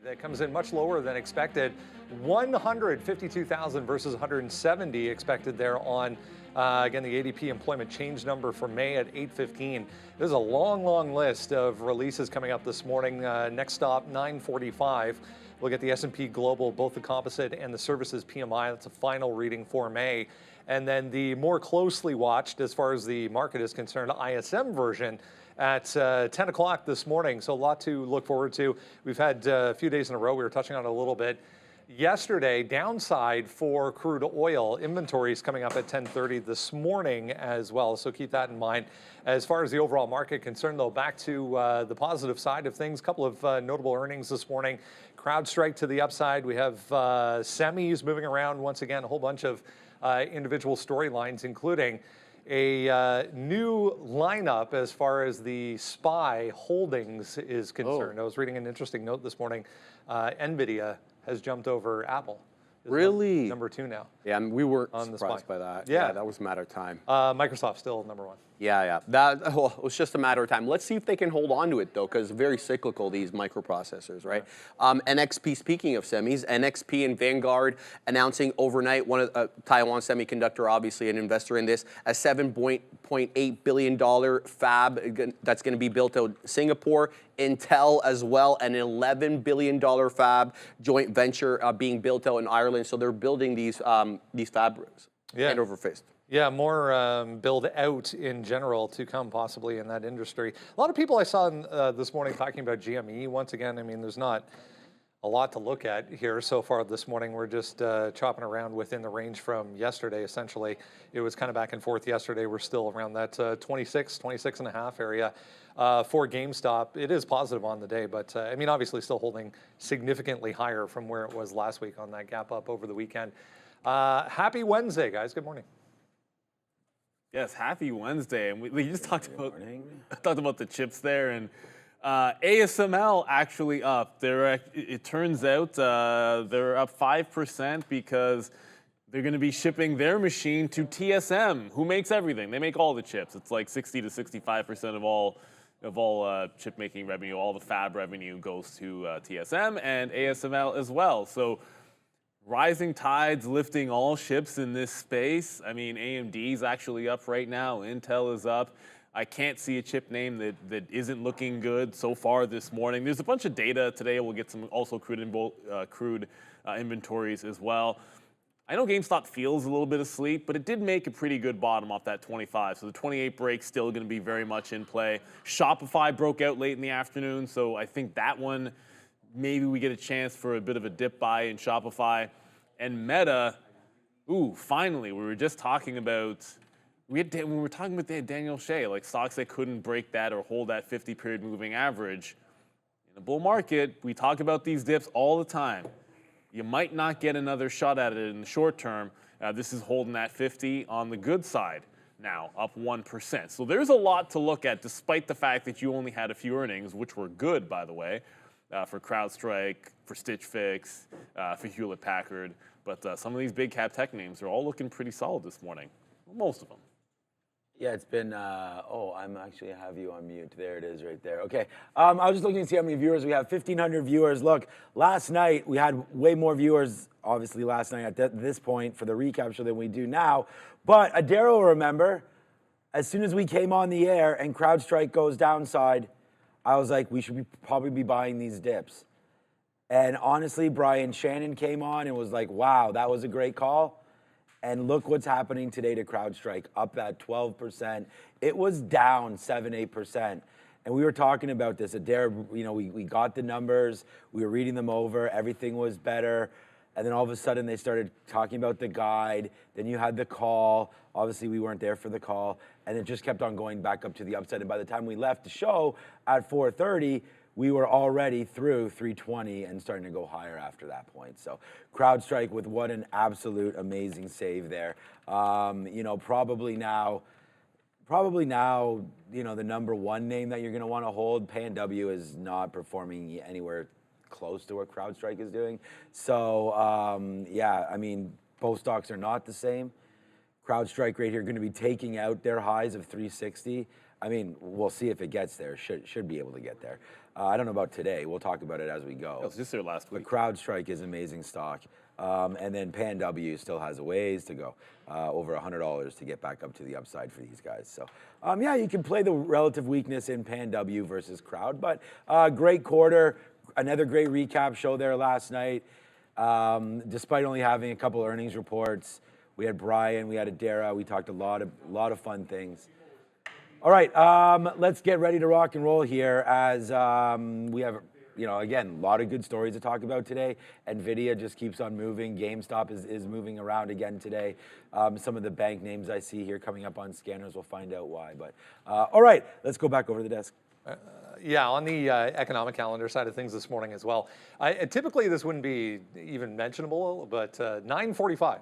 That comes in much lower than expected. 152,000 versus 170 expected there on, again, the ADP employment change number for May at 8:15. There's a long list of releases coming up this morning. Next stop, 9:45. Look at the S&P Global, both the composite and the services PMI. That's a final reading for May. And then the more closely watched, as far as the market is concerned, ISM version at 10 o'clock this morning. So a lot to look forward to. We've had a few days in a row. We were touching on it a little bit. Yesterday, downside for crude oil. Inventories coming up at 10:30 this morning as well. So keep that in mind. As far as the overall market concerned, though, back to the positive side of things. A couple of notable earnings this morning. CrowdStrike to the upside. We have semis moving around once again. A whole bunch of individual storylines, including a new lineup as far as the SPY holdings is concerned. I was reading an interesting note this morning. NVIDIA has jumped over Apple. Really? Number 2 now. Yeah, and we weren't surprised by that. Yeah, that was a matter of time. Microsoft still number 1. Yeah. Well, it was just a matter of time. Let's see if they can hold on to it, though, because very cyclical, these microprocessors, right? Yeah. NXP, speaking of semis, NXP and Vanguard announcing overnight, one of Taiwan Semiconductor, obviously an investor in this, a $7.8 billion fab that's going to be built out in Singapore. Intel as well, an $11 billion fab joint venture being built out in Ireland. So they're building these fabs hand over fist. Yeah, more build out in general to come possibly in that industry. A lot of people I saw this morning talking about GME. Once again, I mean, there's not a lot to look at here so far this morning. We're just chopping around within the range from yesterday, essentially. It was kind of back and forth yesterday. We're still around that 26 and a half area. For GameStop, it is positive on the day, but I mean, obviously still holding significantly higher from where it was last week on that gap up over the weekend. Happy Wednesday, guys. Good morning. Yes, happy Wednesday. And we just talked about the chips there, and ASML actually up. It turns out they're up 5% because they're going to be shipping their machine to TSM, who makes everything. They make all the chips. It's like 60 to 65% of all chip making revenue, all the fab revenue goes to TSM and ASML as well. So rising tides lifting all ships in this space. I mean, AMD is actually up right now. Intel is up. I can't see a chip name that isn't looking good so far this morning. There's a bunch of data today. We'll get some also crude inventories as well. I know GameStop feels a little bit asleep, but it did make a pretty good bottom off that 25. So the 28 break still going to be very much in play. Shopify broke out late in the afternoon, so I think that one, maybe we get a chance for a bit of a dip buy in Shopify. And Meta, finally, we were just talking about, when we were talking with Daniel Shea, like stocks that couldn't break that or hold that 50-period moving average. In a bull market, we talk about these dips all the time. You might not get another shot at it in the short term. This is holding that 50 on the good side now, up 1%. So there's a lot to look at, despite the fact that you only had a few earnings, which were good, by the way, for CrowdStrike, for Stitch Fix, for Hewlett-Packard. But some of these big cap tech names are all looking pretty solid this morning. Well, most of them. Yeah, it's been, I'm actually have you on mute. There it is right there. Okay, I was just looking to see how many viewers we have. 1,500 viewers. Look, last night we had way more viewers, obviously last night at this point for the recap show than we do now. But Adara will remember, as soon as we came on the air and CrowdStrike goes downside, I was like, we should probably be buying these dips. And honestly, Brian Shannon came on and was like, wow, that was a great call. And look what's happening today to CrowdStrike, up that 12%. It was down 7-8%. And we were talking about this. Adair, we got the numbers, we were reading them over, everything was better. And then all of a sudden they started talking about the guide. Then you had the call. Obviously we weren't there for the call. And it just kept on going back up to the upside. And by the time we left the show at 4:30, we were already through 320 and starting to go higher after that point. So CrowdStrike with what an absolute amazing save there. Probably now, the number one name that you're going to want to hold, PanW, is not performing anywhere close to what CrowdStrike is doing. So both stocks are not the same. CrowdStrike right here going to be taking out their highs of 360. I mean, we'll see if it gets there. Should be able to get there. I don't know about today. We'll talk about it as we go. It was just there last week. But CrowdStrike is amazing stock. And then PanW still has a ways to go, over $100 to get back up to the upside for these guys. So, yeah, you can play the relative weakness in PanW versus Crowd, but great quarter, another great recap show there last night. Despite only having a couple earnings reports, we had Brian, we had Adara, we talked a lot of fun things. All right, let's get ready to rock and roll here as we have, again, a lot of good stories to talk about today. NVIDIA just keeps on moving. GameStop is moving around again today. Some of the bank names I see here coming up on scanners, we'll find out why. But all right, let's go back over to the desk. Yeah, on the economic calendar side of things this morning as well. Typically, this wouldn't be even mentionable, but 9:45.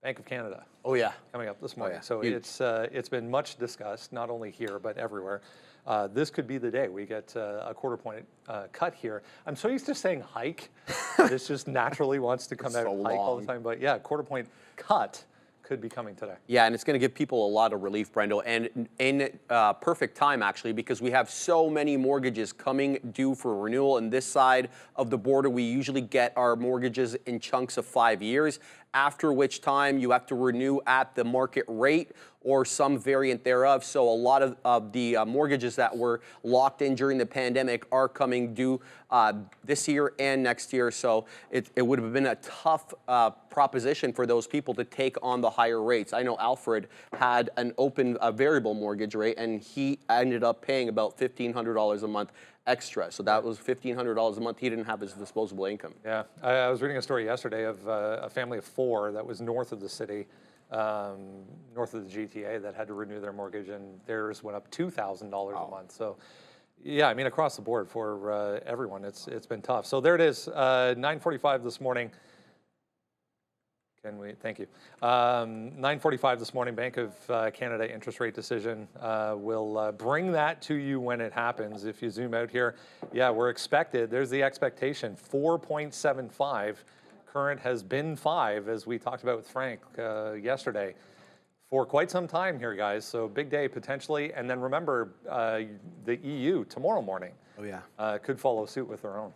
Bank of Canada. Oh yeah, coming up this morning. Oh, yeah. So it's been much discussed, not only here but everywhere. This could be the day we get a quarter point cut here. I'm so used to saying hike, this just naturally wants to come out so hike all the long. time. But yeah, quarter point cut could be coming today. Yeah, and it's going to give people a lot of relief, Brendo, and in perfect time, actually, because we have so many mortgages coming due for renewal. And this side of the border, we usually get our mortgages in chunks of 5 years, after which time you have to renew at the market rate or some variant thereof. So a lot of the mortgages that were locked in during the pandemic are coming due this year and next year. So it would have been a tough proposition for those people to take on the higher rates. I know Alfred had an open variable mortgage rate, and he ended up paying about $1,500 a month extra. So that was $1,500 a month. He didn't have his disposable income. Yeah, I was reading a story yesterday of a family of 4 that was north of the city, north of the GTA, that had to renew their mortgage, and theirs went up $2,000 a month. So, yeah, I mean, across the board for everyone, it's been tough. So there it is, 9:45 this morning. Can we? Thank you. 9:45 this morning, Bank of Canada interest rate decision. We'll bring that to you when it happens. If you zoom out here, yeah, we're expected. There's the expectation, 4.75. Current has been 5, as we talked about with Frank yesterday, for quite some time here, guys. So big day potentially. And then remember, the EU tomorrow morning. Oh yeah, could follow suit with their own.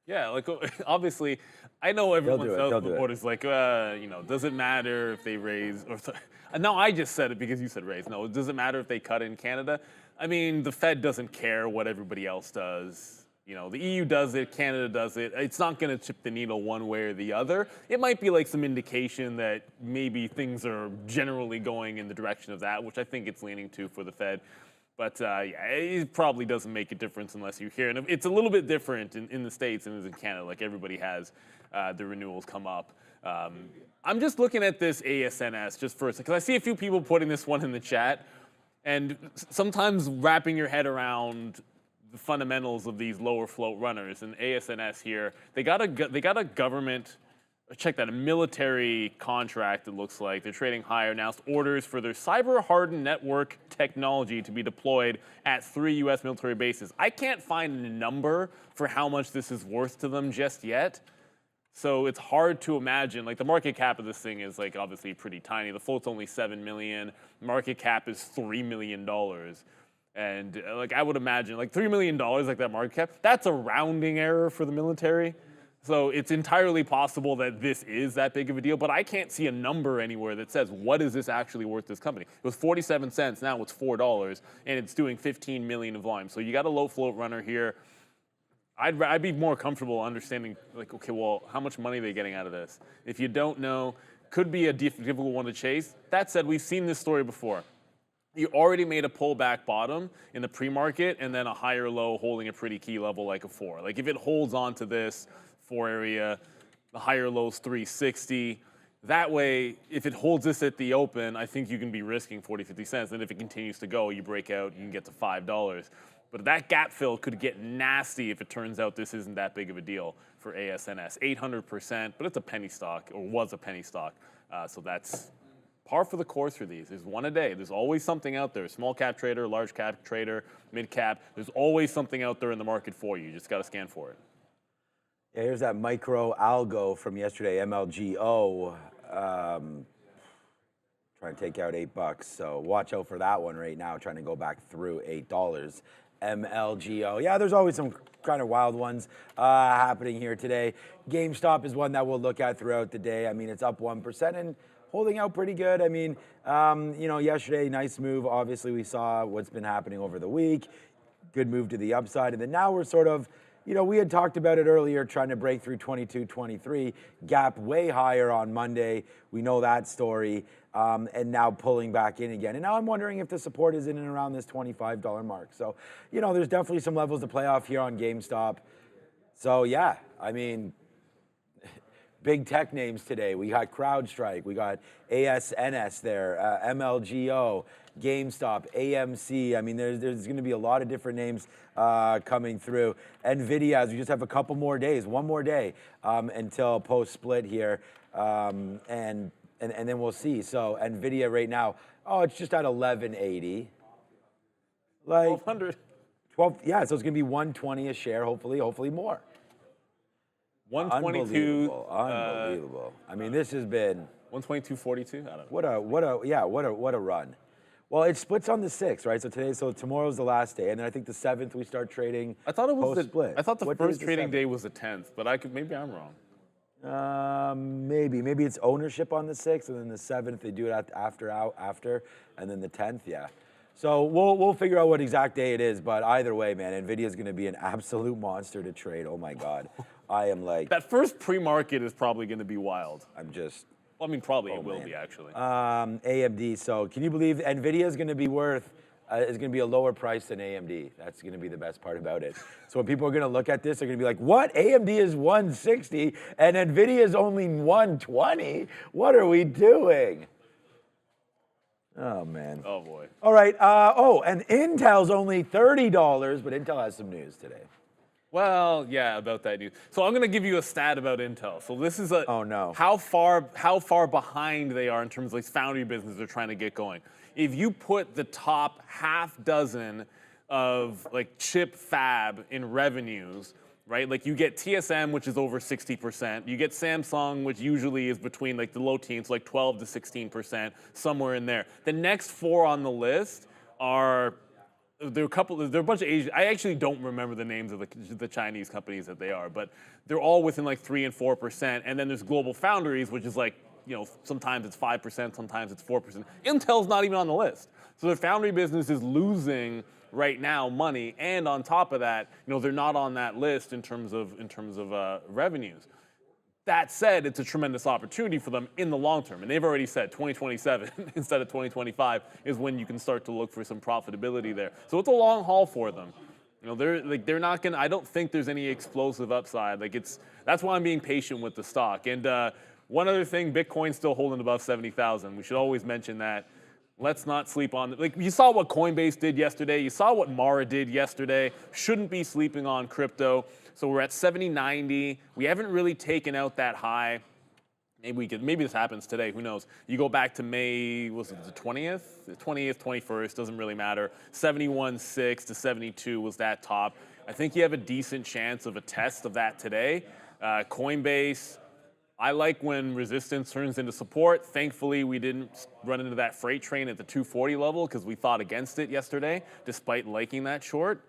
Yeah, like obviously, I know everyone south of the it. border is like, does it matter if they raise? Or no, I just said it because you said raise. No, does it matter if they cut in Canada? I mean, the Fed doesn't care what everybody else does. The EU does it, Canada does it. It's not going to tip the needle one way or the other. It might be like some indication that maybe things are generally going in the direction of that, which I think it's leaning to for the Fed. But yeah, it probably doesn't make a difference unless you're here. And it's a little bit different in the States than it is in Canada. Like everybody has the renewals come up. I'm just looking at this ASNS just for a second, because I see a few people putting this one in the chat. And sometimes wrapping your head around the fundamentals of these lower float runners. And ASNS here, they got a government, check that, a military contract, it looks like. They're trading higher, announced orders for their cyber-hardened network technology to be deployed at 3 U.S. military bases. I can't find a number for how much this is worth to them just yet. So it's hard to imagine. Like, the market cap of this thing is, like, obviously pretty tiny. The float's only $7 million. Market cap is $3 million. And, like, I would imagine, like, $3 million, like that market cap, that's a rounding error for the military. So it's entirely possible that this is that big of a deal, but I can't see a number anywhere that says, what is this actually worth this company? It was 47 cents, now it's $4, and it's doing 15 million of volume. So you got a low float runner here. I'd be more comfortable understanding, like, okay, well, how much money are they getting out of this? If you don't know, could be a difficult one to chase. That said, we've seen this story before. You already made a pullback bottom in the pre-market and then a higher low holding a pretty key level like a 4. Like if it holds on to this 4 area, the higher low's 360. That way, if it holds this at the open, I think you can be risking 40, 50 cents. And if it continues to go, you break out, you can get to $5. But that gap fill could get nasty if it turns out this isn't that big of a deal for ASNS. 800%, but it's a penny stock, or was a penny stock. So that's par for the course for these. There's one a day. There's always something out there. Small cap trader, large cap trader, mid cap. There's always something out there in the market for you. You just got to scan for it. Yeah, here's that micro algo from yesterday, MLGO. Trying trying to take out $8. So watch out for that one right now, trying to go back through $8. MLGO. Yeah, there's always some kind of wild ones happening here today. GameStop is one that we'll look at throughout the day. I mean, it's up 1% and holding out pretty good. I mean, you know, yesterday, nice move. Obviously, we saw what's been happening over the week. Good move to the upside. And then now we're sort of, you know, we had talked about it earlier, trying to break through 22.23, gap way higher on Monday. We know that story, and now pulling back in again. And now I'm wondering if the support is in and around this $25 mark. So, you know, there's definitely some levels to play off here on GameStop. So, yeah, I mean, big tech names today. We got CrowdStrike, we got ASNS there, MLGO, GameStop, AMC. I mean, there's going to be a lot of different names coming through. NVIDIA, as we just have a couple more days, one more day until post-split here, and then we'll see. So NVIDIA right now, oh, it's just at 1180. Like 1,200. 12, yeah, so it's going to be 120 a share, hopefully more. 122. Unbelievable. I mean, this has been 122.42. I don't know. what a run. Well, it splits on the 6th, right? So tomorrow's the last day, and then I think the 7th we start trading. I thought it was post-split. I thought the What first day is trading 7th? day was the 10th, but maybe I'm wrong. Maybe it's ownership on the 6th, and then the 7th they do it after, and then the 10th, yeah. So we'll figure out what exact day it is, but either way, man, NVIDIA is going to be an absolute monster to trade. Oh my God, I am like That first pre-market is probably going to be wild. I'm just. Well, I mean, probably it will man. be actually. AMD. So can you believe NVIDIA is going to be is going to be a lower price than AMD? That's going to be the best part about it. So when people are going to look at this, they're going to be like, "What? AMD is 160 and NVIDIA is only 120? What are we doing?" Oh man. Oh boy. All right. And Intel's only $30, but Intel has some news today. Well, yeah, about that news. So I'm going to give you a stat about Intel. So this is Oh, no. how far behind they are in terms of like foundry business they're trying to get going. If you put the top half dozen of like chip fab in revenues, right? Like you get TSM, which is over 60%. You get Samsung, which usually is between like the low teens, like 12 to 16%, somewhere in there. The next 4 on the list are there are a bunch of Asian. I actually don't remember the names of the Chinese companies that they are, but they're all within like 3 and 4%. And then there's Global Foundries, which is like, you know, sometimes it's 5%, sometimes it's 4%. Intel's not even on the list. So their foundry business is losing right now money, and on top of that, you know, they're not on that list in terms of revenues. That said, it's a tremendous opportunity for them in the long term, and they've already said 2027 instead of 2025 is when you can start to look for some profitability there. So it's a long haul for them. You know, they're not gonna. I don't think there's any explosive upside. That's why I'm being patient with the stock. And one other thing, Bitcoin's still holding above 70,000. We should always mention that. Let's not sleep on it. Like you saw what Coinbase did yesterday. You saw what Mara did yesterday. Shouldn't be sleeping on crypto. So we're at 70.90. We haven't really taken out that high. Maybe this happens today. Who knows? You go back to May, was it the 20th? The 20th, 21st, doesn't really matter. 71.6 to 72 was that top. I think you have a decent chance of a test of that today. Coinbase, I like when resistance turns into support. Thankfully, we didn't run into that freight train at the 240 level because we thought against it yesterday, despite liking that short.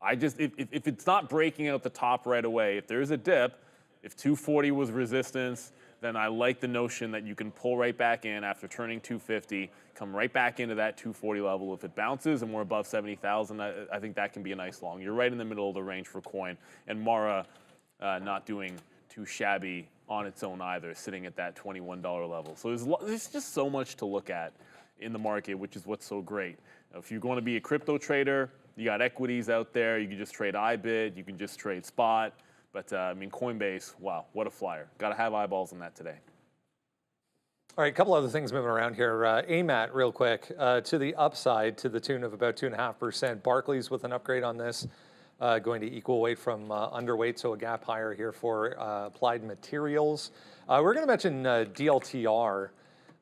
If it's not breaking out the top right away, if there's a dip, if 240 was resistance, then I like the notion that you can pull right back in after turning 250, come right back into that 240 level. If it bounces and we're above 70,000, I think that can be a nice long. You're right in the middle of the range for coin, and Mara not doing too shabby on its own either, sitting at that $21 level. So there's just so much to look at in the market, which is what's so great. If you're going to be a crypto trader, you got equities out there. You can just trade IBIT. You can just trade spot. But I mean, Coinbase, wow, what a flyer. Got to have eyeballs on that today. All right, a couple other things moving around here. AMAT, real quick, to the upside to the tune of about 2.5%. Barclays with an upgrade on this, going to equal weight from underweight, so a gap higher here for Applied Materials. We're going to mention DLTR.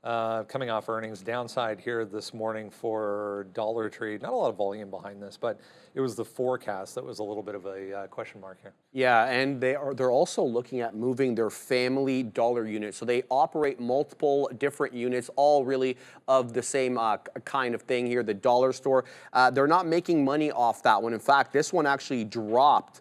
coming off earnings. Downside here this morning for Dollar Tree. Not a lot of volume behind this, but it was the forecast that was a little bit of a question mark here. Yeah, and they're also looking at moving their family dollar units. So they operate multiple different units, all really of the same kind of thing here, the dollar store. They're not making money off that one. In fact, this one actually dropped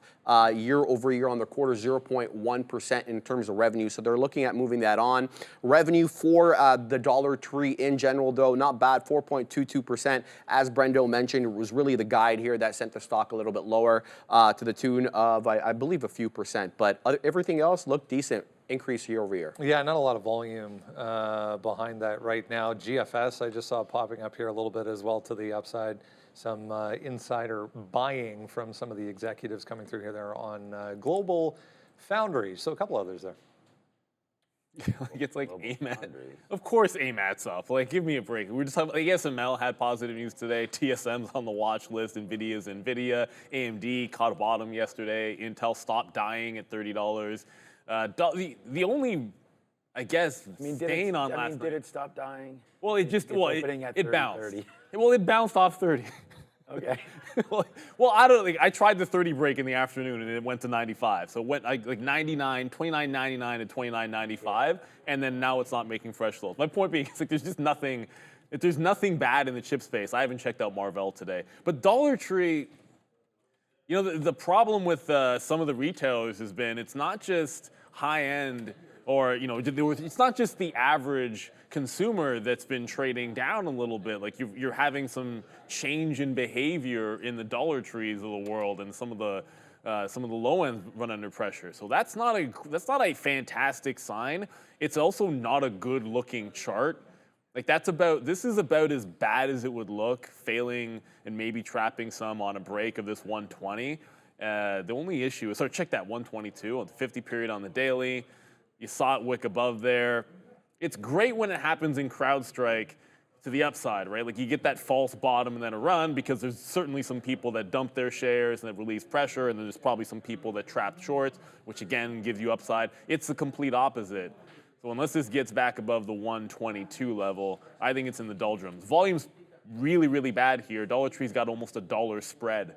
year over year on the quarter, 0.1% in terms of revenue. So they're looking at moving that on. Revenue for the Dollar Tree in general, though, not bad, 4.22%. As Brendo mentioned, it was really the guide here that sent the stock a little bit lower to the tune of, I believe, a few percent. But everything else looked decent. Increase year over year. Yeah, not a lot of volume behind that right now. GFS, I just saw popping up here a little bit as well to the upside. Some insider buying from some of the executives coming through here there on Global Foundry. So a couple others there. It's like AMAT. Of course AMAT's up. Like, give me a break. We're just talking, like, ASML had positive news today. TSM's on the watch list. NVIDIA's NVIDIA. AMD caught a bottom yesterday. Intel stopped dying at $30. The only, I guess, stain on last night. Did it stop dying? Well, it just, it bounced. 30. Well, it bounced off 30. Okay. well, I don't think I tried the 30 break in the afternoon and it went to 95. So it went like 99, 29.99 to 29.95, and then now it's not making fresh lows. My point being, it's like there's just nothing. If there's nothing bad in the chip space, I haven't checked out Marvell today, but Dollar Tree. You know, the problem with some of the retailers has been it's not just high end, or it's not just the average consumer that's been trading down a little bit. Like you're having some change in behavior in the Dollar Trees of the world, and some of the low ends run under pressure. So that's not a fantastic sign. It's also not a good looking chart. Like this is about as bad as it would look, failing and maybe trapping some on a break of this 120. The only issue is, check that 122 on the 50 period on the daily. You saw it wick above there. It's great when it happens in CrowdStrike to the upside, right? Like you get that false bottom and then a run, because there's certainly some people that dump their shares and that release pressure, and then there's probably some people that trapped shorts, which again gives you upside. It's the complete opposite. So unless this gets back above the 122 level, I think it's in the doldrums. Volume's really, really bad here. Dollar Tree's got almost $1 spread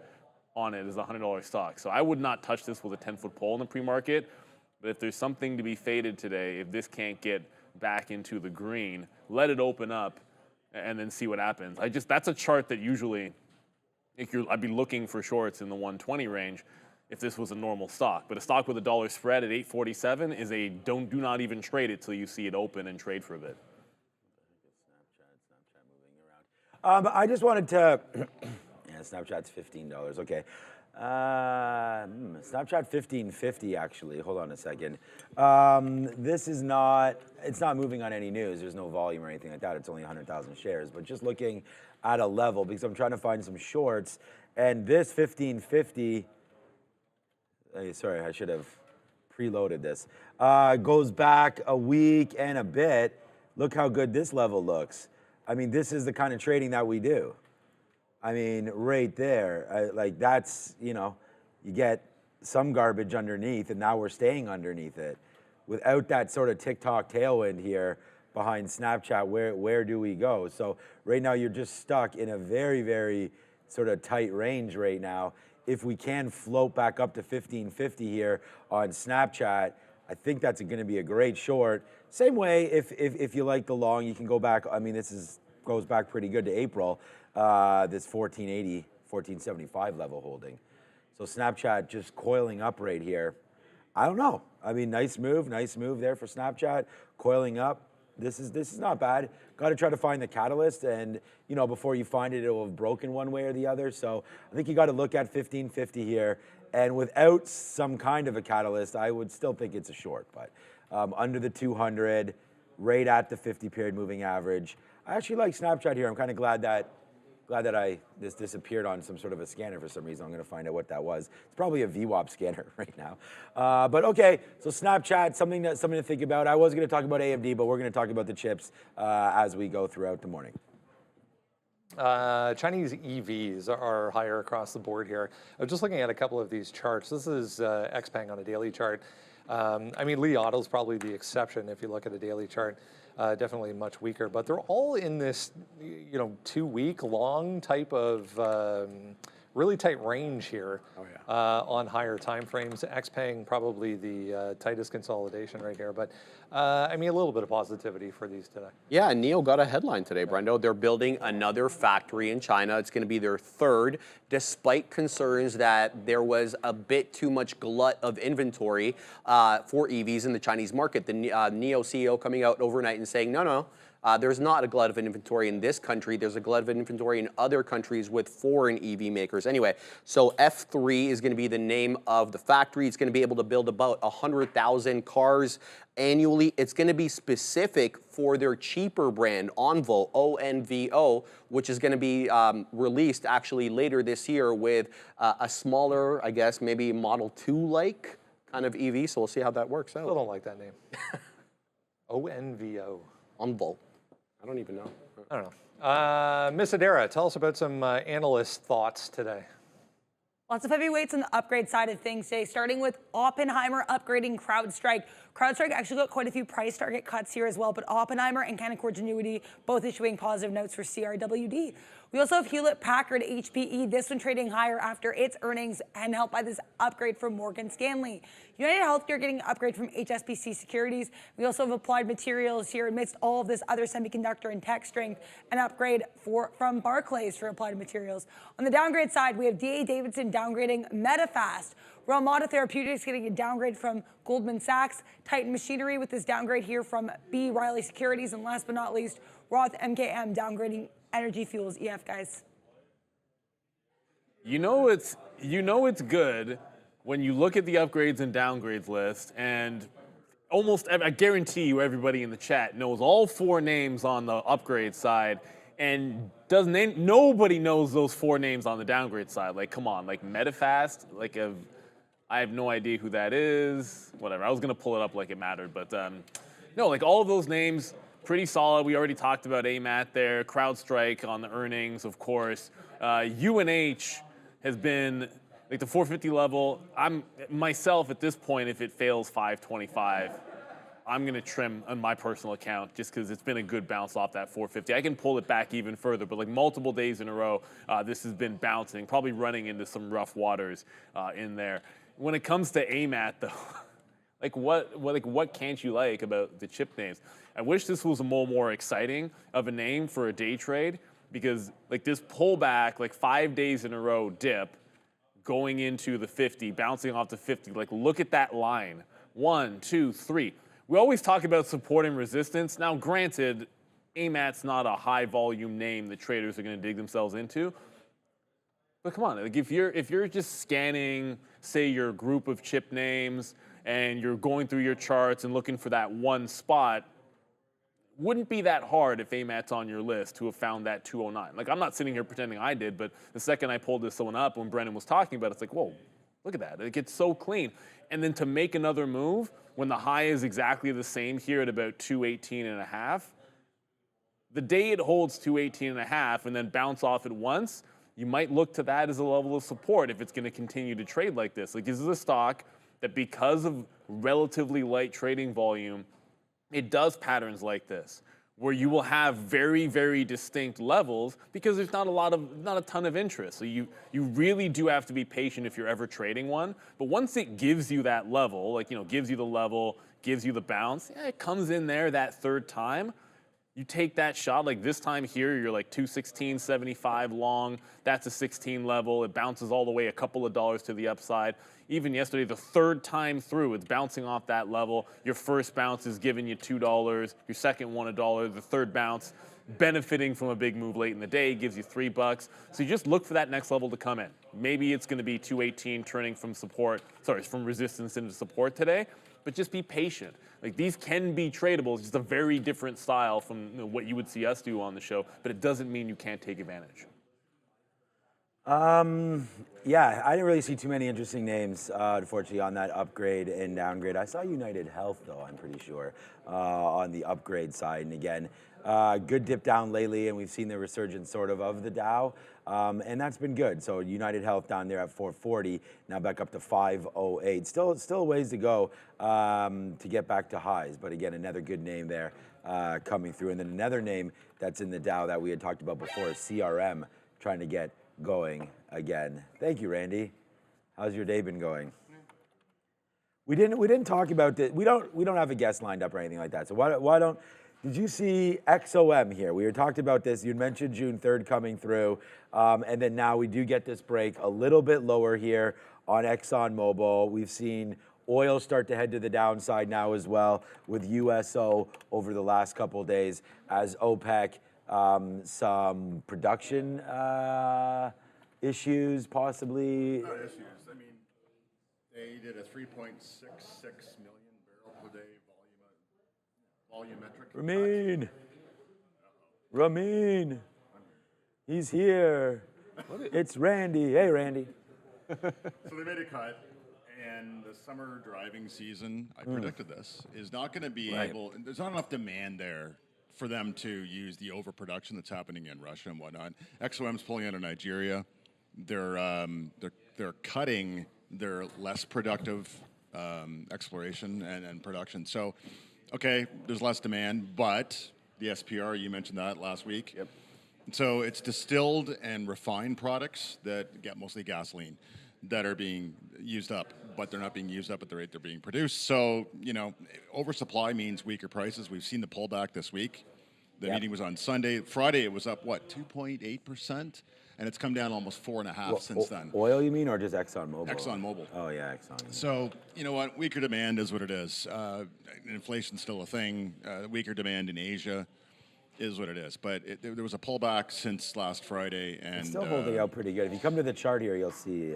on it as a $100 stock. So I would not touch this with a 10-foot pole in the pre-market. But if there's something to be faded today, if this can't get back into the green, let it open up and then see what happens. That's a chart that usually, I'd be looking for shorts in the 120 range if this was a normal stock. But a stock with $1 spread at 847 is a do not even trade it till you see it open and trade for a bit. Snapchat moving around. I just wanted to, yeah, Snapchat's $15, okay. Snapchat 1550 actually, hold on a second. This is not, it's not moving on any news. There's no volume or anything like that. It's only 100,000 shares, but just looking at a level, because I'm trying to find some shorts, and this 1550, sorry, I should have preloaded this, goes back a week and a bit. Look how good this level looks. I mean, this is the kind of trading that we do. I mean, right there, like that's, you get some garbage underneath, and now we're staying underneath it. Without that sort of TikTok tailwind here behind Snapchat, where do we go? So right now you're just stuck in a very, very sort of tight range right now. If we can float back up to 1550 here on Snapchat, I think that's going to be a great short. Same way, if you like the long, you can go back. I mean, goes back pretty good to April. This 1480, 1475 level holding. So Snapchat just coiling up right here. I don't know. I mean, nice move there for Snapchat, coiling up. This is not bad. Got to try to find the catalyst, and before you find it, it will have broken one way or the other. So I think you got to look at 1550 here, and without some kind of a catalyst, I would still think it's a short. But under the 200, right at the 50-period moving average. I actually like Snapchat here. I'm kind of glad that this disappeared on some sort of a scanner for some reason. I'm going to find out what that was. It's probably a VWAP scanner right now. But okay, so Snapchat, something to think about. I was going to talk about AMD, but we're going to talk about the chips as we go throughout the morning. Chinese EVs are higher across the board here. I was just looking at a couple of these charts. This is XPeng on a daily chart. I mean, Li Auto's probably the exception if you look at a daily chart. definitely much weaker. But they're all in this, 2-week long type of really tight range here on higher time frames. XPeng probably the tightest consolidation right here, but I mean a little bit of positivity for these today. Yeah, NIO got a headline today, Brendo. They're building another factory in China. It's going to be their third, despite concerns that there was a bit too much glut of inventory for EVs in the Chinese market. The NIO CEO coming out overnight and saying, no, there's not a glut of inventory in this country. There's a glut of inventory in other countries with foreign EV makers. Anyway, so F3 is going to be the name of the factory. It's going to be able to build about 100,000 cars annually. It's going to be specific for their cheaper brand, Onvo, O-N-V-O, which is going to be released actually later this year with a smaller, I guess, maybe Model 2-like kind of EV. So we'll see how that works out. Still don't like that name. O-N-V-O. Onvo. I don't even know. I don't know. Miss Adara, tell us about some analyst thoughts today. Lots of heavyweights on the upgrade side of things today, starting with Oppenheimer upgrading CrowdStrike. CrowdStrike actually got quite a few price target cuts here as well, but Oppenheimer and Canaccord Genuity both issuing positive notes for CRWD. We also have Hewlett-Packard, HPE, this one trading higher after its earnings and helped by this upgrade from Morgan Stanley. United Healthcare getting an upgrade from HSBC Securities. We also have Applied Materials here amidst all of this other semiconductor and tech strength, an upgrade from Barclays for Applied Materials. On the downgrade side, we have D.A. Davidson downgrading Medifast. Relmada Therapeutics getting a downgrade from Goldman Sachs. Titan Machinery with this downgrade here from B. Riley Securities. And last but not least, Roth MKM downgrading Energy Fuels EF, guys. You know it's good when you look at the upgrades and downgrades list, and I guarantee you everybody in the chat knows all 4 names on the upgrade side, and nobody knows those 4 names on the downgrade side. Like, come on, like Medifast, I have no idea who that is. Whatever, I was gonna pull it up like it mattered, but no, like all of those names, pretty solid. We already talked about AMAT there, CrowdStrike on the earnings, of course. UNH has been like the 450 level. I'm myself at this point, if it fails 525, I'm gonna trim on my personal account just because it's been a good bounce off that 450. I can pull it back even further, but like multiple days in a row, this has been bouncing, probably running into some rough waters in there. When it comes to AMAT though, what can't you like about the chip names? I wish this was a more exciting of a name for a day trade, because like this pullback, like 5 days in a row dip, going into the 50, bouncing off the 50, like look at that line. 1, 2, 3. We always talk about support and resistance. Now granted, AMAT's not a high volume name that traders are gonna dig themselves into. But come on, like if you're just scanning, say, your group of chip names and you're going through your charts and looking for that one spot, wouldn't be that hard if AMAT's on your list to have found that 209. Like, I'm not sitting here pretending I did, but the second I pulled this one up when Brendan was talking about it, it's like, whoa, look at that. It gets so clean. And then to make another move when the high is exactly the same here at about 218.5, the day it holds 218.5 and then bounce off at once, you might look to that as a level of support if it's going to continue to trade like this. Like, this is a stock that, because of relatively light trading volume, it does patterns like this, where you will have very, very distinct levels because there's not a ton of interest. So you really do have to be patient if you're ever trading one. But once it gives you that level, like, gives you the level, gives you the bounce, yeah, it comes in there that third time. You take that shot, like this time here, you're like 216.75 long. That's a 16 level. It bounces all the way a couple of dollars to the upside. Even yesterday, the third time through, it's bouncing off that level. Your first bounce is giving you $2. Your second one, $1. The third bounce, benefiting from a big move late in the day, gives you $3. So you just look for that next level to come in. Maybe it's going to be 218 turning from from resistance into support today. But just be patient. Like, these can be tradable. It's just a very different style from what you would see us do on the show, but it doesn't mean you can't take advantage. Yeah, I didn't really see too many interesting names, unfortunately, on that upgrade and downgrade. I saw United Health, though, I'm pretty sure, on the upgrade side. And again, Good dip down lately, and we've seen the resurgence sort of the Dow, and that's been good. So United Health down there at 440, now back up to 508. Still a ways to go to get back to highs, but again, another good name there coming through. And then another name that's in the Dow that we had talked about before is CRM, trying to get going again. Thank you, Randy. How's your day been going? We didn't talk about this. We don't have a guest lined up or anything like that. So why don't? Did you see XOM here? We had talked about this. You'd mentioned June 3rd coming through, and then now we do get this break a little bit lower here on ExxonMobil. We've seen oil start to head to the downside now as well with USO over the last couple of days as OPEC. Some production issues, possibly. Not issues. I mean, they did a 3.66 million barrel per day volumetric. Ramin, he's here. It's Randy. Hey, Randy. So they made a cut, and the summer driving season, I predicted this, is not going to be able. There's not enough demand there for them to use the overproduction that's happening in Russia and whatnot. XOM's pulling out of Nigeria. They're cutting their less productive exploration and production. So, okay, there's less demand, but the SPR, you mentioned that last week. Yep. So it's distilled and refined products that get mostly gasoline that are being used up, but they're not being used up at the rate they're being produced. So, oversupply means weaker prices. We've seen the pullback this week. The meeting was on Sunday. Friday, it was up, 2.8%? And it's come down almost 4.5% since then. Oil, you mean, or just ExxonMobil? ExxonMobil. Oh, yeah, Exxon. So, you know what? Weaker demand is what it is. Inflation's still a thing. Weaker demand in Asia is what it is. But there was a pullback since last Friday. And It's still holding out pretty good. If you come to the chart here, you'll see,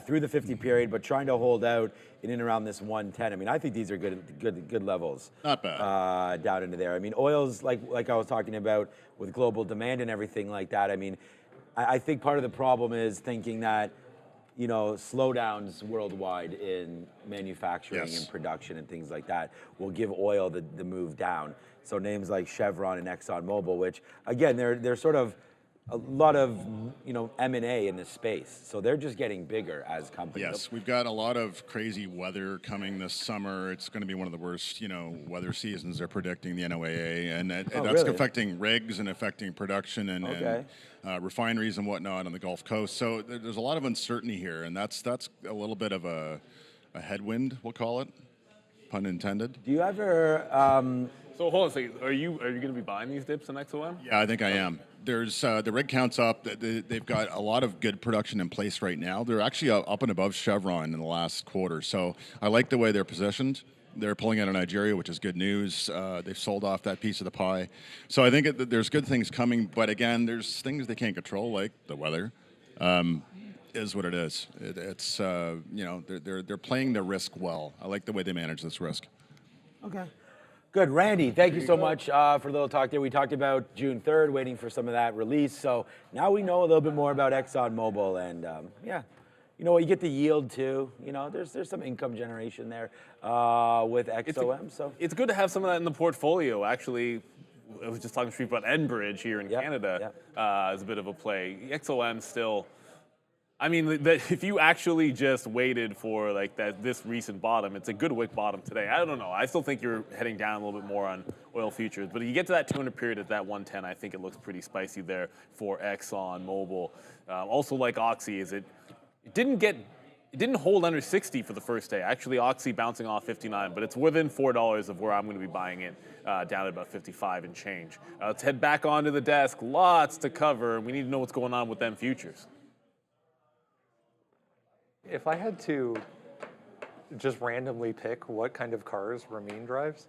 through the 50 period, but trying to hold out in and around this 110. I mean, I think these are good levels. Not bad. Down into there. I mean, oil's like I was talking about with global demand and everything like that. I mean, I think part of the problem is thinking that, slowdowns worldwide in manufacturing and production and things like that will give oil the move down. So names like Chevron and ExxonMobil, which again, they're sort of a lot of M&A in this space, so they're just getting bigger as companies. Yes, we've got a lot of crazy weather coming this summer. It's going to be one of the worst, weather seasons they're predicting, the NOAA, and that's really? affecting rigs and affecting production and refineries and whatnot on the Gulf Coast. So there's a lot of uncertainty here, and that's a little bit of a headwind, we'll call it, pun intended. Do you ever? So hold on a second. Are you going to be buying these dips in XOM? Yeah, I think I am. There's the rig count's up. They've got a lot of good production in place right now. They're actually up and above Chevron in the last quarter. So I like the way they're positioned. They're pulling out of Nigeria, which is good news. They've sold off that piece of the pie. So I think there's good things coming. But again, there's things they can't control, like the weather. Is what it is. It's they're playing the risk well. I like the way they manage this risk. Okay. Good. Randy, thank you so much for the little talk there. We talked about June 3rd, waiting for some of that release. So now we know a little bit more about ExxonMobil. And you know what, you get the yield too. There's some income generation there with XOM. It's good to have some of that in the portfolio. Actually, I was just talking to Street about Enbridge here in Canada as a bit of a play. XOM still... I mean, if you actually just waited for this recent bottom, it's a good wick bottom today. I don't know. I still think you're heading down a little bit more on oil futures. But if you get to that 200 period at that 110, I think it looks pretty spicy there for ExxonMobil. Also, like Oxy, it didn't hold under 60 for the first day. Actually, Oxy bouncing off 59, but it's within $4 of where I'm going to be buying it, down at about 55 and change. Let's head back onto the desk. Lots to cover. We need to know what's going on with them futures. If I had to just randomly pick what kind of cars Ramin drives,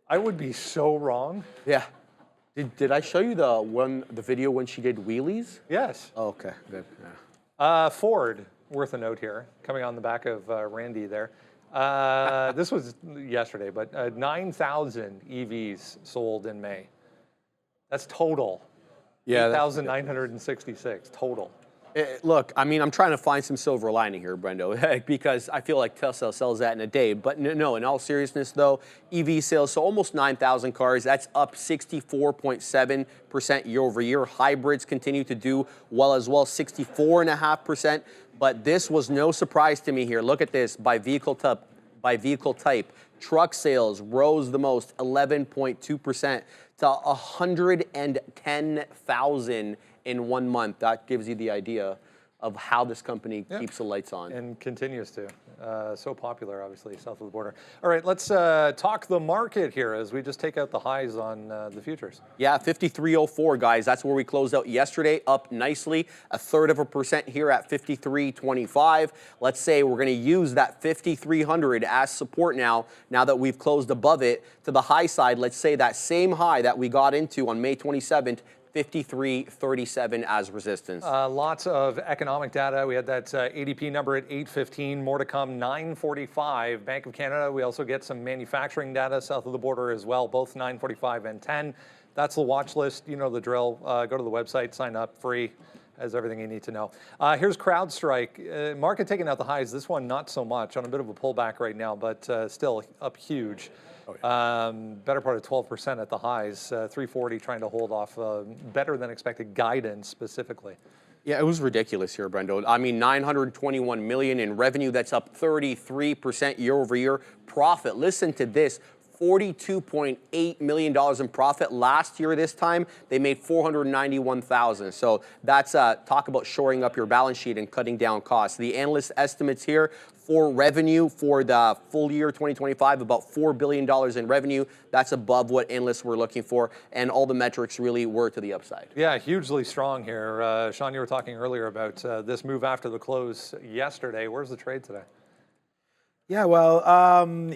I would be so wrong. Yeah. Did I show you the video when she did wheelies? Yes. Oh, okay, good. Ford, worth a note here, coming on the back of Randy there. This was yesterday, but 9,000 EVs sold in May. That's total. Yeah. 8,966 total. Look, I mean, I'm trying to find some silver lining here, Brendo, because I feel like Tesla sells that in a day. But no, in all seriousness, though, EV sales, so almost 9,000 cars. That's up 64.7% year over year. Hybrids continue to do well as well, 64.5%. But this was no surprise to me here. Look at this, by vehicle type. Truck sales rose the most, 11.2% to 110,000 in 1 month. That gives you the idea of how this company keeps the lights on. And continues to. So popular, obviously, south of the border. All right, let's talk the market here as we just take out the highs on the futures. Yeah, 53.04, guys. That's where we closed out yesterday, up nicely, 1/3% here at 53.25. Let's say we're going to use that 5,300 as support now that we've closed above it to the high side. Let's say that same high that we got into on May 27th, 53.37 as resistance. Lots of economic data. We had that ADP number at 8:15, more to come, 9:45. Bank of Canada, we also get some manufacturing data south of the border as well, both 9:45 and 10. That's the watch list. You know the drill. Go to the website, sign up, free. Has everything you need to know. Here's CrowdStrike. Market taking out the highs. This one, not so much. On a bit of a pullback right now, but still up huge. Better part of 12% at the highs. 340 trying to hold off better than expected guidance specifically. Yeah, it was ridiculous here, Brendo. I mean, 921 million in revenue. That's up 33% year over year. Profit, listen to this. $42.8 million in profit. Last year this time, they made $491,000. So that's talk about shoring up your balance sheet and cutting down costs. The analyst estimates here for revenue for the full year 2025, about $4 billion in revenue. That's above what analysts were looking for, and all the metrics really were to the upside. Yeah, hugely strong here. Sean, you were talking earlier about this move after the close yesterday. Where's the trade today? Yeah, well,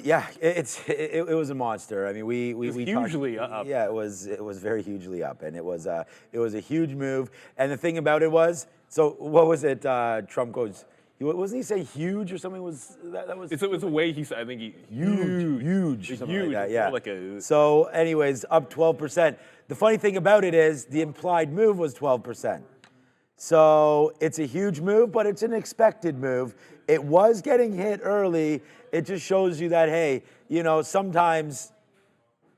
it was a monster. I mean, we hugely up. Yeah, it was very hugely up, and it was a huge move. And the thing about it was, so what was it? Trump goes, wasn't he say huge or something? That was? It's a way he said. I think huge, something huge. like that. Yeah. Like a, so, anyways, up 12%. The funny thing about it is the implied move was 12%. So it's a huge move, but it's an expected move. It was getting hit early. It just shows you that, hey, you know, sometimes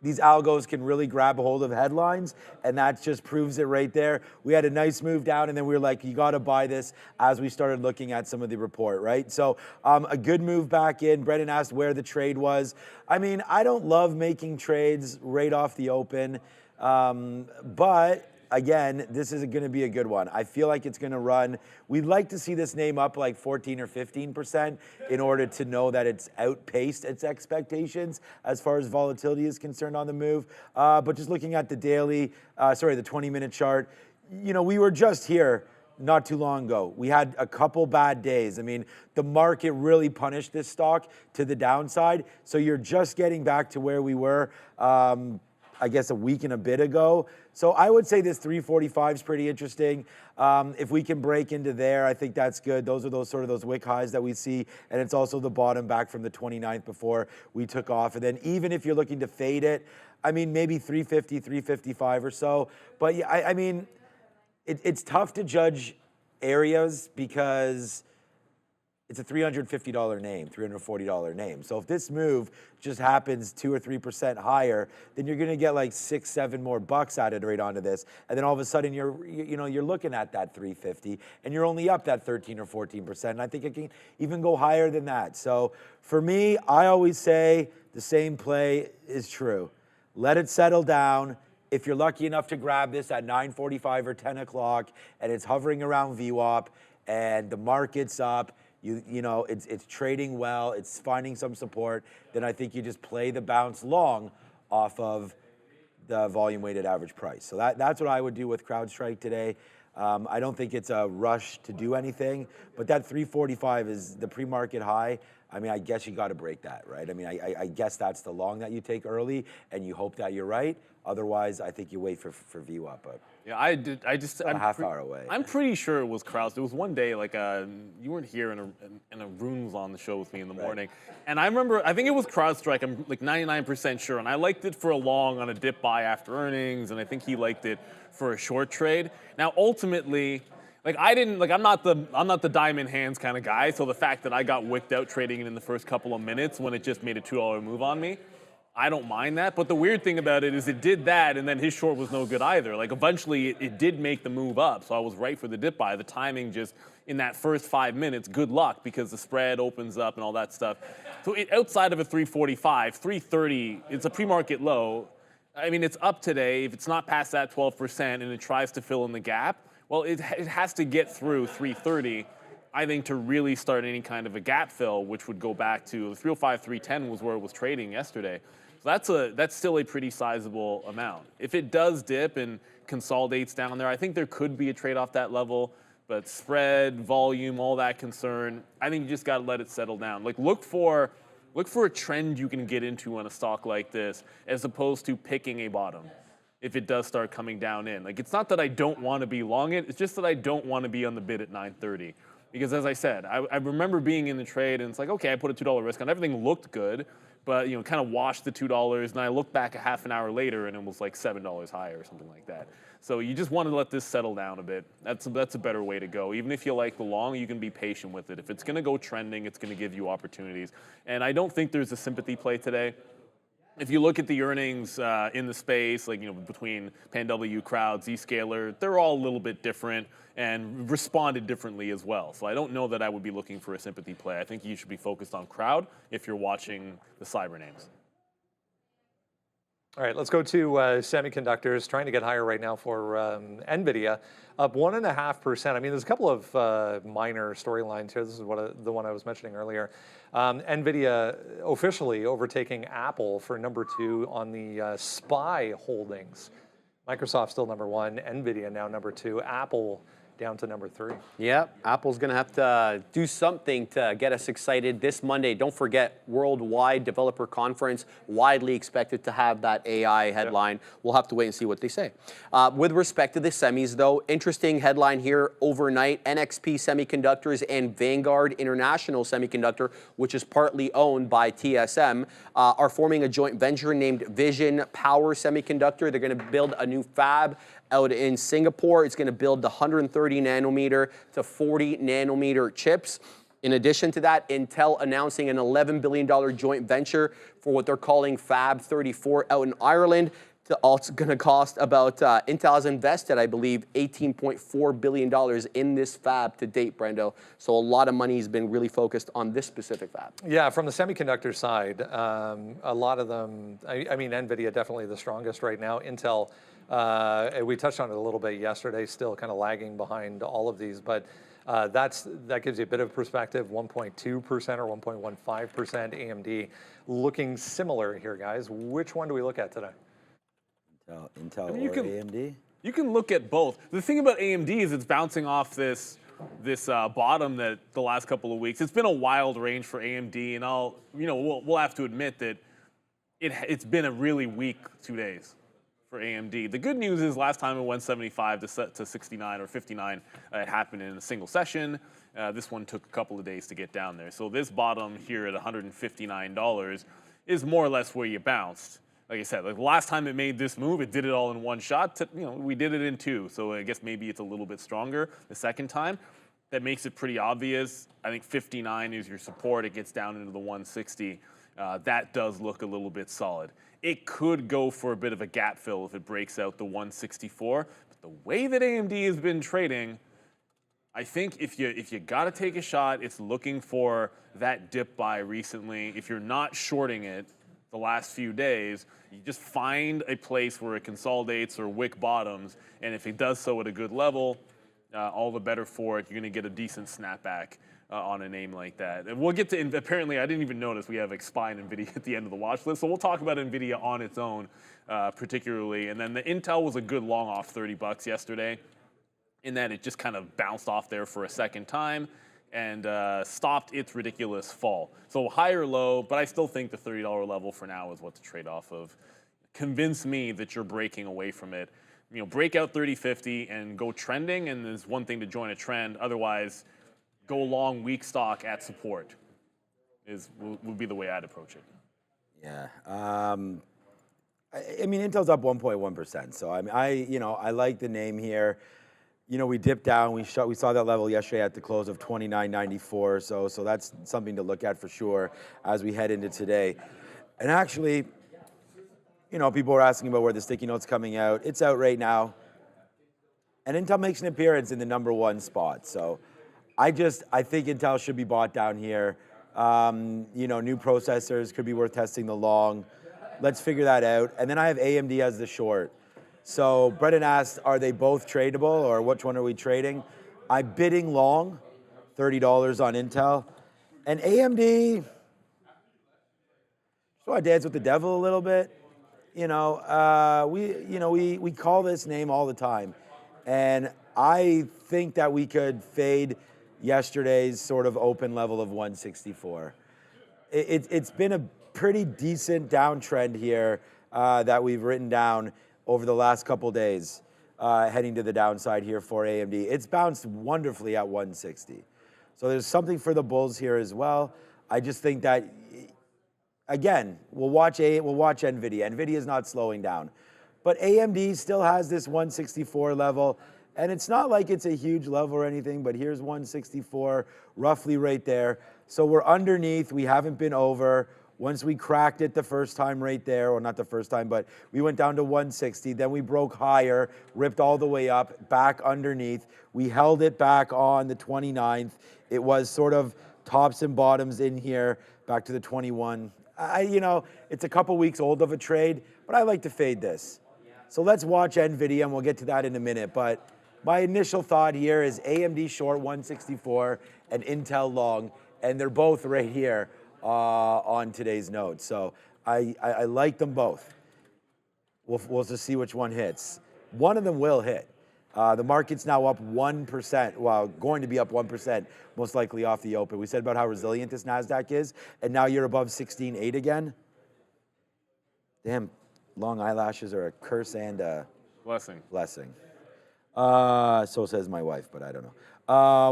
these algos can really grab a hold of headlines, and that just proves it right there. We had a nice move down, and then we were like, you got to buy this as we started looking at some of the report, right? So a good move back in. Brendan asked where the trade was. I mean, I don't love making trades right off the open, but again, this is going to be a good one. I feel like it's going to run. We'd like to see this name up like 14 or 15% in order to know that it's outpaced its expectations as far as volatility is concerned on the move. But just looking at the daily, the 20-minute chart, you know, we were just here not too long ago. We had a couple bad days. I mean, the market really punished this stock to the downside. So you're just getting back to where we were, I guess, a week and a bit ago. So I would say this 345 is pretty interesting. If we can break into there, I think that's good. Those are those wick highs that we see, and it's also the bottom back from the 29th before we took off. And then even if you're looking to fade it, I mean, maybe 350, 355 or so. But yeah, I mean, it's tough to judge areas because it's a $350 name, $340 name. So if this move just happens 2 or 3% higher, then you're going to get like $6-7 more bucks added right onto this, and then all of a sudden you're looking at that 350, and you're only up that 13 or 14%. And I think it can even go higher than that. So for me, I always say the same play is true. Let it settle down. If you're lucky enough to grab this at 9:45 or 10 o'clock, and it's hovering around VWAP, and the market's up. You know, it's trading well, it's finding some support, then I think you just play the bounce long off of the volume weighted average price. So that's what I would do with CrowdStrike today. I don't think it's a rush to do anything, but that 345 is the pre-market high. I mean, I guess you got to break that, right? I mean, I guess that's the long that you take early, and you hope that you're right. Otherwise, I think you wait for VWAP. But yeah, I'm a half hour away. I'm pretty sure it was Kraus. It was one day, like you weren't here, and Arun was on the show with me in the morning, and I remember, I think it was CrowdStrike. I'm like 99% sure, and I liked it for a long on a dip buy after earnings, and I think he liked it for a short trade. Now, ultimately, Like I'm not the diamond hands kind of guy. So the fact that I got wicked out trading it in the first couple of minutes when it just made a $2 move on me, I don't mind that. But the weird thing about it is it did that, and then his short was no good either. Like eventually it did make the move up, so I was right for the dip buy. The timing just in that first 5 minutes, good luck because the spread opens up and all that stuff. So outside of a 345, 330, it's a pre-market low. I mean, it's up today. If it's not past that 12% and it tries to fill in the gap, well, it has to get through 330, I think, to really start any kind of a gap fill, which would go back to the 305, 310 was where it was trading yesterday. So that's still a pretty sizable amount. If it does dip and consolidates down there, I think there could be a trade off that level. But spread, volume, all that concern, I think you just got to let it settle down. Like look for a trend you can get into on a stock like this, as opposed to picking a bottom if it does start coming down in. Like, it's not that I don't want to be long it, it's just that I don't want to be on the bid at 930. Because as I said, I remember being in the trade and it's like, okay, I put a $2 risk on, everything looked good, but kind of washed the $2, and I looked back a half an hour later and it was like $7 higher or something like that. So you just want to let this settle down a bit. That's a better way to go. Even if you like the long, you can be patient with it. If it's going to go trending, it's going to give you opportunities. And I don't think there's a sympathy play today. If you look at the earnings in the space, like between PanW, Crowd, Zscaler, they're all a little bit different and responded differently as well. So I don't know that I would be looking for a sympathy play. I think you should be focused on Crowd if you're watching the cyber names. All right, let's go to semiconductors, trying to get higher right now for NVIDIA, up 1.5%. I mean, there's a couple of minor storylines here. This is the one I was mentioning earlier. NVIDIA officially overtaking Apple for number 2 on the SPY holdings. Microsoft still number 1, NVIDIA now number 2, Apple down to number 3. Yep, Apple's going to have to do something to get us excited this Monday. Don't forget, Worldwide Developer Conference, widely expected to have that AI headline. Yep. We'll have to wait and see what they say. With respect to the semis, though, interesting headline here overnight. NXP Semiconductors and Vanguard International Semiconductor, which is partly owned by TSM, are forming a joint venture named Vision Power Semiconductor. They're going to build a new fab out in Singapore. It's going to build the 130 nanometer to 40 nanometer chips. In addition to that, Intel announcing an $11 billion joint venture for what they're calling Fab 34 out in Ireland. It's going to cost about, Intel has invested, I believe, $18.4 billion in this fab to date, Brendo. So a lot of money has been really focused on this specific fab. Yeah, from the semiconductor side, a lot of them, I mean, NVIDIA definitely the strongest right now. Intel, we touched on it a little bit yesterday, still kind of lagging behind all of these, but that gives you a bit of perspective. 1.2% or 1.15%. AMD looking similar here, guys. Which one do we look at today? Intel I mean, or AMD? You can look at both. The thing about AMD is it's bouncing off this bottom that the last couple of weeks. It's been a wild range for AMD, and we'll have to admit that it's been a really weak 2 days for AMD. The good news is last time it went 75 to 69 or 59, it happened in a single session. This one took a couple of days to get down there. So this bottom here at $159 is more or less where you bounced. Like I said, like the last time it made this move, it did it all in one shot. We did it in 2, so I guess maybe it's a little bit stronger the second time. That makes it pretty obvious. I think 59 is your support. It gets down into the 160. That does look a little bit solid. It could go for a bit of a gap fill if it breaks out the 164. But the way that AMD has been trading, I think if you got to take a shot, it's looking for that dip buy recently. If you're not shorting it the last few days, you just find a place where it consolidates or wick bottoms, and if it does so at a good level, all the better for it. You're going to get a decent snapback on a name like that. And we'll get to, apparently I didn't even notice we have like SPY and NVIDIA at the end of the watch list, so we'll talk about NVIDIA on its own particularly. And then the Intel was a good long off $30 yesterday, in that it just kind of bounced off there for a second time and stopped its ridiculous fall. So higher low, but I still think the $30 level for now is what to trade off of. Convince me that you're breaking away from it. Break out 30-50 and go trending, and there's one thing to join a trend. Otherwise, go long weak stock at support would be the way I'd approach it. Yeah. I mean, Intel's up 1.1%. So I like the name here. you know, we dipped down. We saw that level yesterday at the close of 29.94. So that's something to look at for sure as we head into today. And actually, you know, people were asking about where the sticky note's coming out. It's out right now. And Intel makes an appearance in the #1 spot. So I think Intel should be bought down here. You know, new processors could be worth testing the long. Let's figure that out. And then I have AMD as the short. So Brendan asked, are they both tradable or which one are we trading? I'm bidding long, $30 on Intel. And AMD, so I dance with the devil a little bit. You know, we call this name all the time. And I think that we could fade yesterday's sort of open level of 164. It's been a pretty decent downtrend here that we've written down over the last couple days, heading to the downside here for AMD. It's bounced wonderfully at 160. So there's something for the bulls here as well. I just think that, again, we'll watch NVIDIA. NVIDIA is not slowing down. But AMD still has this 164 level, and it's not like it's a huge level or anything, but here's 164, roughly right there. So we're underneath, we haven't been over. Once we cracked it the first time right there, or not the first time, but we went down to 160, then we broke higher, ripped all the way up, back underneath. We held it back on the 29th. It was sort of tops and bottoms in here, back to the 21. You know, it's a couple weeks old of a trade, but I like to fade this. So let's watch NVIDIA, and we'll get to that in a minute. But my initial thought here is AMD short 164 and Intel long, and they're both right here on today's note. So I like them both. We'll just see which one hits. One of them will hit. The market's now up 1%, well, going to be up 1%, most likely off the open. We said about how resilient this NASDAQ is, and now you're above 16.8 again. Damn. Long eyelashes are a curse and a blessing. So says my wife, but I don't know.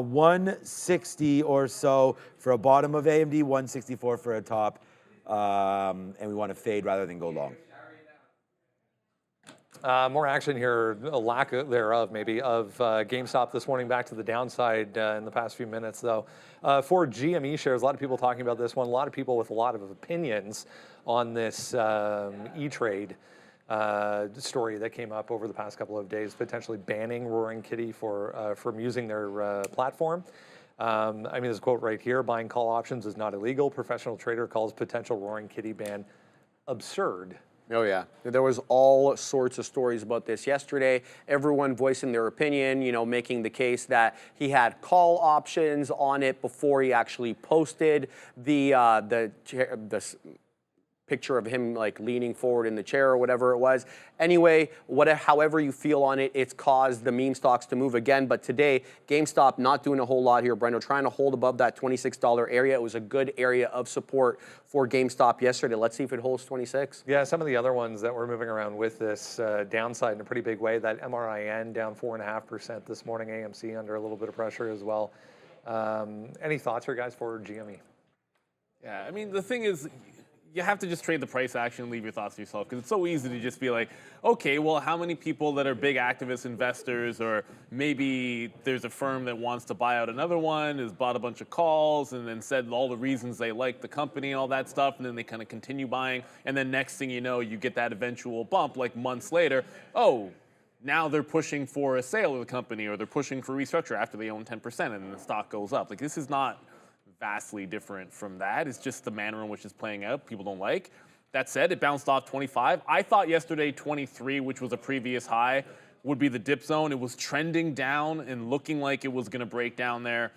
160 or so for a bottom of AMD, 164 for a top. And we want to fade rather than go long. More action here, a lack thereof maybe, of GameStop this morning back to the downside in the past few minutes, though. For GME shares, a lot of people talking about this one, a lot of people with a lot of opinions on this E-Trade story that came up over the past couple of days, potentially banning Roaring Kitty from using their platform. I mean, there's a quote right here, buying call options is not illegal. Professional trader calls potential Roaring Kitty ban absurd. Oh, yeah. There was all sorts of stories about this yesterday. Everyone voicing their opinion, you know, making the case that he had call options on it before he actually posted the picture of him like leaning forward in the chair or whatever it was. Anyway, however you feel on it, it's caused the meme stocks to move again. But today, GameStop not doing a whole lot here, Brendo, trying to hold above that $26 area. It was a good area of support for GameStop yesterday. Let's see if it holds 26. Yeah, some of the other ones that were moving around with this downside in a pretty big way, that MRIN down 4.5% this morning, AMC under a little bit of pressure as well. Any thoughts here, guys, for GME? Yeah, I mean, the thing is, you have to just trade the price action and leave your thoughts to yourself, because it's so easy to just be like, okay, well, how many people that are big activist investors, or maybe there's a firm that wants to buy out another one, has bought a bunch of calls and then said all the reasons they like the company, all that stuff, and then they kind of continue buying, and then next thing you know, you get that eventual bump like months later. Oh, now they're pushing for a sale of the company, or they're pushing for restructure after they own 10%, and then the stock goes up. Like, this is not vastly different from that. It's just the manner in which it's playing out people don't like. That said, it bounced off 25. I thought yesterday 23, which was a previous high, would be the dip zone. It was trending down and looking like it was going to break down there.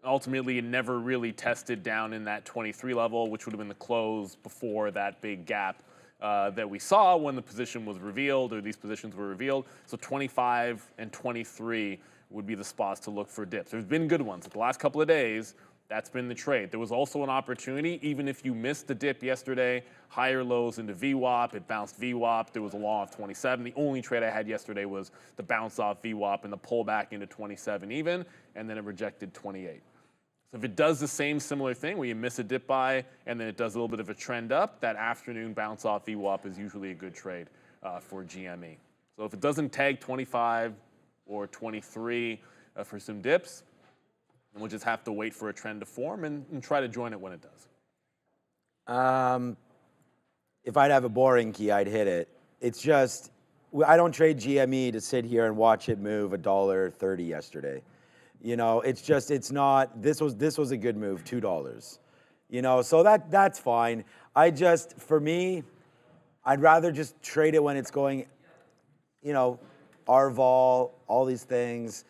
Ultimately, it never really tested down in that 23 level, which would have been the close before that big gap that we saw when the position was revealed, or these positions were revealed. So 25 and 23 would be the spots to look for dips. There's been good ones. The last couple of days, that's been the trade. There was also an opportunity, even if you missed the dip yesterday, higher lows into VWAP, it bounced VWAP, there was a long of 27. The only trade I had yesterday was the bounce off VWAP and the pullback into 27 even, and then it rejected 28. So if it does the same similar thing where you miss a dip buy and then it does a little bit of a trend up, that afternoon bounce off VWAP is usually a good trade for GME. So if it doesn't tag 25, or 23 for some dips. And we'll just have to wait for a trend to form and try to join it when it does. If I'd have a boring key, I'd hit it. It's just, I don't trade GME to sit here and watch it move $1.30 yesterday. You know, it's just, it's not, this was a good move, $2. You know, so that's fine. For me, I'd rather just trade it when it's going, you know, RVol, all these things.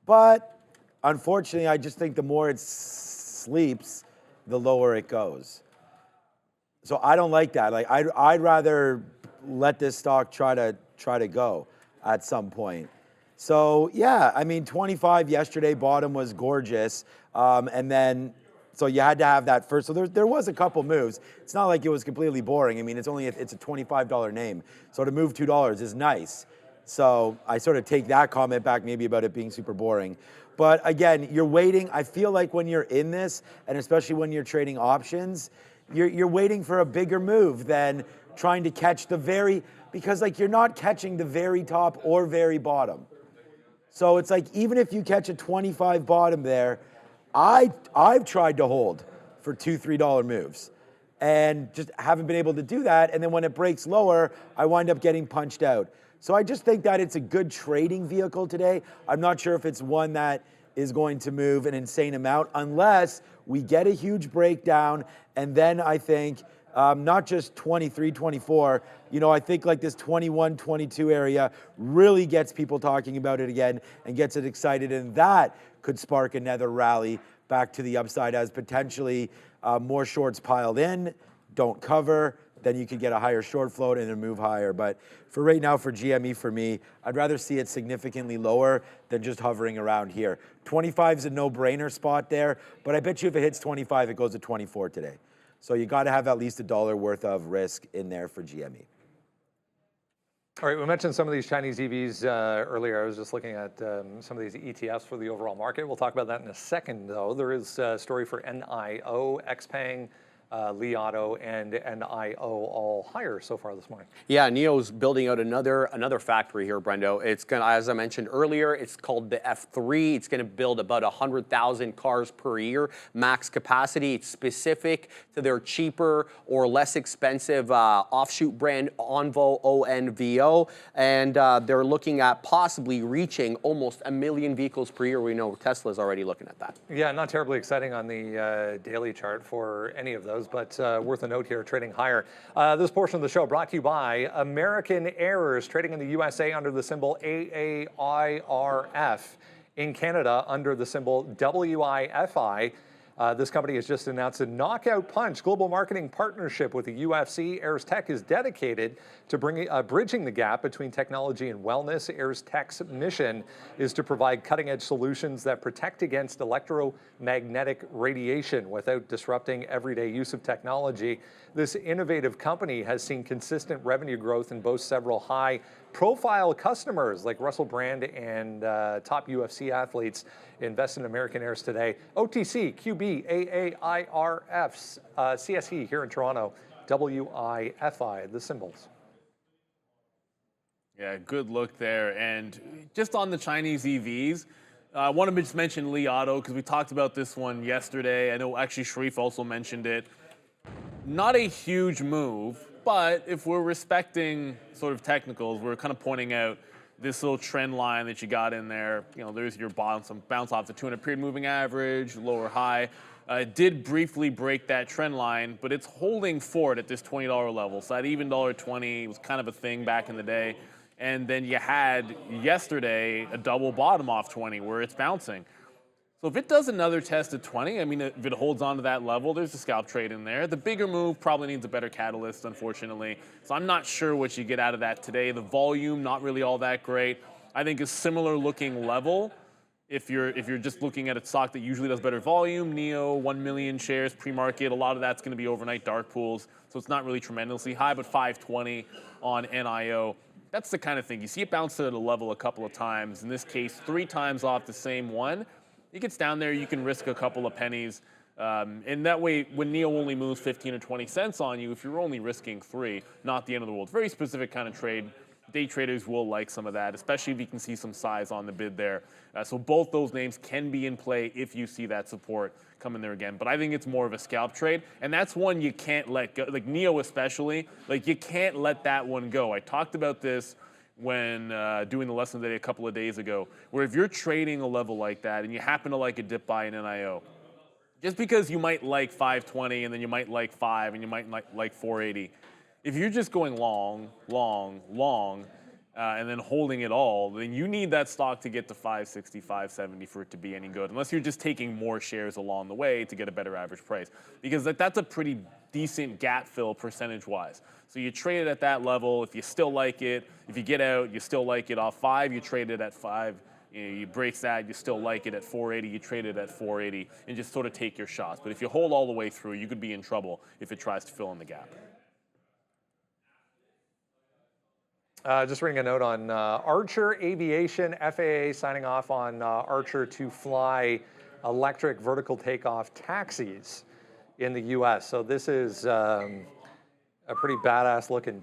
But unfortunately, I just think the more it sleeps, the lower it goes. So I don't like that. Like I'd rather let this stock try to go at some point. So yeah, I mean 25 yesterday, bottom was gorgeous, and then so you had to have that first. So there was a couple moves. It's not like it was completely boring. I mean it's a $25 name, so to move $2 is nice. So I sort of take that comment back maybe about it being super boring. But again, you're waiting. I feel like when you're in this, and especially when you're trading options, you're waiting for a bigger move than trying to catch because like you're not catching the very top or very bottom. So it's like even if you catch a 25 bottom there, I've tried to hold for $2, $3 moves and just haven't been able to do that. And then when it breaks lower, I wind up getting punched out. So I just think that it's a good trading vehicle today. I'm not sure if it's one that is going to move an insane amount unless we get a huge breakdown. And then I think not just 23, 24, you know, I think like this 21, 22 area really gets people talking about it again and gets it excited. And that could spark another rally back to the upside as potentially more shorts piled in, don't cover, then you could get a higher short float and then move higher. But for right now, for GME, for me, I'd rather see it significantly lower than just hovering around here. 25 is a no-brainer spot there, but I bet you if it hits 25, it goes to 24 today. So you got to have at least $1 worth of risk in there for GME. All right, we mentioned some of these Chinese EVs earlier. I was just looking at some of these ETFs for the overall market. We'll talk about that in a second, though. There is a story for NIO, XPeng, Li Auto, and NIO all higher so far this morning. Yeah, NIO's building out another factory here, Brendo. It's gonna, as I mentioned earlier, it's called the F3. It's gonna build about 100,000 cars per year, max capacity. It's specific to their cheaper or less expensive offshoot brand Onvo, ONVO, and they're looking at possibly reaching almost 1 million vehicles per year. We know Tesla's already looking at that. Yeah, not terribly exciting on the daily chart for any of those, but worth a note here, trading higher. This portion of the show brought to you by American Airers, trading in the USA under the symbol AAIRF, in Canada under the symbol WIFI. This company has just announced a knockout punch global marketing partnership with the UFC. Airs Tech is dedicated to bridging the gap between technology and wellness. Airs Tech's mission is to provide cutting-edge solutions that protect against electromagnetic radiation without disrupting everyday use of technology. This innovative company has seen consistent revenue growth and boasts several high-profile customers like Russell Brand and top UFC athletes. Invest in American Airs today. OTC, QB, AAIRFs, CSE here in Toronto, WIFI, the symbols. Yeah, good look there. And just on the Chinese EVs, I want to just mention Li Auto because we talked about this one yesterday. I know actually Sharif also mentioned it. Not a huge move, but if we're respecting sort of technicals, we're kind of pointing out this little trend line that you got in there. You know, there's your bounce off the 200 period moving average, lower high. It did briefly break that trend line, but it's holding forward at this $20 level. So that even $1.20 was kind of a thing back in the day. And then you had yesterday a double bottom off 20 where it's bouncing. So if it does another test at 20, I mean, if it holds on to that level, there's a scalp trade in there. The bigger move probably needs a better catalyst, unfortunately. So I'm not sure what you get out of that today. The volume, not really all that great. I think a similar looking level, if you're just looking at a stock that usually does better volume, NIO, 1 million shares pre-market, a lot of that's going to be overnight dark pools. So it's not really tremendously high, but 520 on NIO. That's the kind of thing. You see it bounce at a level a couple of times. In this case, 3 times off the same one. It gets down there, you can risk a couple of pennies. And that way, when NIO only moves 15 or 20 cents on you, if you're only risking 3, not the end of the world. Very specific kind of trade. day traders will like some of that, especially if you can see some size on the bid there. So both those names can be in play if you see that support come in there again. But I think it's more of a scalp trade, and that's one you can't let go. Like NEO especially, like you can't let that one go. I talked about this when doing the lesson today a couple of days ago, where if you're trading a level like that and you happen to like a dip buy in NIO, just because you might like 520 and then you might like 5 and you might like 480, if you're just going long, long, long, and then holding it all, then you need that stock to get to 560, 570 for it to be any good, unless you're just taking more shares along the way to get a better average price. Because that's a pretty decent gap fill percentage-wise. So you trade it at that level. If you still like it, if you get out, you still like it off 5, you trade it at 5. You break that, you still like it at 480, you trade it at 480, and just sort of take your shots. But if you hold all the way through, you could be in trouble if it tries to fill in the gap. Just reading a note on Archer Aviation, FAA signing off on Archer to fly electric vertical takeoff taxis in the US. So this is a pretty badass looking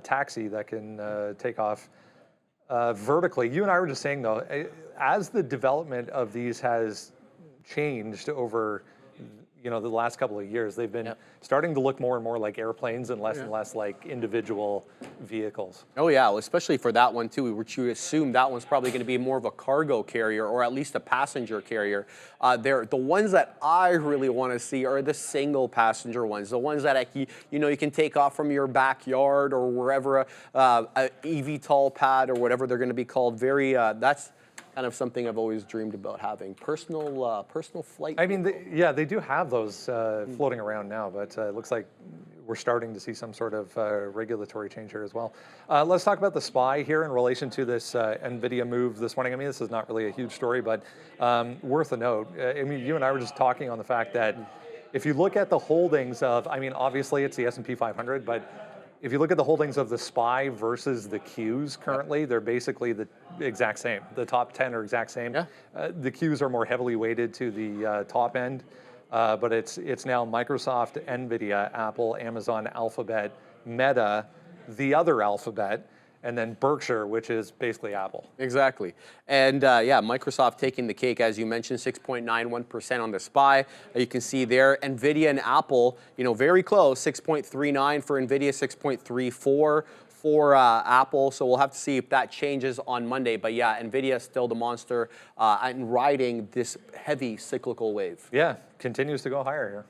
taxi that can take off vertically. You and I were just saying though, as the development of these has changed over the last couple of years, they've been starting to look more and more like airplanes and less like individual vehicles. Oh yeah, well, especially for that one too, which you assume that one's probably going to be more of a cargo carrier or at least a passenger carrier. The ones that I really want to see are the single passenger ones, the ones that you can take off from your backyard or wherever, a eVTOL pad or whatever they're going to be called. That's kind of something I've always dreamed about having. Personal flight. I mean, they do have those floating around now, but it looks like we're starting to see some sort of regulatory change here as well. Let's talk about the SPY here in relation to this NVIDIA move this morning. I mean, this is not really a huge story, but worth a note. I mean, you and I were just talking on the fact that if you look at the holdings of, I mean, obviously it's the S&P 500, but if you look at the holdings of the SPY versus the Qs currently, they're basically the exact same. The top 10 are exact same. Yeah. The Qs are more heavily weighted to the top end, but it's now Microsoft, NVIDIA, Apple, Amazon, Alphabet, Meta, the other Alphabet, and then Berkshire, which is basically Apple. Exactly. And yeah, Microsoft taking the cake, as you mentioned, 6.91% on the SPY. You can see there, NVIDIA and Apple, very close, 6.39 for NVIDIA, 6.34 for Apple. So we'll have to see if that changes on Monday. But yeah, NVIDIA is still the monster and riding this heavy cyclical wave. Yeah, continues to go higher here.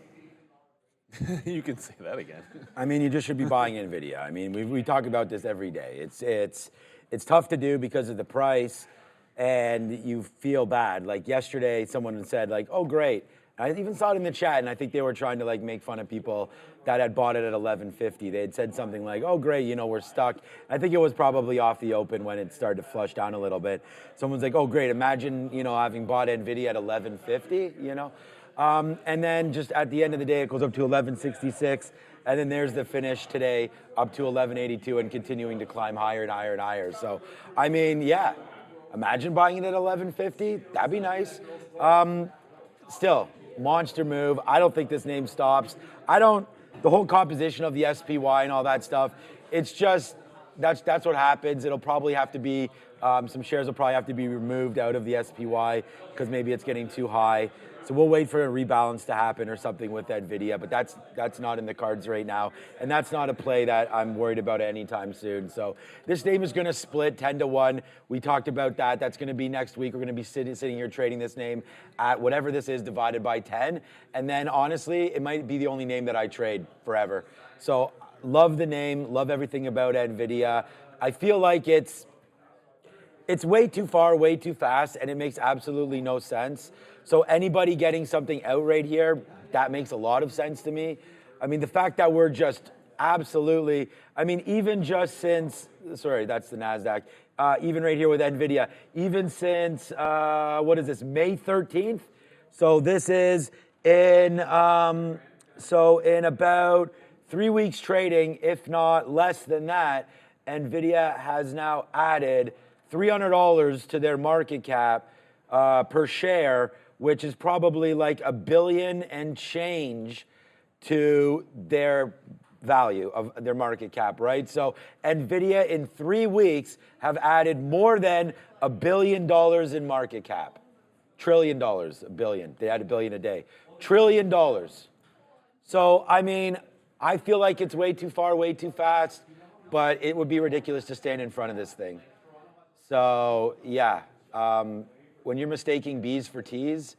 You can say that again. I mean, you just should be buying NVIDIA. I mean, we talk about this every day. It's tough to do because of the price, and you feel bad. Like yesterday, someone said like, "Oh, great." I even saw it in the chat, and I think they were trying to like make fun of people that had bought it at 11.50. They had said something like, "Oh, great, we're stuck." I think it was probably off the open when it started to flush down a little bit. Someone's like, "Oh, great, imagine having bought NVIDIA at 11.50." And then just at the end of the day, it goes up to 11.66, and then there's the finish today, up to 11.82 and continuing to climb higher and higher and higher. So, I mean, yeah, imagine buying it at 11.50. That'd be nice. Still, monster move. I don't think this name stops. The whole composition of the SPY and all that stuff, it's just, that's what happens. It'll probably have to be, some shares will probably have to be removed out of the SPY because maybe it's getting too high. So we'll wait for a rebalance to happen or something with NVIDIA, but that's not in the cards right now. And that's not a play that I'm worried about anytime soon. So this name is going to split 10-1. We talked about that. That's going to be next week. We're going to be sitting here trading this name at whatever this is divided by 10. And then honestly, it might be the only name that I trade forever. So love the name, love everything about NVIDIA. I feel like it's way too far, way too fast, and it makes absolutely no sense. So anybody getting something out right here, that makes a lot of sense to me. I mean, the fact that we're just absolutely, even just since, sorry, that's the NASDAQ, even right here with NVIDIA, even since, what is this, May 13th? So this is in about 3 weeks trading, if not less than that, NVIDIA has now added $300 to their market cap per share, which is probably like $1 billion and change to their value of their market cap, right? So NVIDIA in 3 weeks have added more than $1 billion in market cap. $1 trillion, $1 billion. They add $1 billion a day. $1 trillion. So, I mean, I feel like it's way too far, way too fast, but it would be ridiculous to stand in front of this thing. So, yeah, when you're mistaking B's for T's,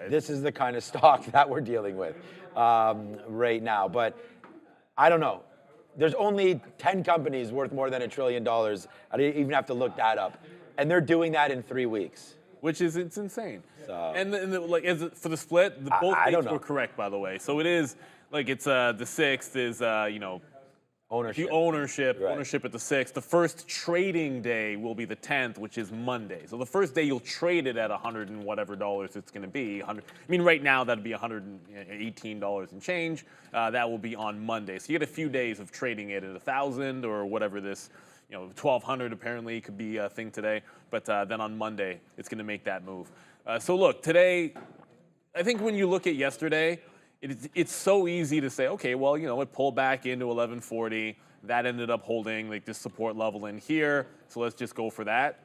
this is the kind of stock that we're dealing with right now. But I don't know. There's only 10 companies worth more than $1 trillion. I didn't even have to look that up. And they're doing that in 3 weeks. Which is, it's insane. So, and like, for the split, both dates were correct, by the way. So it is, like, it's the 6th is, you know, ownership. Ownership at the 6th. The first trading day will be the 10th, which is Monday. So the first day you'll trade it at $100 and whatever dollars it's going to be. I mean, right now that'd be $118 and change. That will be on Monday. So you get a few days of trading it at 1,000 or whatever this, you know, 1,200 apparently could be a thing today. But then on Monday it's going to make that move. So look, today, I think when you look at yesterday, it's so easy to say, okay, well, you know, it pulled back into 1140. That ended up holding like this support level in here. So let's just go for that.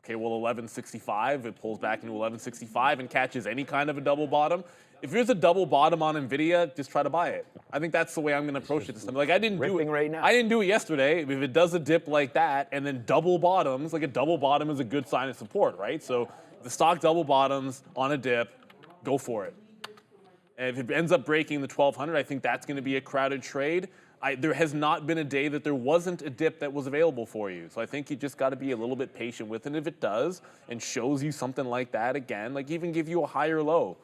Okay, well, 1165, it pulls back into 1165 and catches any kind of a double bottom. If there's a double bottom on NVIDIA, just try to buy it. I think that's the way I'm going to approach it this time. Like, I didn't do it right now. I didn't do it yesterday. If it does a dip like that and then double bottoms, like a double bottom is a good sign of support, right? So the stock double bottoms on a dip, go for it. And if it ends up breaking the 1,200, I think that's going to be a crowded trade. There has not been a day that there wasn't a dip that was available for you. So I think you just got to be a little bit patient with it. And if it does and shows you something like that again, like even give you a higher low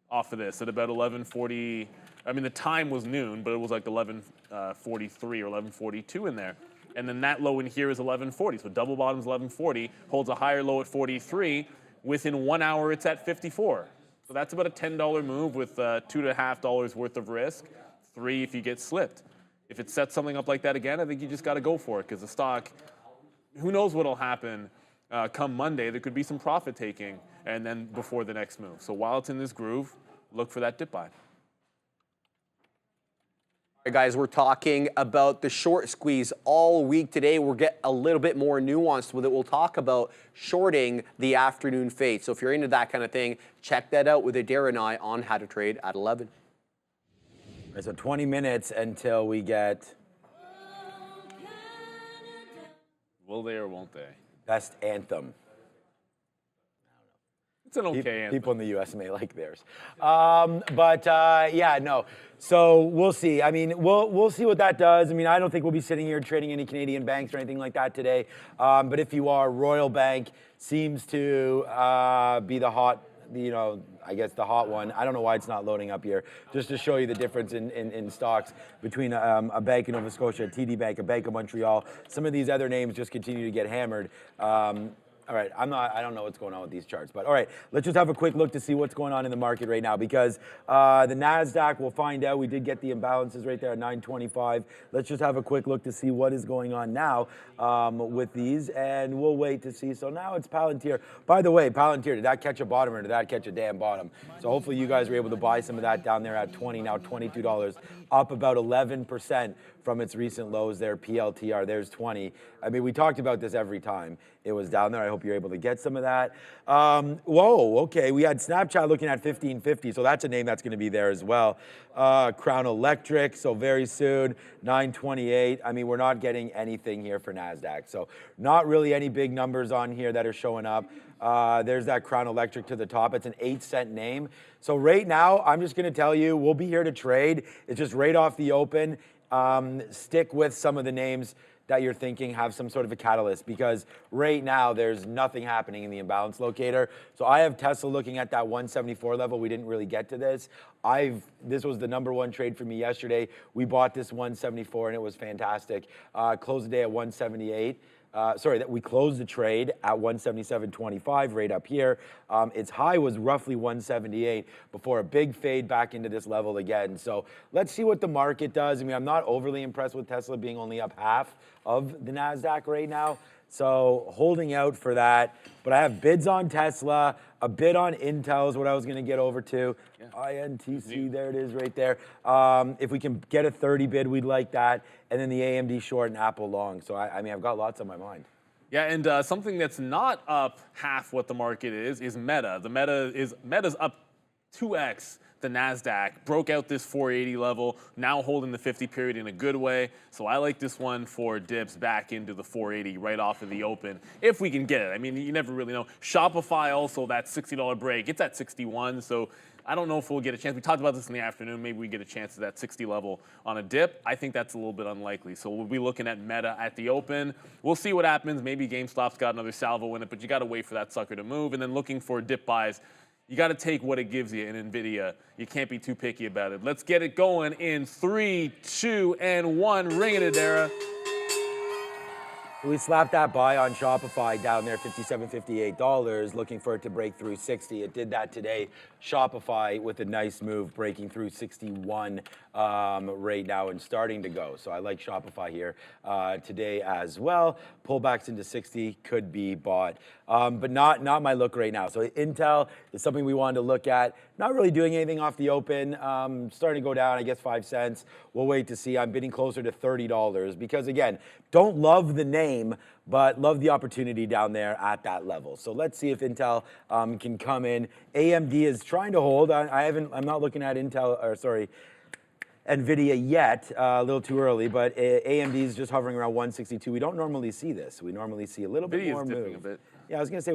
off of this at about 1140. I mean, the time was noon, but it was like 1143 or 1142 in there. And then that low in here is 1140. So double bottom's 1140, holds a higher low at 43. Within 1 hour, it's at 54. So that's about a $10 move with $2.50 worth of risk, $3 if you get slipped. If it sets something up like that again, I think you just got to go for it because the stock, who knows what will happen come Monday. There could be some profit taking and then before the next move. So while it's in this groove, look for that dip buy. All right, guys, we're talking about the short squeeze all week today. We'll get a little bit more nuanced with it. We'll talk about shorting the afternoon fade. So if you're into that kind of thing, check that out with Adair and I on How to Trade at 11. All right, so 20 minutes until we get... Will they or won't they? Best anthem. It's an okay anthem. People in the U.S. may like theirs. Yeah, no. So we'll see. I mean, we'll see what that does. I mean, I don't think we'll be sitting here trading any Canadian banks or anything like that today. But if you are, Royal Bank seems to be the hot, you know, I guess the hot one. I don't know why it's not loading up here. Just to show you the difference in stocks between a Bank of Nova Scotia, a TD Bank, a Bank of Montreal. Some of these other names just continue to get hammered. All right, I don't know what's going on with these charts, but all right, let's just have a quick look to see what's going on in the market right now because the NASDAQ, we'll find out. We did get the imbalances right there at 925. Let's just have a quick look to see what is going on now with these, and we'll wait to see. So now it's Palantir. By the way, Palantir, did that catch a bottom or did that catch a damn bottom? So hopefully you guys were able to buy some of that down there at 20, now $22, up about 11% from its recent lows there, PLTR, there's 20. I mean, we talked about this every time it was down there. I hope you're able to get some of that. Whoa, okay, we had Snapchat looking at 1550, so that's a name that's gonna be there as well. Crown Electric, so very soon, 928. I mean, we're not getting anything here for NASDAQ, so not really any big numbers on here that are showing up. There's that Crown Electric to the top. It's an 8-cent name. So right now, I'm just gonna tell you, we'll be here to trade. It's just right off the open. Stick with some of the names that you're thinking have some sort of a catalyst because right now there's nothing happening in the imbalance locator. So I have Tesla looking at that 174 level. We didn't really get to this. This was the #1 trade for me yesterday. We bought this 174 and it was fantastic. Closed the day at 178. We closed the trade at 177.25 right up here. Its high was roughly 178 before a big fade back into this level again. So let's see what the market does. I mean, I'm not overly impressed with Tesla being only up half of the NASDAQ right now. So holding out for that. But I have bids on Tesla, a bid on Intel is what I was going to get over to. Yeah. INTC, there it is right there. If we can get a 30 bid, we'd like that. And then the AMD short and Apple long. So I mean, I've got lots on my mind. Yeah, and something that's not up half what the market is Meta. Meta's up 2x the NASDAQ, broke out this 480 level, now holding the 50 period in a good way. So I like this one for dips back into the 480 right off of the open, if we can get it. I mean, you never really know. Shopify also, that $60 break, it's at 61, so I don't know if we'll get a chance. We talked about this in the afternoon. Maybe we get a chance at that 60 level on a dip. I think that's a little bit unlikely. So we'll be looking at Meta at the open. We'll see what happens. Maybe GameStop's got another salvo in it, but you got to wait for that sucker to move. And then looking for dip buys, you got to take what it gives you in NVIDIA. You can't be too picky about it. Let's get it going in 3, 2, and 1. Ring it, Adara. We slapped that buy on Shopify down there, $57, $58, looking for it to break through 60. It did that today. Shopify with a nice move, breaking through 61 right now and starting to go. So I like Shopify here today as well. Pullbacks into 60 could be bought, but not my look right now. So Intel is something we wanted to look at. Not really doing anything off the open. Starting to go down, I guess 5 cents. We'll wait to see. I'm bidding closer to $30 because, again, don't love the name, but love the opportunity down there at that level. So let's see if Intel can come in. AMD is trying to hold. I'm not looking at NVIDIA yet, a little too early, but AMD is just hovering around 162. We don't normally see this. We normally see a little bit more move. A bit. Yeah, I was gonna say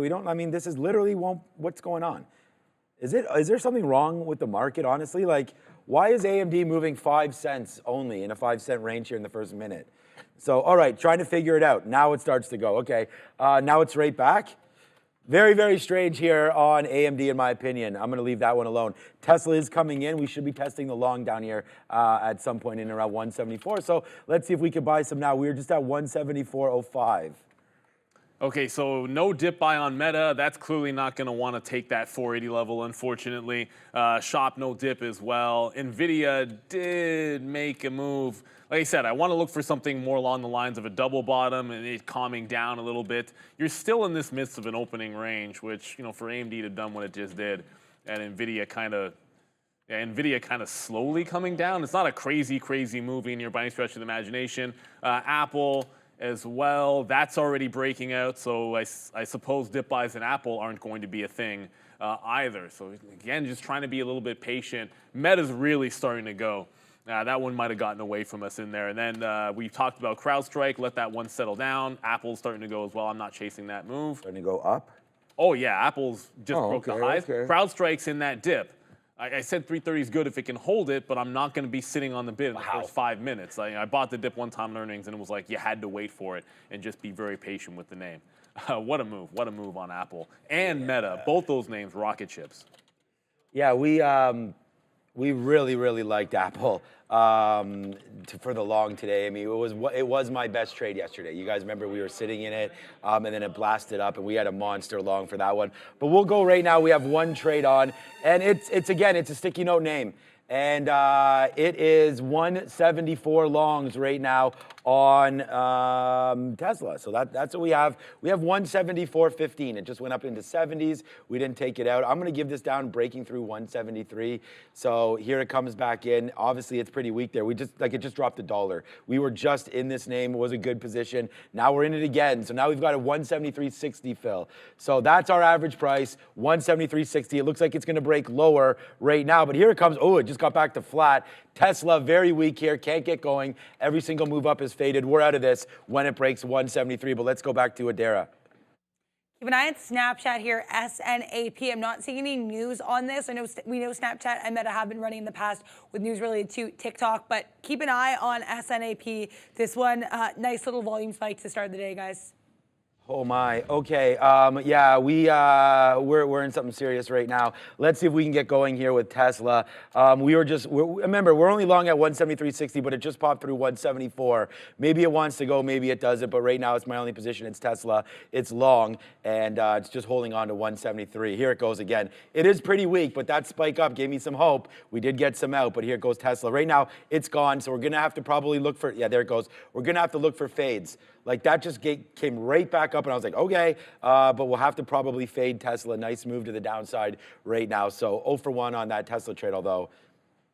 this is literally what's going on. Is there something wrong with the market, honestly? Like, why is AMD moving 5 cents only in a 5 cent range here in the first minute? So, all right, trying to figure it out. Now it starts to go. Okay, now it's right back. Very, very strange here on AMD, in my opinion. I'm going to leave that one alone. Tesla is coming in. We should be testing the long down here at some point in around 174. So let's see if we can buy some now. We're just at 174.05. Okay, so no dip buy on Meta. That's clearly not going to want to take that 480 level, unfortunately. Shop, no dip as well. NVIDIA did make a move. Like I said, I want to look for something more along the lines of a double bottom and it calming down a little bit. You're still in this midst of an opening range, which, for AMD to have done what it just did, and NVIDIA kind of slowly coming down. It's not a crazy move in here by any stretch of the imagination. Apple as well, that's already breaking out, so I suppose dip buys in Apple aren't going to be a thing either. So again, just trying to be a little bit patient. Meta's really starting to go. That one might have gotten away from us in there. And then we talked about CrowdStrike, let that one settle down. Apple's starting to go as well. I'm not chasing that move. Starting to go up? Oh yeah, Apple's just broke the highs. Okay. CrowdStrike's in that dip. I said 330 is good if it can hold it, but I'm not going to be sitting on the bid in the first 5 minutes. I bought the dip one time in earnings, and it was like you had to wait for it and just be very patient with the name. What a move on Apple and Meta. Both those names, rocket ships. Yeah, we really liked Apple for the long today. I mean, it was my best trade yesterday. You guys remember we were sitting in it, and then it blasted up, and we had a monster long for that one. But we'll go right now. We have one trade on, and it's a sticky note name, and it is 174 longs right now on Tesla. So that's what we have. We have 174.15. It just went up into 70s. We didn't take it out. I'm going to give this down, breaking through 173. So here it comes back in. Obviously, it's pretty weak there. It just dropped $1. We were just in this name. It was a good position. Now we're in it again. So now we've got a 173.60 fill. So that's our average price, 173.60. It looks like it's going to break lower right now. But here it comes. Oh, it just got back to flat. Tesla, very weak here, can't get going. Every single move up is faded. We're out of this when it breaks 173, but let's go back to Adara. Keep an eye on Snapchat here, SNAP. I'm not seeing any news on this. I know we know Snapchat and Meta have been running in the past with news related to TikTok, but keep an eye on SNAP. This one, nice little volume spike to start the day, guys. Oh my, okay, yeah, we're in something serious right now. Let's see if we can get going here with Tesla. Remember, we're only long at 173.60, but it just popped through 174. Maybe it wants to go, maybe it doesn't, but right now it's my only position. It's Tesla, it's long, and it's just holding on to 173. Here it goes again. It is pretty weak, but that spike up gave me some hope. We did get some out, but here goes Tesla. Right now, it's gone, so we're gonna have to probably look for, yeah, there it goes. We're gonna have to look for fades. Like that just came right back up, and I was like, okay, but we'll have to probably fade Tesla. Nice move to the downside right now. So 0 for 1 on that Tesla trade, although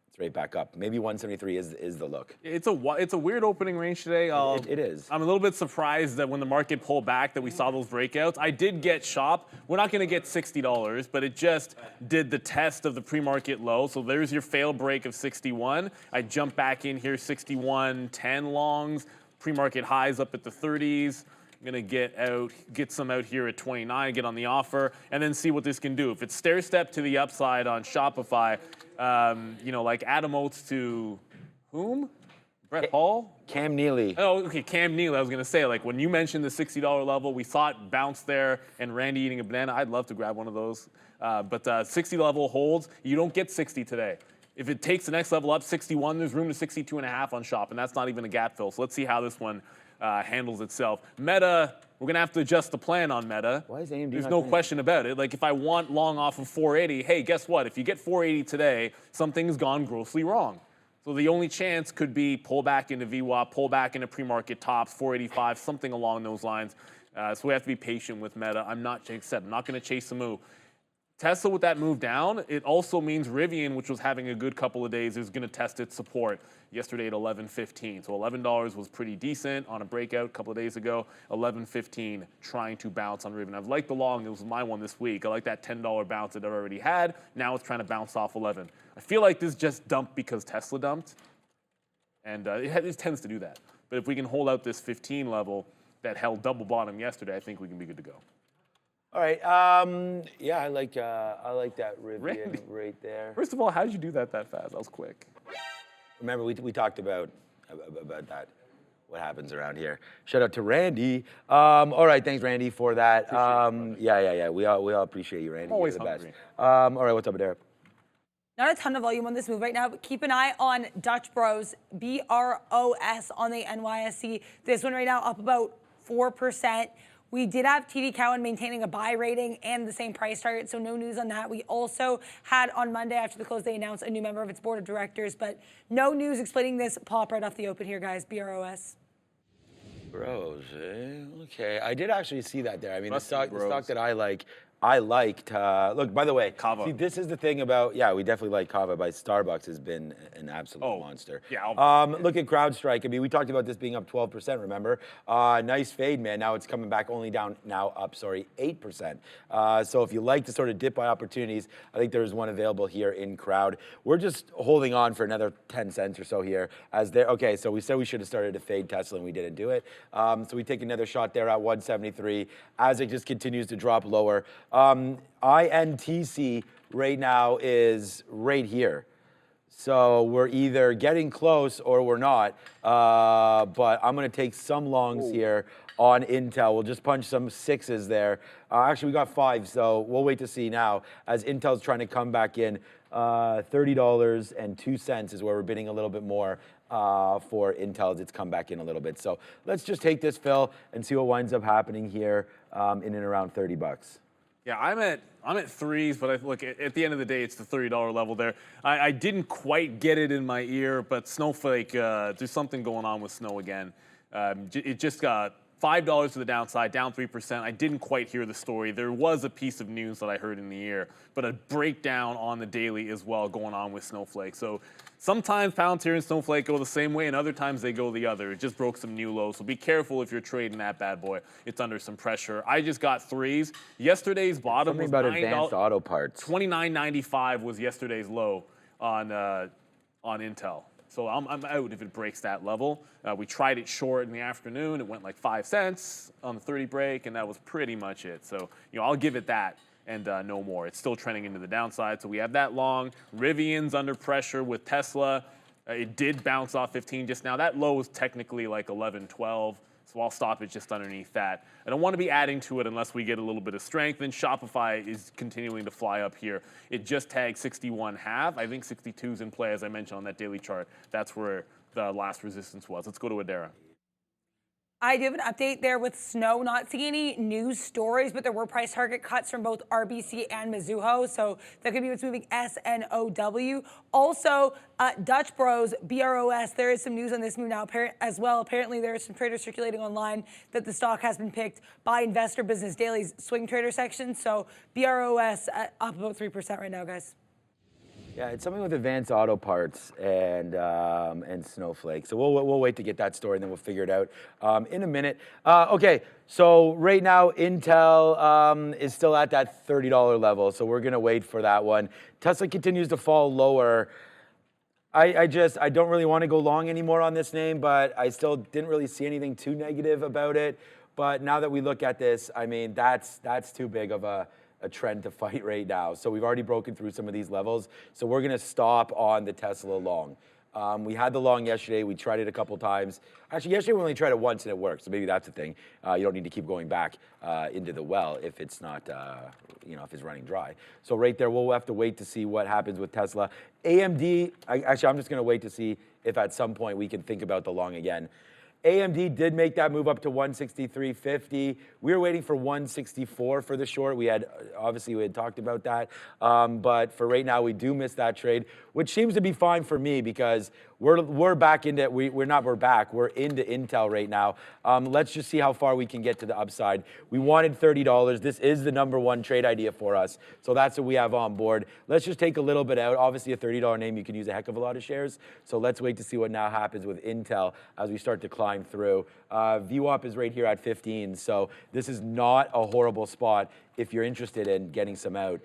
it's right back up. Maybe 173 is the look. It's a weird opening range today. It is. I'm a little bit surprised that when the market pulled back that we saw those breakouts. I did get shop. We're not going to get $60, but it just did the test of the pre-market low. So there's your fail break of 61. I jump back in here, 61.10 longs. Pre-market highs up at the 30s. I'm gonna get some out here at 29, get on the offer, and then see what this can do. If it's stair step to the upside on Shopify, like Adam Oates to whom? Brett Hall? Cam Neely. Oh, okay, Cam Neely. I was gonna say, like when you mentioned the $60 level, we saw it bounce there, and Randy eating a banana. I'd love to grab one of those. But 60 level holds. You don't get 60 today. If it takes the next level up, 61, there's room to 62.5 on Shop, and that's not even a gap fill. So let's see how this one handles itself. Meta, we're gonna have to adjust the plan on Meta. Why is AMD There's not no doing question about it. Like if I want long off of 480, hey, guess what? If you get 480 today, something's gone grossly wrong. So the only chance could be pull back into VWAP, pull back into pre-market tops, 485, something along those lines. So we have to be patient with Meta. I'm not gonna chase the move. Tesla with that move down, it also means Rivian, which was having a good couple of days, is going to test its support yesterday at 11.15. So $11 was pretty decent on a breakout a couple of days ago. 11.15 trying to bounce on Rivian. I've liked the long. It was my one this week. I like that $10 bounce that I've already had. Now it's trying to bounce off 11. I feel like this just dumped because Tesla dumped. And it tends to do that. But if we can hold out this 15 level that held double bottom yesterday, I think we can be good to go. All right. Yeah, I like that Rivian Randy. right there. First of all, how did you do that fast? That was quick. Remember, we talked about that. What happens around here? Shout out to Randy. All right, thanks Randy for that. Yeah. We all appreciate you, Randy. Always You're the hungry. best. All right, what's up, Derek? Not a ton of volume on this move right now, but keep an eye on Dutch Bros, BROS on the NYSE. This one right now up about 4%. We did have TD Cowen maintaining a buy rating and the same price target, so no news on that. We also had on Monday after the close, they announced a new member of its board of directors, but no news explaining this pop right off the open here, guys. BROS. Bros, okay. I did actually see that there. I mean, the stock that I liked. Look, by the way, Kava. See, this is the thing about, we definitely like Kava, but Starbucks has been an absolute monster. Yeah. Look at CrowdStrike. I mean, we talked about this being up 12%, remember? Nice fade, man. Now it's coming back only down, 8%. So if you like to sort of dip by opportunities, I think there's one available here in Crowd. We're just holding on for another 10 cents or so here. Okay, so we said we should have started to fade Tesla and we didn't do it. So we take another shot there at 173 as it just continues to drop lower. INTC right now is right here. So we're either getting close or we're not. But I'm going to take some longs here on Intel. We'll just punch some 6s there. Actually, we got 5, so we'll wait to see now as Intel's trying to come back in. $30.02 is where we're bidding a little bit more for Intel as it's come back in a little bit. So let's just take this fill and see what winds up happening here in and around $30. Yeah, I'm at 3s, but look, at the end of the day, it's the $30 level there. I didn't quite get it in my ear, but Snowflake, there's something going on with Snow again. It just got $5 to the downside, down 3%. I didn't quite hear the story. There was a piece of news that I heard in the ear, but a breakdown on the daily as well going on with Snowflake. So sometimes Palantir and Snowflake go the same way, and other times they go the other. It just broke some new lows. So be careful if you're trading that bad boy. It's under some pressure. I just got 3s. Yesterday's bottom was about advanced auto parts. $29.95 was yesterday's low on Intel. So I'm out if it breaks that level. We tried it short in the afternoon. It went like 5 cents on the 30 break, and that was pretty much it. So I'll give it that and no more. It's still trending into the downside. So we have that long. Rivian's under pressure with Tesla. It did bounce off 15 just now. That low was technically like 11.12. So I'll stop it just underneath that. I don't want to be adding to it unless we get a little bit of strength. And Shopify is continuing to fly up here. It just tagged 61.5. I think 62 is in play, as I mentioned on that daily chart. That's where the last resistance was. Let's go to Adara. I do have an update there with snow. Not seeing any news stories, but there were price target cuts from both RBC and Mizuho. So that could be what's moving SNOW. Also, Dutch Bros, BROS, there is some news on this move now as well. Apparently, there are some traders circulating online that the stock has been picked by Investor Business Daily's swing trader section. So BROS up about 3% right now, guys. Yeah, it's something with Advanced Auto Parts and Snowflake. So we'll wait to get that story, and then we'll figure it out in a minute. Okay, so right now Intel is still at that $30 level, so we're gonna wait for that one. Tesla continues to fall lower. I don't really want to go long anymore on this name, but I still didn't really see anything too negative about it. But now that we look at this, I mean, that's too big of a trend to fight right now. So we've already broken through some of these levels. So we're gonna stop on the Tesla long. We had the long yesterday. We tried it a couple times. Actually, yesterday we only tried it once and it worked. So maybe that's the thing. You don't need to keep going back into the well if it's not, if it's running dry. So right there, we'll have to wait to see what happens with Tesla. AMD, I'm just gonna wait to see if at some point we can think about the long again. AMD did make that move up to 163.50. We were waiting for 164 for the short. We had talked about that. But for right now, we do miss that trade, which seems to be fine for me because we're back into we're into Intel right now. Let's just see how far we can get to the upside. We wanted $30. This is the #1 trade idea for us. So that's what we have on board. Let's just take a little bit out. Obviously, a $30 name, you can use a heck of a lot of shares. So let's wait to see what now happens with Intel as we start to climb through. VWAP is right here at 15. So this is not a horrible spot if you're interested in getting some out.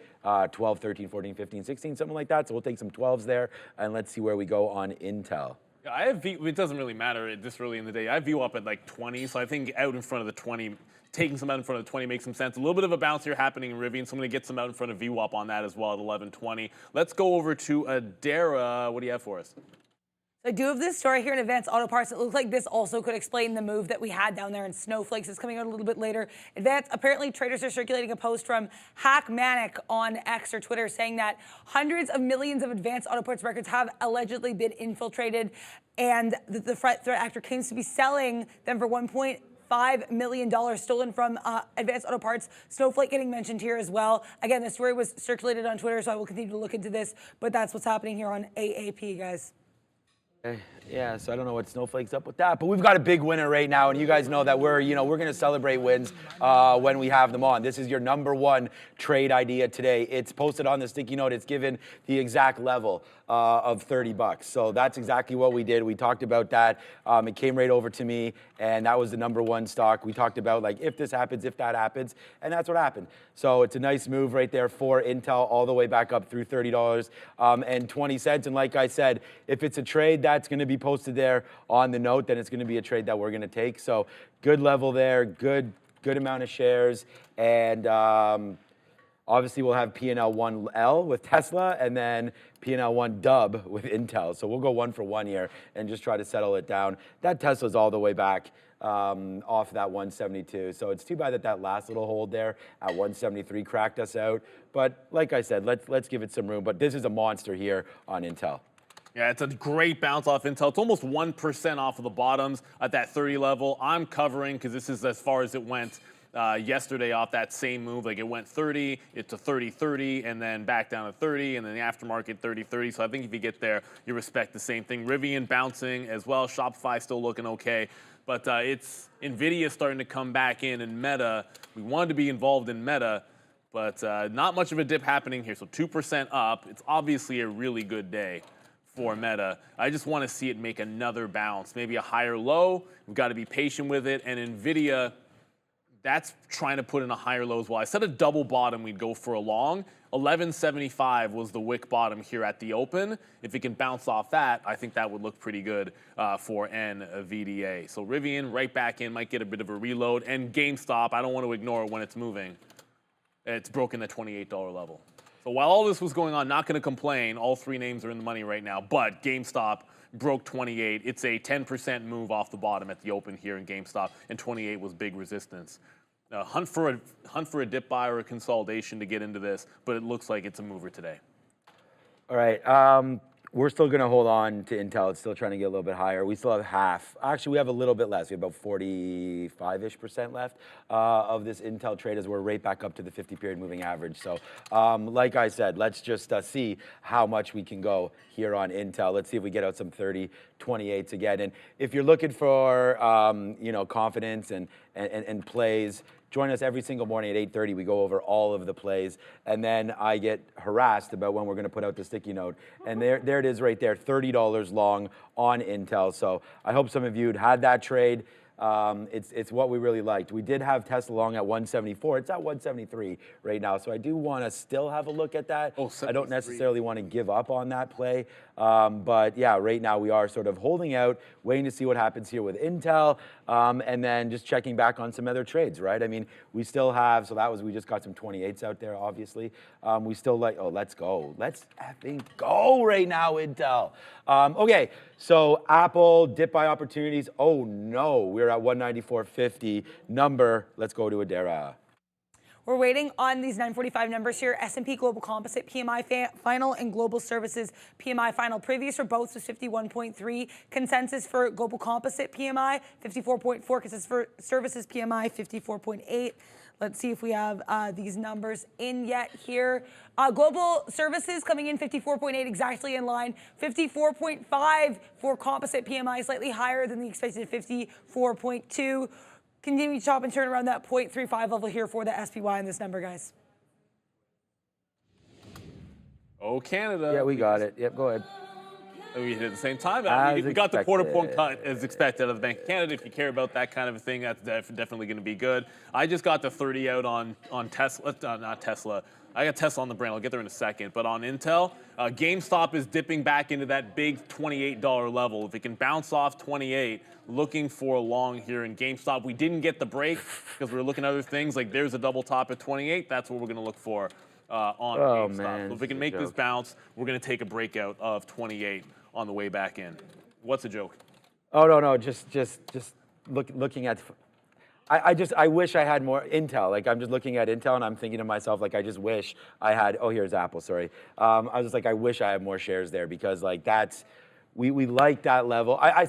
12, 13, 14, 15, 16, something like that. So we'll take some 12s there, and let's see where we go on Intel. Yeah, I have it doesn't really matter this early in the day. I have VWAP at like 20, so I think out in front of the 20, taking some out in front of the 20 makes some sense. A little bit of a bounce here happening in Rivian, so I'm going to get some out in front of VWAP on that as well at 11:20. Let's go over to Adara. What do you have for us? I do have this story here in Advanced Auto Parts. It looks like this also could explain the move that we had down there in Snowflakes. It's coming out a little bit later. Apparently traders are circulating a post from Hack Manic on X or Twitter saying that hundreds of millions of Advanced Auto Parts records have allegedly been infiltrated, and the threat actor claims to be selling them for $1.5 million stolen from Advanced Auto Parts. Snowflake getting mentioned here as well. Again, the story was circulated on Twitter, so I will continue to look into this, but that's what's happening here on AAP, guys. Yeah, so I don't know what Snowflake's up with that, but we've got a big winner right now, and you guys know that we're going to celebrate wins when we have them on. This is your #1 trade idea today. It's posted on the sticky note. It's given the exact level of $30. So that's exactly what we did. We talked about that. It came right over to me, and that was the #1 stock. We talked about like if this happens, if that happens, and that's what happened. So it's a nice move right there for Intel all the way back up through $30.20. And like I said, if it's a trade that's going to be posted there on the note, then it's going to be a trade that we're going to take. So good level there, good amount of shares, and obviously we'll have P&L1L with Tesla, and then P&L1 dub with Intel. So we'll go 1 for 1 here and just try to settle it down. That Tesla's all the way back off that 172. So it's too bad that last little hold there at 173 cracked us out. But like I said, let's give it some room. But this is a monster here on Intel. Yeah, it's a great bounce off Intel. It's almost 1% off of the bottoms at that 30 level. I'm covering because this is as far as it went yesterday off that same move. Like it went 30, it's a 30-30, and then back down to 30, and then the aftermarket 30-30. So I think if you get there, you respect the same thing. Rivian bouncing as well. Shopify still looking okay. But it's NVIDIA starting to come back in, and Meta. We wanted to be involved in Meta, but not much of a dip happening here. So 2% up. It's obviously a really good day for Meta. I just want to see it make another bounce, maybe a higher low. We've got to be patient with it. And NVIDIA, that's trying to put in a higher low as well. I said a double bottom, we'd go for a long. 1175 was the wick bottom here at the open. If it can bounce off that, I think that would look pretty good for NVDA. So Rivian right back in, might get a bit of a reload. And GameStop, I don't want to ignore it when it's moving. It's broken the $28 level. So while all this was going on, not going to complain. All 3 names are in the money right now. But GameStop broke 28. It's a 10% move off the bottom at the open here in GameStop, and 28 was big resistance. Hunt for a dip buy or a consolidation to get into this, but it looks like it's a mover today. All right. we're still going to hold on to Intel. It's still trying to get a little bit higher. We still have half. Actually, we have a little bit less. We have about 45-ish% left of this Intel trade as we're right back up to the 50-period moving average. So like I said, let's just see how much we can go here on Intel. Let's see if we get out some 30-28s again. And if you're looking for confidence and plays, join us every single morning at 8:30. We go over all of the plays, and then I get harassed about when we're going to put out the sticky note. And there it is right there, $30 long on Intel. So I hope some of you had that trade. It's what we really liked. We did have Tesla long at 174. It's at 173 right now. So I do want to still have a look at that. I don't necessarily want to give up on that play. But yeah, right now we are sort of holding out, waiting to see what happens here with Intel, and then just checking back on some other trades, right? I mean, we still have, so that was, we just got some 28s out there, obviously. We still let's go. Let's effing go right now, Intel. Okay, so Apple, dip buy opportunities. Oh no, we're at 194.50. Number, let's go to Adara. We're waiting on these 9:45 numbers here. S&P Global Composite PMI final and Global Services PMI final. Previous for both was 51.3. Consensus for Global Composite PMI 54.4. Consensus for Services PMI 54.8. Let's see if we have these numbers in yet here. Global Services coming in 54.8, exactly in line. 54.5 for Composite PMI, slightly higher than the expected 54.2. Continue to chop and turn around that 0.35 level here for the SPY in this number, guys. Oh, Canada. Yeah, we got it. Yep, go ahead. We hit it at the same time. We got the quarter point cut as expected out of the Bank of Canada. If you care about that kind of a thing, that's definitely going to be good. I just got the 30 out on Tesla, not Tesla. I got Tesla on the brain. I'll get there in a second. But on Intel, GameStop is dipping back into that big $28 level. If it can bounce off 28, looking for a long here in GameStop. We didn't get the break because we were looking at other things. Like there's a double top at 28. That's what we're going to look for on GameStop. Man, so if we can make this bounce, we're going to take a breakout of 28 on the way back in. What's a joke? Oh no, just looking at. I wish I had more Intel. Like I'm just looking at Intel and I'm thinking to myself, like I just wish I had. Oh, here's Apple. Sorry. I was just like, I wish I had more shares there because like that's we like that level. I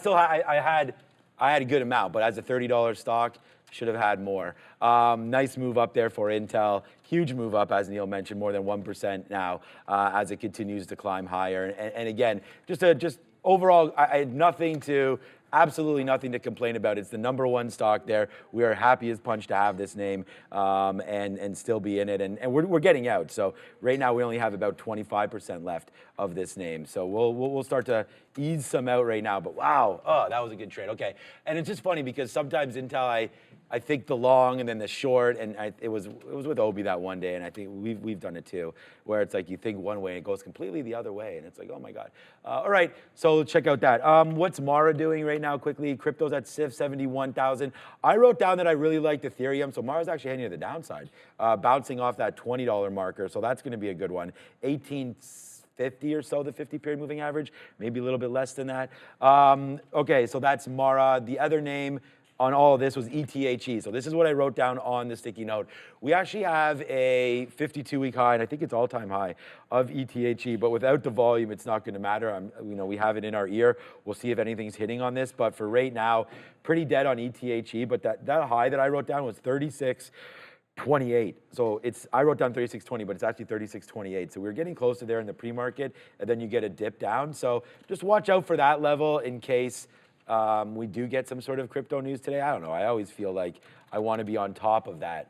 had a good amount, but as a $30 stock, should have had more. Nice move up there for Intel. Huge move up, as Neil mentioned, more than 1% now as it continues to climb higher. And again, just overall, I had absolutely nothing to complain about. It's the #1 stock there. We are happy as punch to have this name and still be in it. And we're getting out. So right now we only have about 25% left of this name. So we'll start to ease some out right now. But wow, that was a good trade. Okay, and it's just funny because sometimes Intel I think the long and then the short, and it was with Obi that one day, and I think we've done it too, where it's like you think one way and it goes completely the other way, and it's like, oh my God. All right, so check out that. What's Mara doing right now quickly? Crypto's at 71,000. I wrote down that I really liked Ethereum, so Mara's actually heading to the downside, bouncing off that $20 marker, so that's going to be a good one. 1850 or so, the 50-period moving average, maybe a little bit less than that. Okay, so that's Mara. The other name on all of this was ETHE. So this is what I wrote down on the sticky note. We actually have a 52-week high, and I think it's all-time high of ETHE, but without the volume, it's not going to matter. We have it in our ear. We'll see if anything's hitting on this, but for right now, pretty dead on ETHE, but that high that I wrote down was 36.28. So I wrote down 36.20, but it's actually 36.28. So we're getting close to there in the pre-market, and then you get a dip down. So just watch out for that level in case we do get some sort of crypto news today. I don't know. I always feel like I want to be on top of that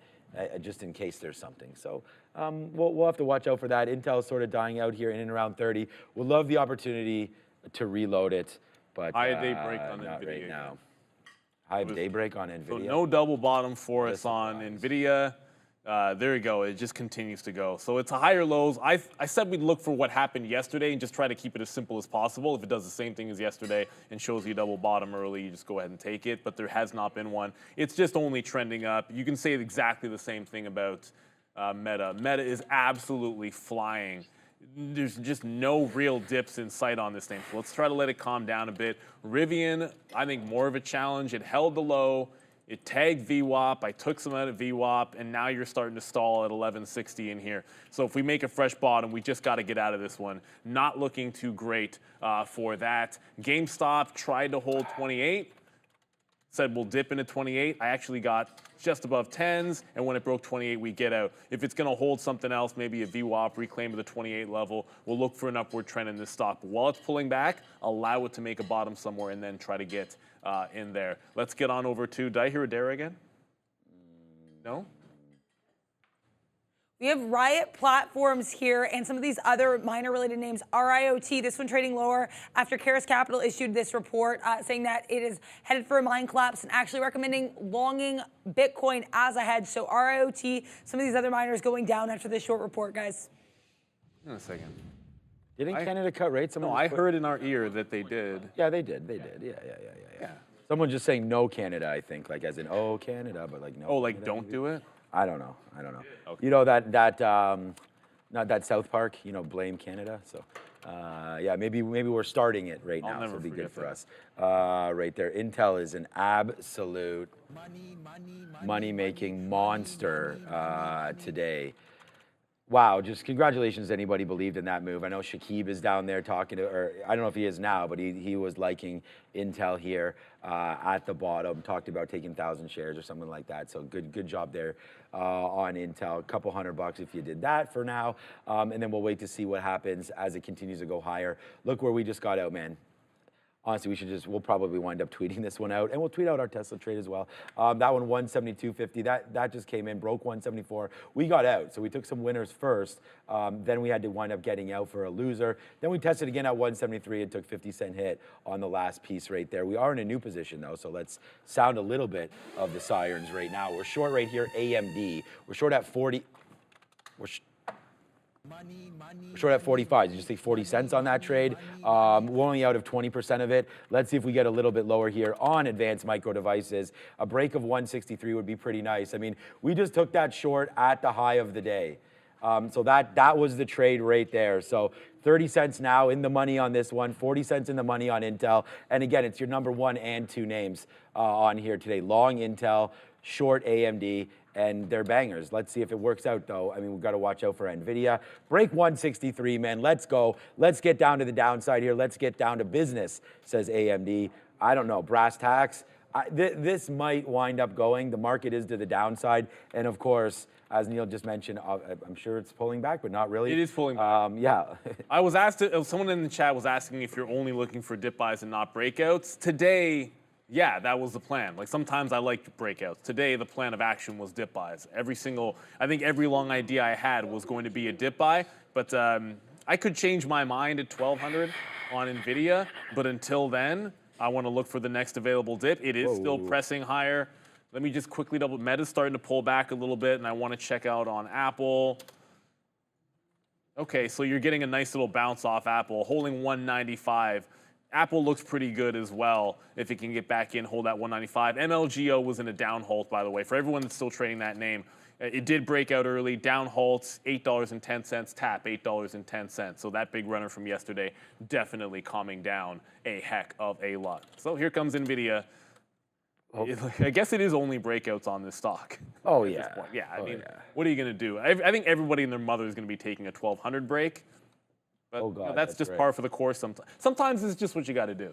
just in case there's something. So we'll have to watch out for that. Intel's sort of dying out here in and around 30. We'll love the opportunity to reload it, but High day break on not NVIDIA right now. High daybreak on NVIDIA. So no double bottom for us on NVIDIA. There you go. It just continues to go. So it's a higher lows. I said we'd look for what happened yesterday and just try to keep it as simple as possible. If it does the same thing as yesterday and shows you double bottom early, you just go ahead and take it. But there has not been one. It's just only trending up. You can say exactly the same thing about Meta. Meta is absolutely flying. There's just no real dips in sight on this thing. So let's try to let it calm down a bit. Rivian, I think more of a challenge. It held the low It tagged VWAP. I took some out of VWAP, and now you're starting to stall at 1160 in here. So if we make a fresh bottom, we just got to get out of this one. Not looking too great for that. GameStop tried to hold 28. Said we'll dip into 28. I actually got just above 10s, and when it broke 28, we get out. If it's going to hold something else, maybe a VWAP, reclaim to the 28 level, we'll look for an upward trend in this stock. But while it's pulling back, allow it to make a bottom somewhere and then try to get in there. Let's get on over to, did I hear Adara again? No? We have Riot Platforms here and some of these other miner-related names. RIOT, this one trading lower after Karis Capital issued this report saying that it is headed for a mine collapse and actually recommending longing Bitcoin as a hedge. So RIOT, some of these other miners going down after this short report, guys. In a second. Didn't Canada cut rates? No, I heard in our ear that they did. Yeah, they did. They did. Yeah. Someone just saying no Canada, I think, like as in oh Canada, but like no. Oh, like Canada, don't maybe. do it? I don't know. Okay. You know that not that South Park. You know, blame Canada. So yeah, maybe we're starting it right now. So it'll be good for us. Right there, Intel is an absolute money-making monster today. Wow, just congratulations to anybody believed in that move. I know Shakib is down there talking to, or I don't know if he is now, but he was liking Intel here at the bottom, talked about taking 1,000 shares or something like that. So good job there on Intel. A couple $100 if you did that for now. And then we'll wait to see what happens as it continues to go higher. Look where we just got out, man. Honestly, we'll probably wind up tweeting this one out, and we'll tweet out our Tesla trade as well. That one, 172.50, that just came in, broke 174. We got out, so we took some winners first. Then we had to wind up getting out for a loser. Then we tested again at 173 and took 50-cent hit on the last piece right there. We are in a new position, though, so let's sound a little bit of the sirens right now. We're short right here, AMD. We're short at 40. We're short at 45. You just take 40 cents on that trade. We're only out of 20% of it. Let's see if we get a little bit lower here on advanced micro devices. A break of 163 would be pretty nice. I mean, we just took that short at the high of the day. So that was the trade right there. So 30 cents now in the money on this one, 40 cents in the money on Intel. And again, it's your number 1 and 2 names on here today. Long Intel, short AMD, and they're bangers. Let's see if it works out, though. I mean, we've got to watch out for NVIDIA. Break 163, man. Let's go. Let's get down to the downside here. Let's get down to business, says AMD. I don't know, brass tacks. This might wind up going. The market is to the downside. And, of course, as Neil just mentioned, I'm sure it's pulling back, but not really. It is pulling back. Yeah. I was asked, someone in the chat was asking if you're only looking for dip buys and not breakouts. Today, yeah, that was the plan. Like sometimes I like breakouts. Today, the plan of action was dip buys. I think every long idea I had was going to be a dip buy, but I could change my mind at 1,200 on NVIDIA, but until then, I want to look for the next available dip. It is still pressing higher. Let me just quickly double, Meta's starting to pull back a little bit, and I want to check out on Apple. Okay, so you're getting a nice little bounce off Apple, holding 195. Apple looks pretty good as well if it can get back in, hold that 195. MLGO was in a down halt, by the way. For everyone that's still trading that name, it did break out early. Down halts, $8.10. Tap, $8.10. So that big runner from yesterday definitely calming down a heck of a lot. So here comes NVIDIA. I guess it is only breakouts on this stock. Oh, yeah. Yeah, I mean, what are you going to do? I think everybody and their mother is going to be taking a 1,200 break. But Oh, God, that's just right. par for the course sometimes. Sometimes it's just what you got to do.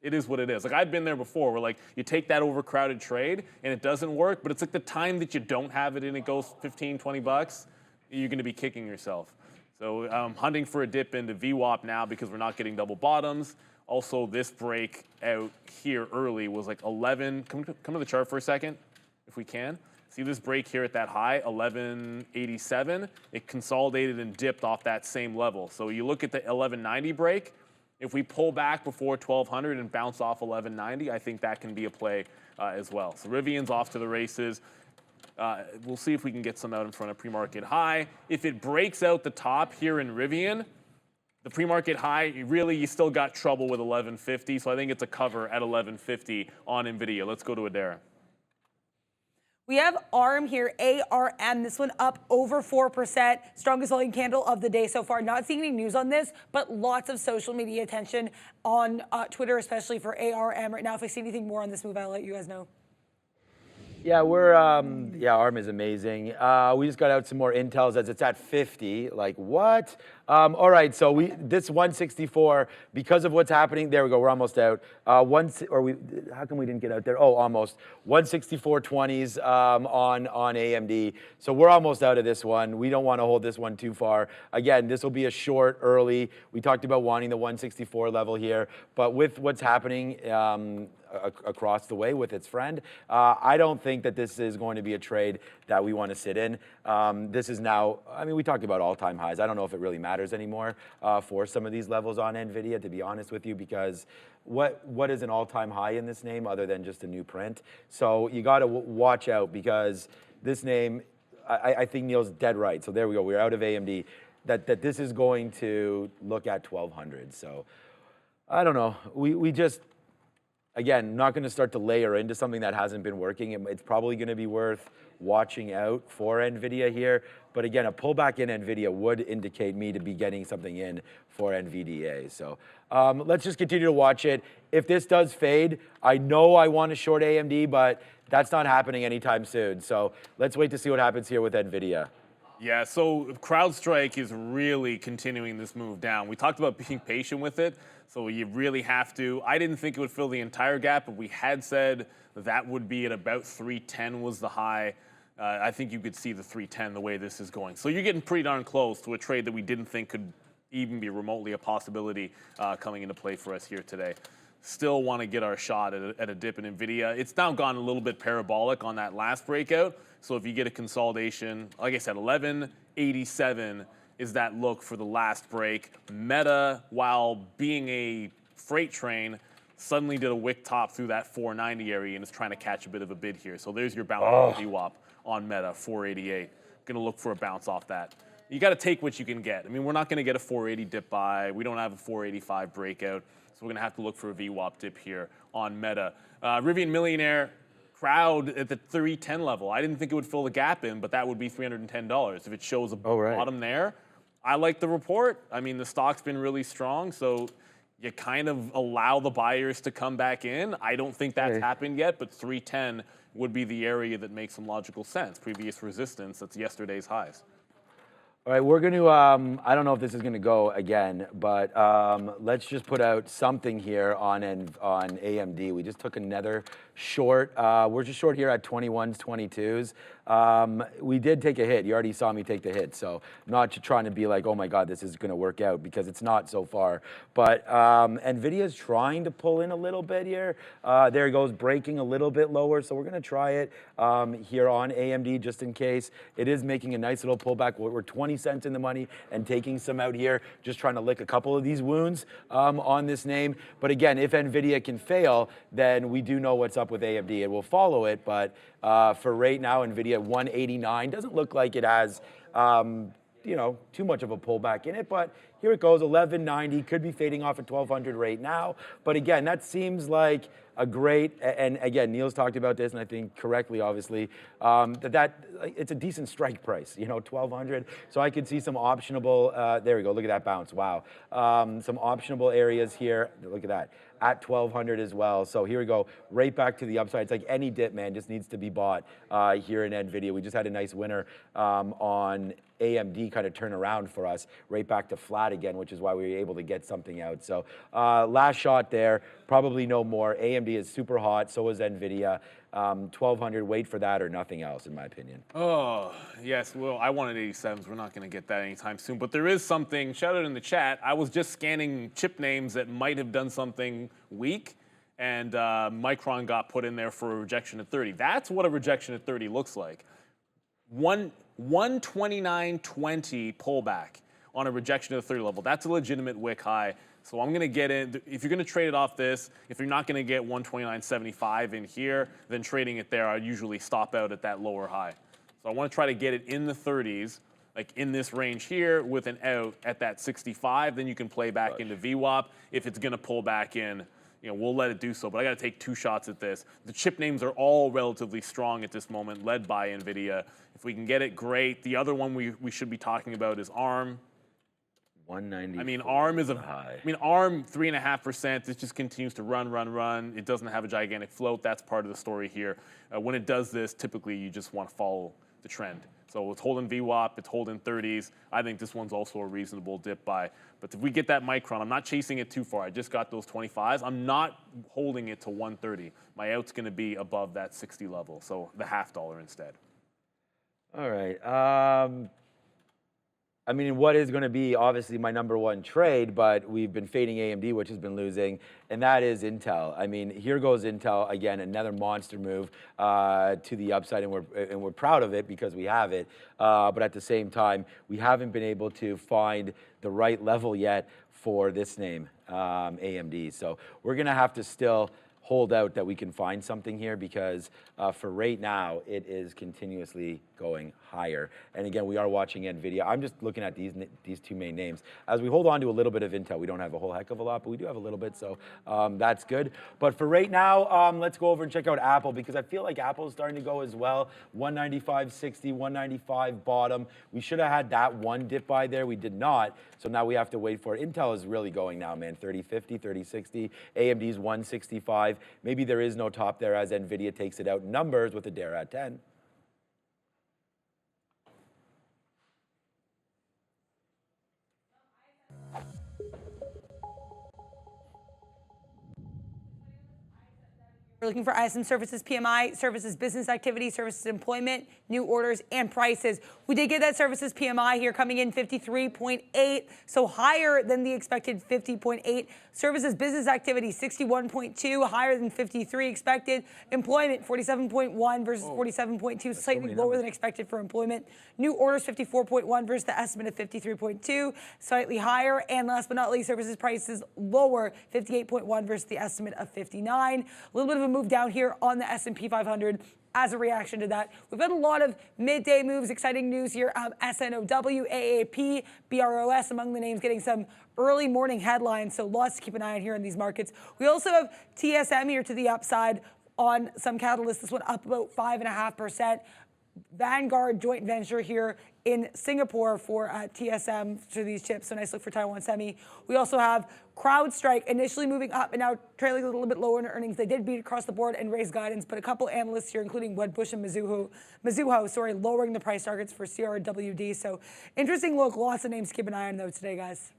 It is what it is. Like I've been there before where like you take that overcrowded trade and it doesn't work, but it's like the time that you don't have it and it goes 15, 20 bucks, you're going to be kicking yourself. So I'm hunting for a dip into VWAP now because we're not getting double bottoms. Also, this break out here early was like 11. Come to the chart for a second, if we can. See this break here at that high, 1187. It consolidated and dipped off that same level. So you look at the 1190 break. If we pull back before 1200 and bounce off 1190, I think that can be a play as well. So Rivian's off to the races. We'll see if we can get some out in front of pre-market high. If it breaks out the top here in Rivian, the pre-market high, you still got trouble with 1150. So I think it's a cover at 1150 on NVIDIA. Let's go to Adara. We have ARM here, ARM, this one up over 4%. Strongest volume candle of the day so far. Not seeing any news on this, but lots of social media attention on Twitter, especially for ARM right now. If I see anything more on this move, I'll let you guys know. Yeah, we're ARM is amazing. We just got out some more intels as it's at 50. Like what? All right, so this 164 because of what's happening. There we go. We're almost out. How come we didn't get out there? Oh, almost 164.20s on AMD. So we're almost out of this one. We don't want to hold this one too far. Again, this will be a short early. We talked about wanting the 164 level here, but with what's happening across the way with its friend, I don't think that this is going to be a trade that we want to sit in. This is now, I mean, we talked about all-time highs. I don't know if it really matters anymore for some of these levels on NVIDIA, to be honest with you, because what is an all-time high in this name other than just a new print? So you got to watch out because this name, I think Neil's dead right. So there we go. We're out of AMD. That this is going to look at 1200. So I don't know. We just, again, not going to start to layer into something that hasn't been working. It's probably going to be worth watching out for NVIDIA here. But again, a pullback in NVIDIA would indicate me to be getting something in for NVDA. So let's just continue to watch it. If this does fade, I know I want to short AMD, but that's not happening anytime soon. So let's wait to see what happens here with NVIDIA. Yeah, so CrowdStrike is really continuing this move down. We talked about being patient with it, so you really have to. I didn't think it would fill the entire gap, but we had said that would be at about 310 was the high. I think you could see the 310 the way this is going. So you're getting pretty darn close to a trade that we didn't think could even be remotely a possibility coming into play for us here today. Still want to get our shot at a dip in NVIDIA. It's now gone a little bit parabolic on that last breakout. So if you get a consolidation, like I said, 1187 is that look for the last break. Meta, while being a freight train, suddenly did a wick top through that 490 area and is trying to catch a bit of a bid here. So there's your bounce VWAP on Meta, 488. Going to look for a bounce off that. You got to take what you can get. I mean, we're not going to get a 480 dip buy. We don't have a 485 breakout. So we're going to have to look for a VWAP dip here on Meta. Rivian Millionaire, Crowd at the 310 level. I didn't think it would fill the gap in, but that would be $310. If it shows a bottom there, I like the report. I mean, the stock's been really strong, so you kind of allow the buyers to come back in. I don't think that's happened yet, but 310 would be the area that makes some logical sense. Previous resistance, that's yesterday's highs. All right, we're going to, I don't know if this is going to go again, but let's just put out something here on AMD. We just took another short. We're just short here at 21s, 22s. We did take a hit. You already saw me take the hit, so I'm not trying to be like, oh my God, this is going to work out, because it's not so far. But NVIDIA's trying to pull in a little bit here. There it goes, breaking a little bit lower, so we're going to try it here on AMD just in case. It is making a nice little pullback. We're 20 cents in the money and taking some out here, just trying to lick a couple of these wounds on this name. But again, if NVIDIA can fail, then we do know what's up with AMD and we'll follow it. But for right now, NVIDIA 189 doesn't look like it has too much of a pullback in it, but here it goes, 1190, could be fading off at 1200 right now. But again, that seems like a great, and again, Neil's talked about this, and I think correctly, obviously, it's a decent strike price, 1200. So I could see some optionable, there we go, look at that bounce, wow. Some optionable areas here, look at that, at 1200 as well. So here we go, right back to the upside. It's like any dip, man, just needs to be bought here in NVIDIA. We just had a nice winner on AMD kind of turn around for us, right back to flat again, which is why we were able to get something out. So last shot there, probably no more. AMD is super hot, so is NVIDIA. 1200, wait for that or nothing else, in my opinion. Oh, yes, well, I wanted 87s. We're not going to get that anytime soon. But there is something, shout out in the chat, I was just scanning chip names that might have done something weak, and Micron got put in there for a rejection at 30. That's what a rejection at 30 looks like. 129.20 pullback on a rejection at the 30 level. That's a legitimate wick high. So I'm going to get in. If you're going to trade it off this, if you're not going to get 129.75 in here, then trading it there, I'd usually stop out at that lower high. So I want to try to get it in the 30s, like in this range here, with an out at that 65. Then you can play back into VWAP. If it's going to pull back in, we'll let it do so. But I got to take two shots at this. The chip names are all relatively strong at this moment, led by NVIDIA. If we can get it, great. The other one we should be talking about is ARM. 190. I mean, ARM is ARM 3.5%. It just continues to run. It doesn't have a gigantic float. That's part of the story here. When it does this, typically you just want to follow the trend. So it's holding VWAP, it's holding 30s. I think this one's also a reasonable dip buy. But if we get that Micron, I'm not chasing it too far. I just got those 25s. I'm not holding it to 130. My out's going to be above that 60 level, so the $0.50 instead. All right. I mean, what is going to be obviously my number one trade, but we've been fading AMD, which has been losing, and that is Intel. I mean, here goes Intel again, another monster move to the upside, and we're proud of it because we have it. But at the same time, we haven't been able to find the right level yet for this name, AMD. So we're going to have to still hold out that we can find something here because for right now, it is continuously going higher. And again, we are watching NVIDIA. I'm just looking at these two main names. As we hold on to a little bit of Intel, we don't have a whole heck of a lot, but we do have a little bit, so that's good. But for right now, let's go over and check out Apple because I feel like Apple is starting to go as well. 195.60, 195 bottom. We should have had that one dip buy there. We did not, so now we have to wait for it. Intel is really going now, man. 30.50, 30.60. AMD's 165. Maybe there is no top there as NVIDIA takes it out in numbers with a dare at 10. We're looking for ISM services PMI, services business activity, services employment, new orders, and prices. We did get that services PMI here coming in 53.8, so higher than the expected 50.8. Services business activity 61.2, higher than 53 expected. Employment 47.1 versus 47.2, slightly lower than expected for employment. New orders 54.1 versus the estimate of 53.2, slightly higher. And last but not least, services prices lower, 58.1 versus the estimate of 59. A little bit of a move down here on the S&P 500 as a reaction to that. We've had a lot of midday moves, exciting news here. SNOW, AAP, BROS among the names getting some early morning headlines, so lots to keep an eye on here in these markets. We also have TSM here to the upside on some catalysts. This one up about 5.5%. Vanguard joint venture here in Singapore for TSM for these chips. So nice look for Taiwan Semi. We also have CrowdStrike initially moving up and now trailing a little bit lower in earnings. They did beat across the board and raise guidance, but a couple analysts here, including Wedbush and Mizuho, lowering the price targets for CRWD. So interesting look. Lots of names to keep an eye on though today, guys.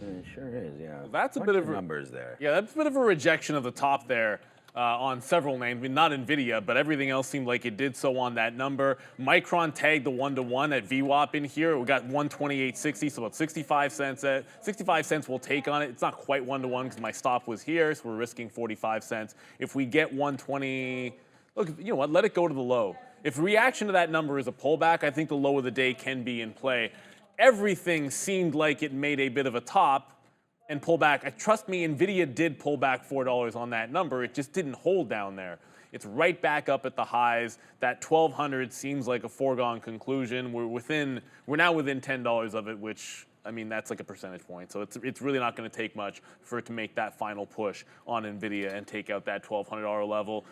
It sure is, yeah. Well, that's a Bunch bit of of numbers there. Yeah, that's a bit of a rejection of the top there. On several names, I mean, not NVIDIA, but everything else seemed like it did so on that number. Micron tagged the 1-to-1 at VWAP in here. We got 128.60, so about 65 cents. 65 cents we'll take on it. It's not quite 1-to-1 because my stop was here, so we're risking 45 cents. If we get 120, look, you know what? Let it go to the low. If reaction to that number is a pullback, I think the low of the day can be in play. Everything seemed like it made a bit of a top and pull back. Trust me, NVIDIA did pull back $4 on that number. It just didn't hold down there. It's right back up at the highs. That 1,200 seems like a foregone conclusion. We're now within $10 of it, which, I mean, that's like a percentage point. So it's really not going to take much for it to make that final push on NVIDIA and take out that $1,200 level.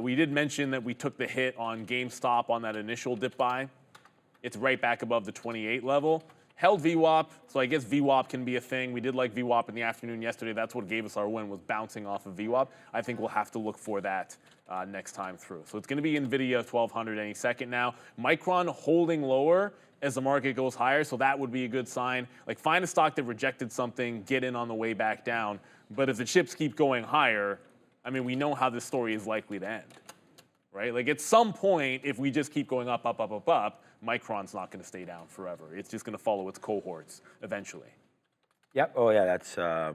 We did mention that we took the hit on GameStop on that initial dip buy. It's right back above the 28 level. Held VWAP, so I guess VWAP can be a thing. We did like VWAP in the afternoon yesterday. That's what gave us our win, was bouncing off of VWAP. I think we'll have to look for that next time through. So it's going to be NVIDIA 1,200 any second now. Micron holding lower as the market goes higher, so that would be a good sign. Like, find a stock that rejected something, get in on the way back down. But if the chips keep going higher, I mean, we know how this story is likely to end, right? Like, at some point, if we just keep going up, Micron's not going to stay down forever. It's just going to follow its cohorts eventually. Yep. Oh, yeah, that's, I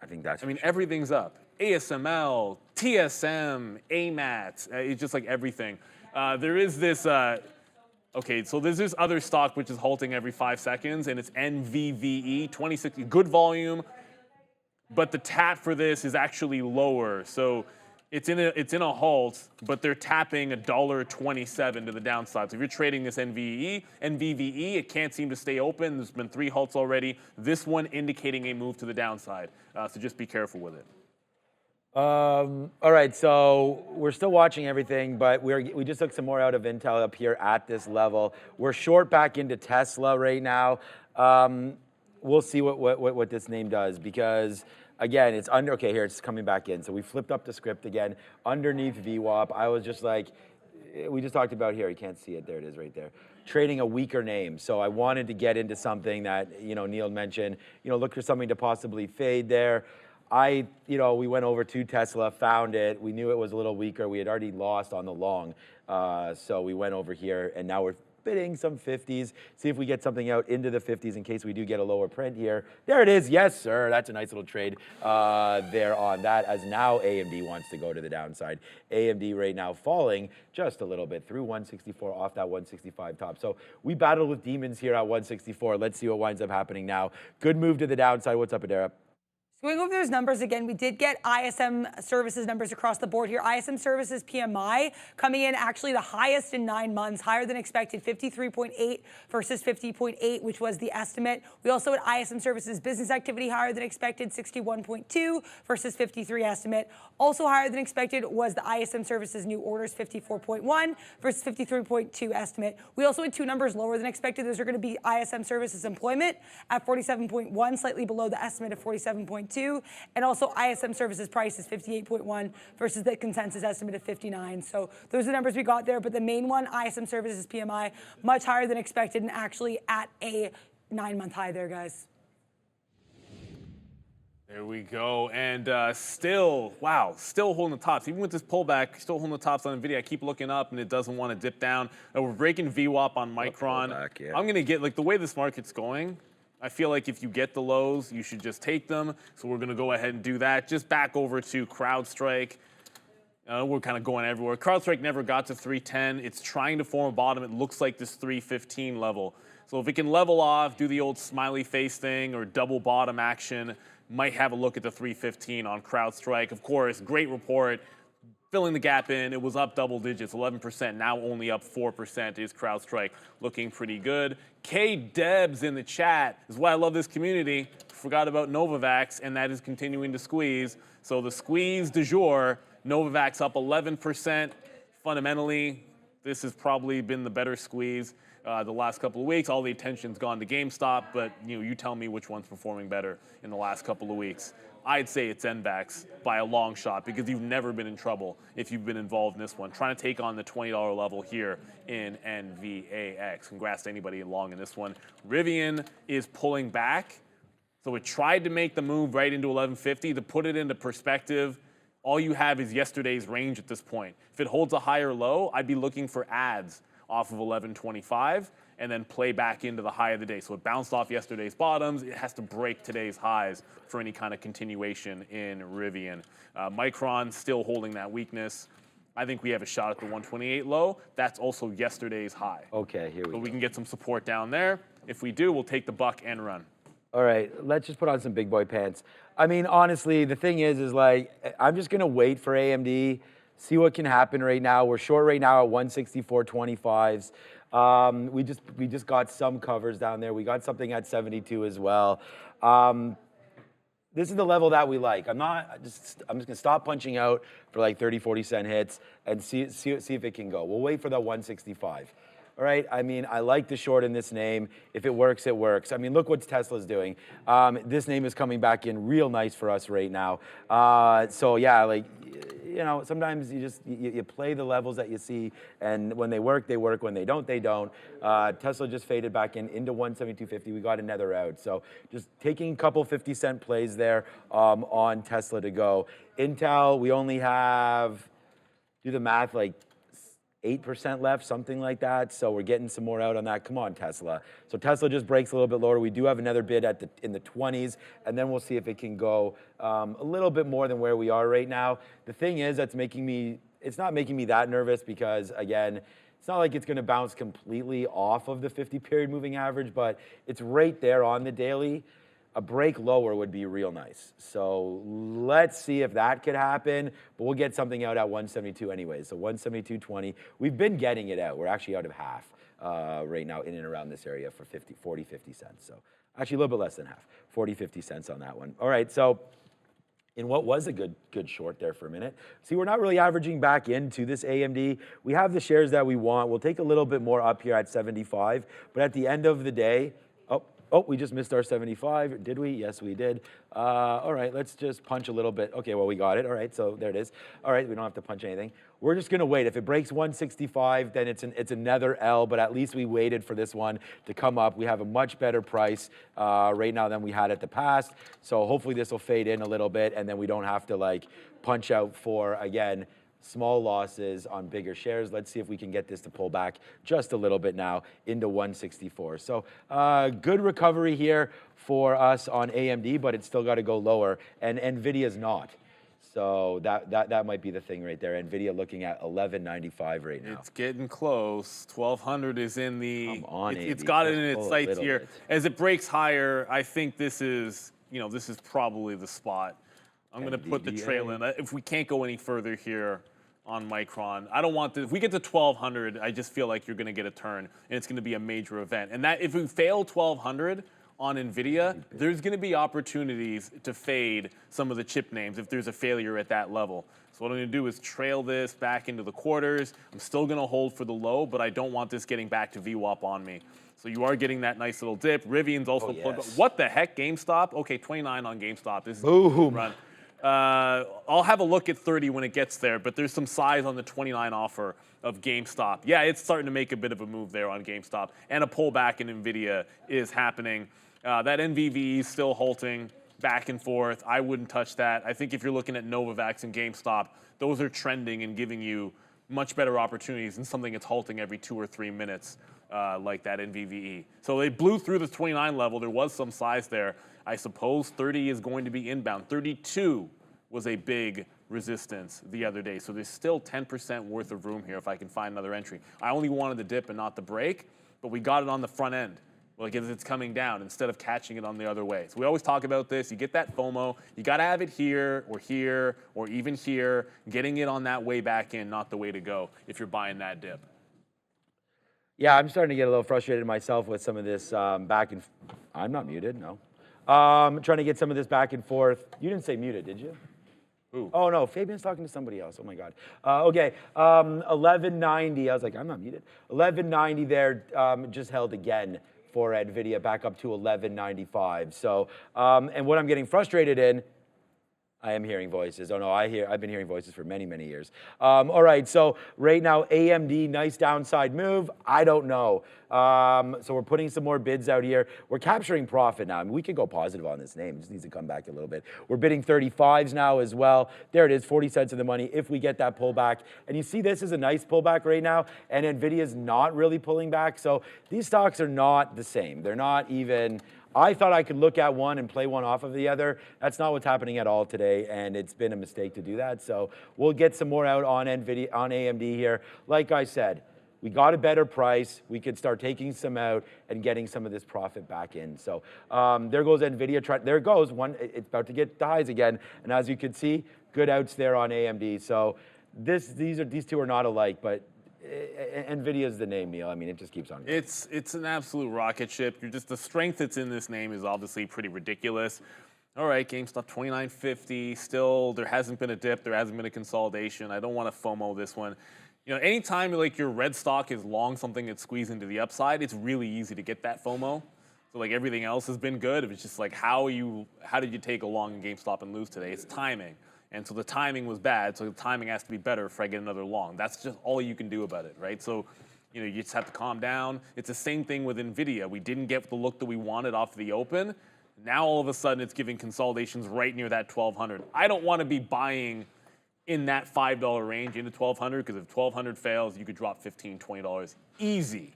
think that's... I mean, everything's up. ASML, TSM, AMAT, it's just like everything. There is this, okay, so there's this other stock which is halting every 5 seconds, and it's NVDA, 2060, good volume, but the tap for this is actually lower. So it's in a halt, but they're tapping $1.27 to the downside. So if you're trading this NVDA, it can't seem to stay open. There's been 3 halts already. This one indicating a move to the downside. So just be careful with it. All right, so we're still watching everything, but we just took some more out of Intel up here at this level. We're short back into Tesla right now. we'll see what this name does, because again, it's under, okay, here it's coming back in. So we flipped up the script again, underneath VWAP. I was just like, we just talked about here, you can't see it, there it is right there. Trading a weaker name. So I wanted to get into something that, Neil mentioned, look for something to possibly fade there. We went over to Tesla, found it. We knew it was a little weaker. We had already lost on the long. So we went over here, and now we're bidding some 50s. See if we get something out into the 50s in case we do get a lower print here. There it is. Yes, sir. That's a nice little trade there on that, as now AMD wants to go to the downside. AMD right now falling just a little bit through 164 off that 165 top. So we battled with demons here at 164. Let's see what winds up happening now. Good move to the downside. What's up, Adara? Going over those numbers again, we did get ISM services numbers across the board here. ISM services PMI coming in actually the highest in 9 months, higher than expected, 53.8 versus 50.8, which was the estimate. We also had ISM services business activity higher than expected, 61.2 versus 53 estimate. Also higher than expected was the ISM services new orders, 54.1 versus 53.2 estimate. We also had 2 numbers lower than expected. Those are going to be ISM services employment at 47.1, slightly below the estimate of 47.2. And also ISM services price is 58.1 versus the consensus estimate of 59. So those are the numbers we got there. But the main one, ISM services PMI, much higher than expected and actually at a 9-month high there, guys. There we go. And still holding the tops. Even with this pullback, still holding the tops on NVIDIA. I keep looking up and it doesn't want to dip down. We're breaking VWAP on Micron. Pullback, yeah. I'm going to get, the way this market's going, I feel like if you get the lows, you should just take them. So we're going to go ahead and do that. Just back over to CrowdStrike. We're kind of going everywhere. CrowdStrike never got to 310. It's trying to form a bottom. It looks like this 315 level. So if it can level off, do the old smiley face thing or double bottom action, might have a look at the 315 on CrowdStrike. Of course, great report. Filling the gap in, it was up double digits, 11%, now only up 4% is CrowdStrike, looking pretty good. K-Debs in the chat, this is why I love this community. Forgot about Novavax, and that is continuing to squeeze. So the squeeze du jour, Novavax up 11%. Fundamentally, this has probably been the better squeeze the last couple of weeks. All the attention's gone to GameStop, but you tell me which one's performing better in the last couple of weeks. I'd say it's NVAX by a long shot because you've never been in trouble if you've been involved in this one. Trying to take on the $20 level here in NVAX. Congrats to anybody long in this one. Rivian is pulling back. So it tried to make the move right into 1150. To put it into perspective, all you have is yesterday's range at this point. If it holds a higher low, I'd be looking for ads off of 1125 and then play back into the high of the day. So it bounced off yesterday's bottoms. It has to break today's highs for any kind of continuation in Rivian. Micron still holding that weakness. I think we have a shot at the 128 low. That's also yesterday's high. Okay, here we go. So we can get some support down there. If we do, we'll take the buck and run. All right, let's just put on some big boy pants. I mean, honestly, the thing is I'm just gonna wait for AMD, see what can happen right now. We're short right now at 164.25s. We just got some covers down there. We got something at 72 as well. This is the level that we like. I'm just gonna stop punching out for like 30, 40 cent hits and see if it can go. We'll wait for the 165. All right, I mean, I like the short in this name. If it works, it works. I mean, look what Tesla's doing. This name is coming back in real nice for us right now. So yeah, sometimes you play the levels that you see, and when they work, they work. When they don't, they don't. Tesla just faded back into 172.50. We got another out. So just taking a couple 50-cent plays there on Tesla to go. Intel, we only have, do the math, 8% left, something like that. So we're getting some more out on that. Come on, Tesla. So Tesla just breaks a little bit lower. We do have another bid in the 20s, and then we'll see if it can go a little bit more than where we are right now. The thing is, it's not making me that nervous because, again, it's not like it's going to bounce completely off of the 50-period moving average, but it's right there on the daily. A break lower would be real nice. So let's see if that could happen, but we'll get something out at 172 anyway. So 172.20, we've been getting it out. We're actually out of half right now in and around this area for 40, 50 cents. So actually a little bit less than half, 40, 50 cents on that one. All right, so in what was a good short there for a minute. See, we're not really averaging back into this AMD. We have the shares that we want. We'll take a little bit more up here at 75, but at the end of the day, oh, Oh, we just missed our 75. Did we? Yes, we did. All right, let's just punch a little bit. Okay, well, we got it. All right, so there it is. All right, we don't have to punch anything. We're just going to wait. If it breaks 165, then it's another L, but at least we waited for this one to come up. We have a much better price right now than we had at the past. So hopefully this will fade in a little bit, and then we don't have to like punch out for, again, small losses on bigger shares. Let's see if we can get this to pull back just a little bit now into 164. So good recovery here for us on AMD, but it's still got to go lower, and NVIDIA's not. So that might be the thing right there. NVIDIA looking at 1195 right now. It's getting close. 1200 is in the. Come on, it's AB, got it just in its pull a sights little here. bit. As it breaks higher, I think this is probably the spot. I'm going to put the trail in. If we can't go any further here on Micron, I don't want this. If we get to 1200, I just feel like you're going to get a turn, and it's going to be a major event. And that if we fail 1200 on NVIDIA, there's going to be opportunities to fade some of the chip names if there's a failure at that level. So what I'm going to do is trail this back into the quarters. I'm still going to hold for the low, but I don't want this getting back to VWAP on me. So you are getting that nice little dip. Rivian's also pulled. What the heck, GameStop? Okay, 29 on GameStop. This is Boom. run. I'll have a look at 30 when it gets there, but there's some size on the 29 offer of GameStop. Yeah, it's starting to make a bit of a move there on GameStop, and a pullback in NVIDIA is happening. That NVDA is still halting back and forth. I wouldn't touch that. I think if you're looking at Novavax and GameStop, those are trending and giving you much better opportunities than something that's halting every 2 or 3 minutes like that NVDA. So they blew through the 29 level. There was some size there. I suppose 30 is going to be inbound. 32 was a big resistance the other day. So there's still 10% worth of room here if I can find another entry. I only wanted the dip and not the break, but we got it on the front end. Like as it's coming down instead of catching it on the other way. So we always talk about this. You get that FOMO. You got to have it here, or even here. Getting it on that way back in, not the way to go if you're buying that dip. Yeah, I'm starting to get a little frustrated myself with some of this back and. I'm not muted, no. Trying to get some of this back and forth. You didn't say muted, did you? Who? Oh no, Fabian's talking to somebody else. Oh my God. Okay, 1190. I was like, I'm not muted. 1190 there, just held again for NVIDIA, back up to 1195. So, and what I'm getting frustrated in, I am hearing voices. Oh no, I've been hearing voices for many, many years. All right, so right now AMD, nice downside move. I don't know. So we're putting some more bids out here. We're capturing profit now. I mean, we could go positive on this name. It just needs to come back a little bit. We're bidding 35s now as well. There it is, 40 cents of the money if we get that pullback. And you see this is a nice pullback right now, and NVIDIA's not really pulling back. So these stocks are not the same. They're not even. I thought I could look at one and play one off of the other. That's not what's happening at all today, and it's been a mistake to do that. So we'll get some more out on NVIDIA, on AMD here. Like I said, we got a better price. We could start taking some out and getting some of this profit back in. So there goes NVIDIA. There it goes. It's about to get the highs again. And as you can see, good outs there on AMD. So these two are not alike, but NVIDIA is the name, Neil. I mean, it just keeps on going. It's an absolute rocket ship. The strength that's in this name is obviously pretty ridiculous. All right, GameStop 2950. Still, there hasn't been a dip. There hasn't been a consolidation. I don't want to FOMO this one. You know, anytime like your red stock is long something that's squeezing to the upside, it's really easy to get that FOMO. So like everything else has been good. It's just like how did you take a long in GameStop and lose today? It's timing. And so the timing was bad, so the timing has to be better if I get another long. That's just all you can do about it, right? So, you know, you just have to calm down. It's the same thing with NVIDIA. We didn't get the look that we wanted off the open. Now all of a sudden it's giving consolidations right near that 1200. I don't want to be buying in that $5 range into 1200 because if 1200 fails, you could drop $15, $20 easy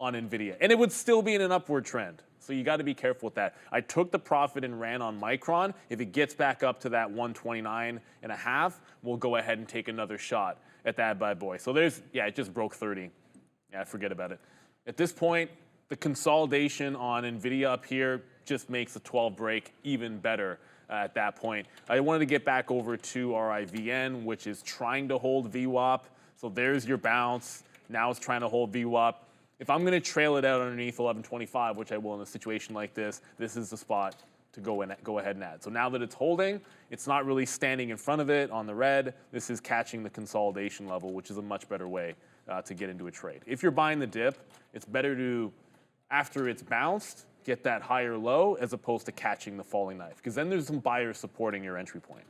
on NVIDIA. And it would still be in an upward trend. So you got to be careful with that. I took the profit and ran on Micron. If it gets back up to that 129.5, we'll go ahead and take another shot at that bad boy. So it just broke 30. Yeah, forget about it. At this point, the consolidation on NVIDIA up here just makes the 12 break even better at that point. I wanted to get back over to our IVN, which is trying to hold VWAP. So there's your bounce. Now it's trying to hold VWAP. If I'm going to trail it out underneath 1125, which I will in a situation like this, this is the spot to go ahead and add. So now that it's holding, it's not really standing in front of it on the red. This is catching the consolidation level, which is a much better way to get into a trade. If you're buying the dip, it's better to, after it's bounced, get that higher low as opposed to catching the falling knife, because then there's some buyers supporting your entry point.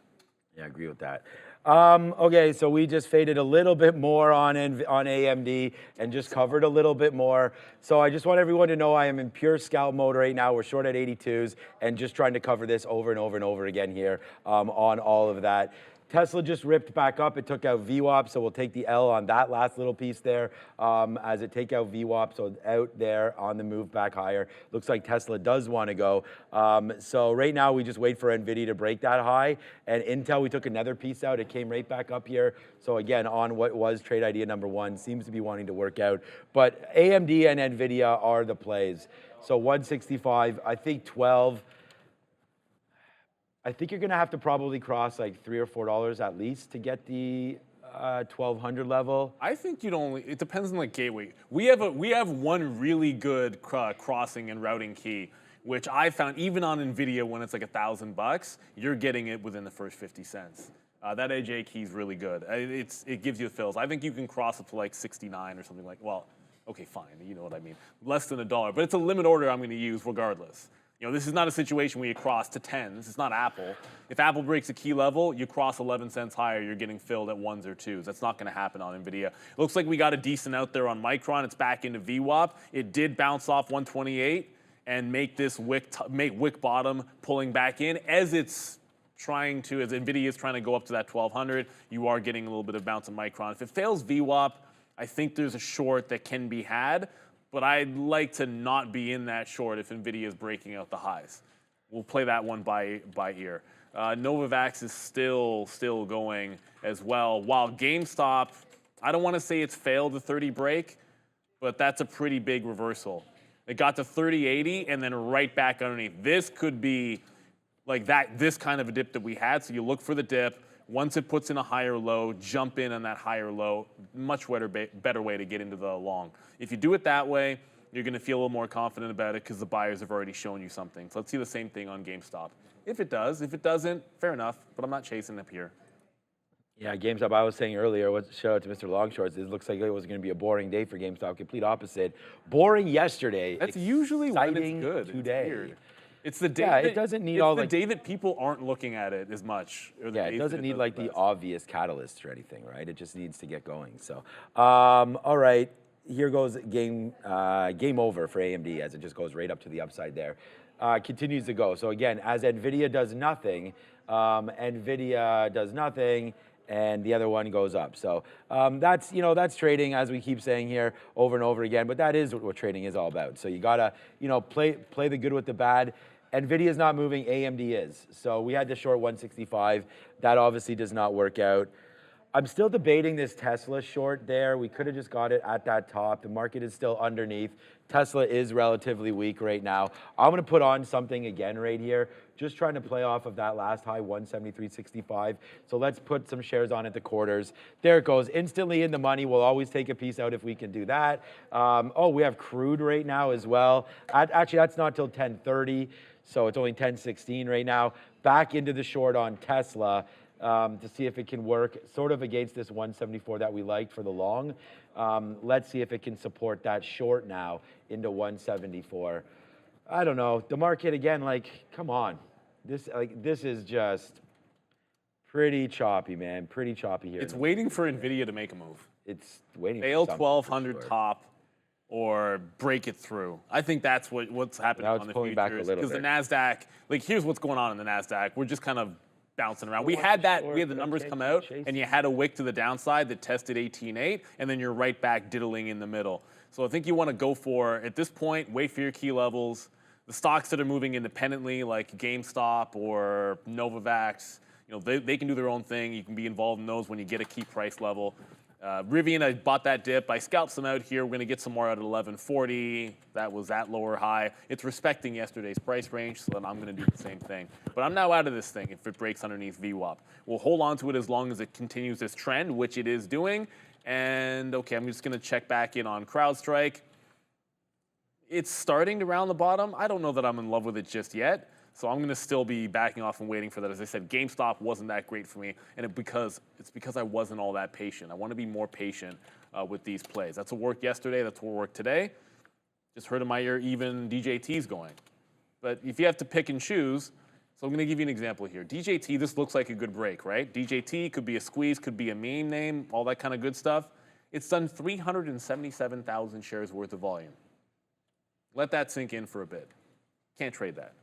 Yeah, I agree with that. Okay, so we just faded a little bit more on AMD and just covered a little bit more. So I just want everyone to know I am in pure scalp mode right now. We're short at 82s and just trying to cover this over and over and over again here on all of that. Tesla just ripped back up. It took out VWAP, so we'll take the L on that last little piece there as it take out VWAP, so out there on the move back higher. Looks like Tesla does want to go. So right now we just wait for NVIDIA to break that high. And Intel, we took another piece out. It came right back up here. So again, on what was trade idea number 1, seems to be wanting to work out. But AMD and NVIDIA are the plays. So 165, I think 12. I think you're going to have to probably cross like $3 or $4 at least to get the 1200 level. I think you'd only, it depends on the gateway. We have one really good crossing and routing key, which I found even on NVIDIA when it's like $1,000, you're getting it within the first 50 cents. That AJ key is really good. It gives you the fills. I think you can cross it to like 69 or something like, well, okay, fine, you know what I mean. Less than $1, but it's a limit order I'm going to use regardless. You know, this is not a situation where you cross to 10s. It's not Apple. If Apple breaks a key level, you cross 11 cents higher, you're getting filled at 1s or 2s. That's not going to happen on NVIDIA. It looks like we got a decent out there on Micron. It's back into VWAP. It did bounce off 128 and make this wick bottom, pulling back in as it's trying to, as NVIDIA is trying to go up to that 1200. You are getting a little bit of bounce on Micron. If it fails VWAP, I think there's a short that can be had. But I'd like to not be in that short if NVIDIA is breaking out the highs. We'll play that one by ear. Novavax is still going as well. While GameStop, I don't want to say it's failed the 30 break, but that's a pretty big reversal. It got to 30.80 and then right back underneath. This could be like this kind of a dip that we had. So you look for the dip. Once it puts in a higher low, jump in on that higher low. Much better way to get into the long. If you do it that way, you're going to feel a little more confident about it because the buyers have already shown you something. So let's see the same thing on GameStop. If it does, if it doesn't, fair enough, but I'm not chasing up here. Yeah, GameStop, I was saying earlier, shout out to Mr. Longshorts, it looks like it was going to be a boring day for GameStop, complete opposite. Boring yesterday. That's usually when it's good. Today. It's weird. It's the day it doesn't need all the day that people aren't looking at it as much. Yeah, it doesn't need like the obvious catalyst or anything, right? It just needs to get going. So, all right, here goes game over for AMD as it just goes right up to the upside there. Continues to go. So again, as NVIDIA does nothing, and the other one goes up. So that's trading, as we keep saying here over and over again. But that is what trading is all about. So you gotta play the good with the bad. NVIDIA is not moving, AMD is. So we had to short 165. That obviously does not work out. I'm still debating this Tesla short there. We could have just got it at that top. The market is still underneath. Tesla is relatively weak right now. I'm going to put on something again right here, just trying to play off of that last high, 173.65. So let's put some shares on at the quarters. There it goes, instantly in the money. We'll always take a piece out if we can do that. Oh, we have Crwd right now as well. Actually, that's not till 10:30, so it's only 10:16 right now. Back into the short on Tesla. To see if it can work sort of against this 174 that we liked for the long. Let's see if it can support that short now into 174. I don't know. The market, again, come on. This is just pretty choppy, man. Pretty choppy here. It's waiting for NVIDIA to make a move. It's waiting Fail for 1200 top or break it through. I think that's what's happening now it's on the pulling futures. back a little Because bit. the NASDAQ, here's what's going on in the NASDAQ. We're just kind of bouncing around. We had the numbers come out, and you had a wick to the downside that tested 18.8, and then you're right back diddling in the middle. So I think you want to go for, at this point, wait for your key levels. The stocks that are moving independently, like GameStop or Novavax, they can do their own thing. You can be involved in those when you get a key price level. Rivian, I bought that dip. I scalped some out here. We're going to get some more out at 1140. That was that lower high. It's respecting yesterday's price range, so then I'm going to do the same thing. But I'm now out of this thing if it breaks underneath VWAP. We'll hold on to it as long as it continues this trend, which it is doing. And, okay, I'm just going to check back in on CrowdStrike. It's starting to round the bottom. I don't know that I'm in love with it just yet. So I'm going to still be backing off and waiting for that. As I said, GameStop wasn't that great for me, and it's because I wasn't all that patient. I want to be more patient with these plays. That's what worked yesterday. That's what worked today. Just heard in my ear even DJT's going. But if you have to pick and choose, so I'm going to give you an example here. DJT, this looks like a good break, right? DJT could be a squeeze, could be a meme name, all that kind of good stuff. It's done 377,000 shares worth of volume. Let that sink in for a bit. Can't trade that.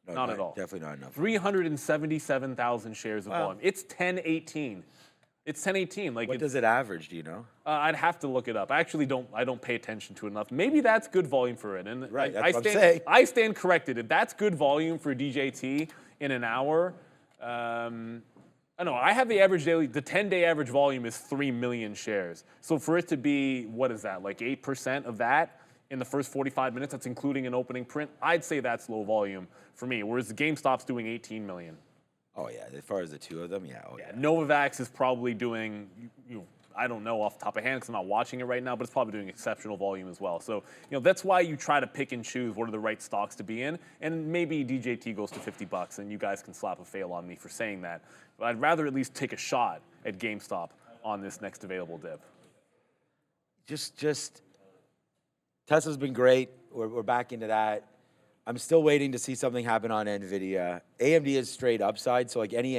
No, not at all. Definitely not enough. 377,000 shares of volume. It's 1018. It's 1018. Like, what does it average? Do you know? I'd have to look it up. I actually don't. I don't pay attention to it enough. Maybe that's good volume for it. And right, I that's what I'm saying. I stand corrected. If that's good volume for DJT in an hour, I know I have the average daily. The 10-day average volume is 3 million shares. So for it to be, what is that? Like 8% of that in the first 45 minutes. That's including an opening print. I'd say that's low volume for me. Whereas the GameStop's doing 18 million. Oh yeah, as far as the two of them, yeah. Oh, yeah. Novavax is probably doing, I don't know off the top of hand because I'm not watching it right now, but it's probably doing exceptional volume as well. So, that's why you try to pick and choose what are the right stocks to be in. And maybe DJT goes to $50 and you guys can slap a fail on me for saying that. But I'd rather at least take a shot at GameStop on this next available dip. Just Tesla's been great. We're back into that. I'm still waiting to see something happen on NVIDIA. AMD is straight upside, so like any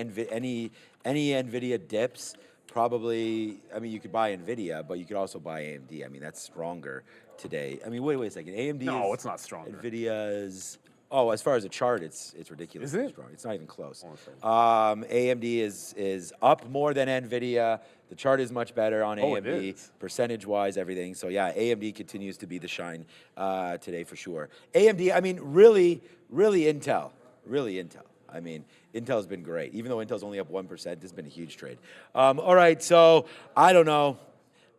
NVIDIA dips, probably, I mean, you could buy NVIDIA, but you could also buy AMD. I mean, that's stronger today. I mean, wait a second. AMD No, it's not stronger. NVIDIA's, oh, as far as a chart, it's ridiculous. Is it? Strong. It's not even close. AMD is up more than NVIDIA. The chart is much better on AMD, percentage-wise, everything. So yeah, AMD continues to be the shine today for sure. AMD, I mean, really Intel. I mean, Intel's been great. Even though Intel's only up 1%, this has been a huge trade. All right, so I don't know.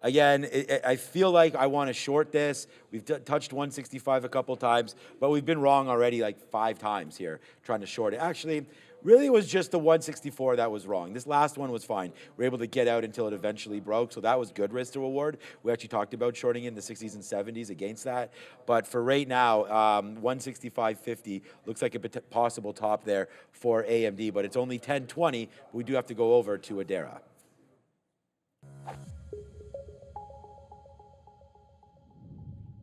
Again, I feel like I want to short this. We've touched 165 a couple times, but we've been wrong already like 5 times here trying to short it. Actually, really it was just the 164 that was wrong. This last one was fine. We were able to get out until it eventually broke, so that was good risk to reward. We actually talked about shorting in the 60s and 70s against that. But for right now, 165.50 looks like a possible top there for AMD, but it's only 10.20. We do have to go over to Adara.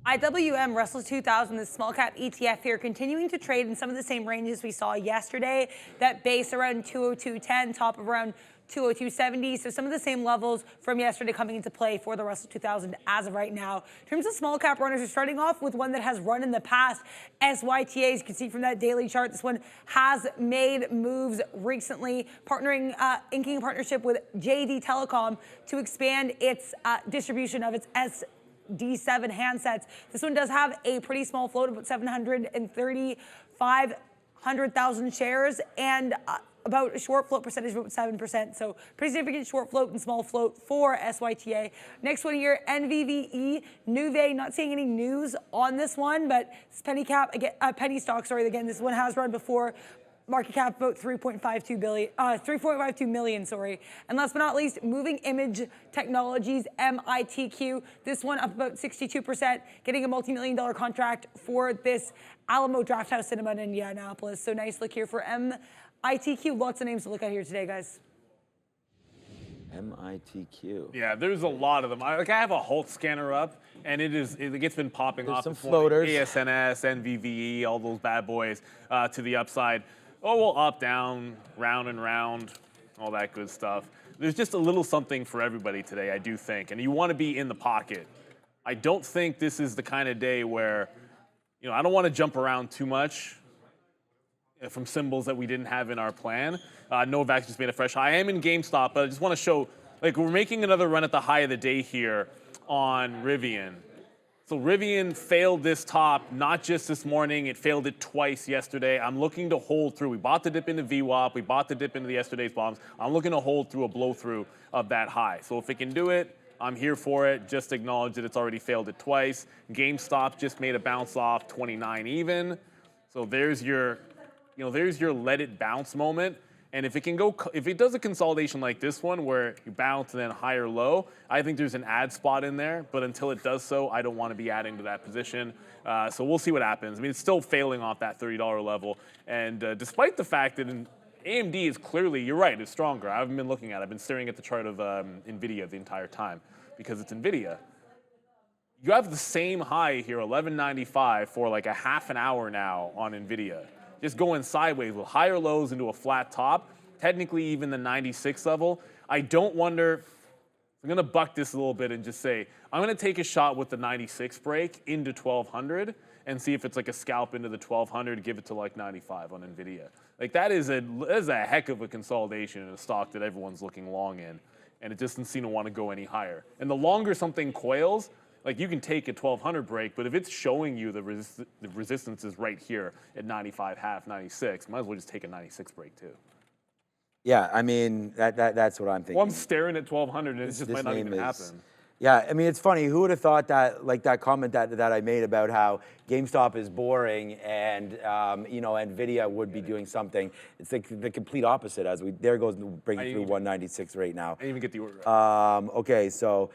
IWM Russell 2000, the small cap ETF here, continuing to trade in some of the same ranges we saw yesterday. That base around 202.10, top of around 202.70. So some of the same levels from yesterday coming into play for the Russell 2000 as of right now. In terms of small cap runners, we're starting off with one that has run in the past, SYTA. As you can see from that daily chart, this one has made moves recently, inking a partnership with JD Telecom to expand its distribution of its D7 handsets. This one does have a pretty small float, about 735,000 shares, and about a short float percentage of about 7%. So pretty significant short float and small float for SYTA. Next one here, NVDA, Nuve. Not seeing any news on this one, but it's penny stock. Sorry, again, this one has run before. Market cap about 3.52 million, sorry. And last but not least, Moving Image Technologies, MITQ. This one up about 62%, getting a multi-million-dollar contract for this Alamo Drafthouse Cinema in Indianapolis. So nice look here for MITQ. Lots of names to look at here today, guys. MITQ. Yeah, there's a lot of them. I have a Halt scanner up, and it's been popping off. Some floaters. ASNS, NVVE, all those bad boys to the upside. Oh, well, up, down, round and round, all that good stuff. There's just a little something for everybody today, I do think, and you want to be in the pocket. I don't think this is the kind of day where, I don't want to jump around too much from symbols that we didn't have in our plan. Novavax just made a fresh high. I am in GameStop, but I just want to show, we're making another run at the high of the day here on Rivian. So Rivian failed this top, not just this morning, it failed it twice yesterday. I'm looking to hold through. We bought the dip into VWAP, we bought the dip into yesterday's bombs. I'm looking to hold through a blow through of that high. So if it can do it, I'm here for it. Just acknowledge that it's already failed it twice. GameStop just made a bounce off 29 even. So there's your, there's your let it bounce moment. And if it does a consolidation like this one where you bounce and then higher low, I think there's an add spot in there. But until it does so, I don't want to be adding to that position. So we'll see what happens. I mean, it's still failing off that $30 level. And despite the fact that AMD is clearly, you're right, it's stronger. I haven't been looking at it. I've been staring at the chart of NVIDIA the entire time because it's NVIDIA. You have the same high here, 1195, for like a half an hour now on NVIDIA. Just going sideways with higher lows into a flat top, technically even the 96 level. I don't wonder, I'm gonna buck this a little bit and just say, I'm gonna take a shot with the 96 break into 1200 and see if it's like a scalp into the 1200, give it to like 95 on NVIDIA. Like that is a heck of a consolidation in a stock that everyone's looking long in, and it just doesn't seem to want to go any higher. And the longer something coils, like you can take a 1200 break, but if it's showing you the resistance is right here at 95 half, 96, might as well just take a 96 break too. Yeah, I mean, that's what I'm thinking. Well, I'm staring at 1200 and it just might not even happen. Yeah, I mean, it's funny. Who would have thought that, like that comment that I made about how GameStop is boring and, you know, NVIDIA would be doing something. It's like the complete opposite there goes breaking through 196 right now. I didn't even get the order right. Okay, so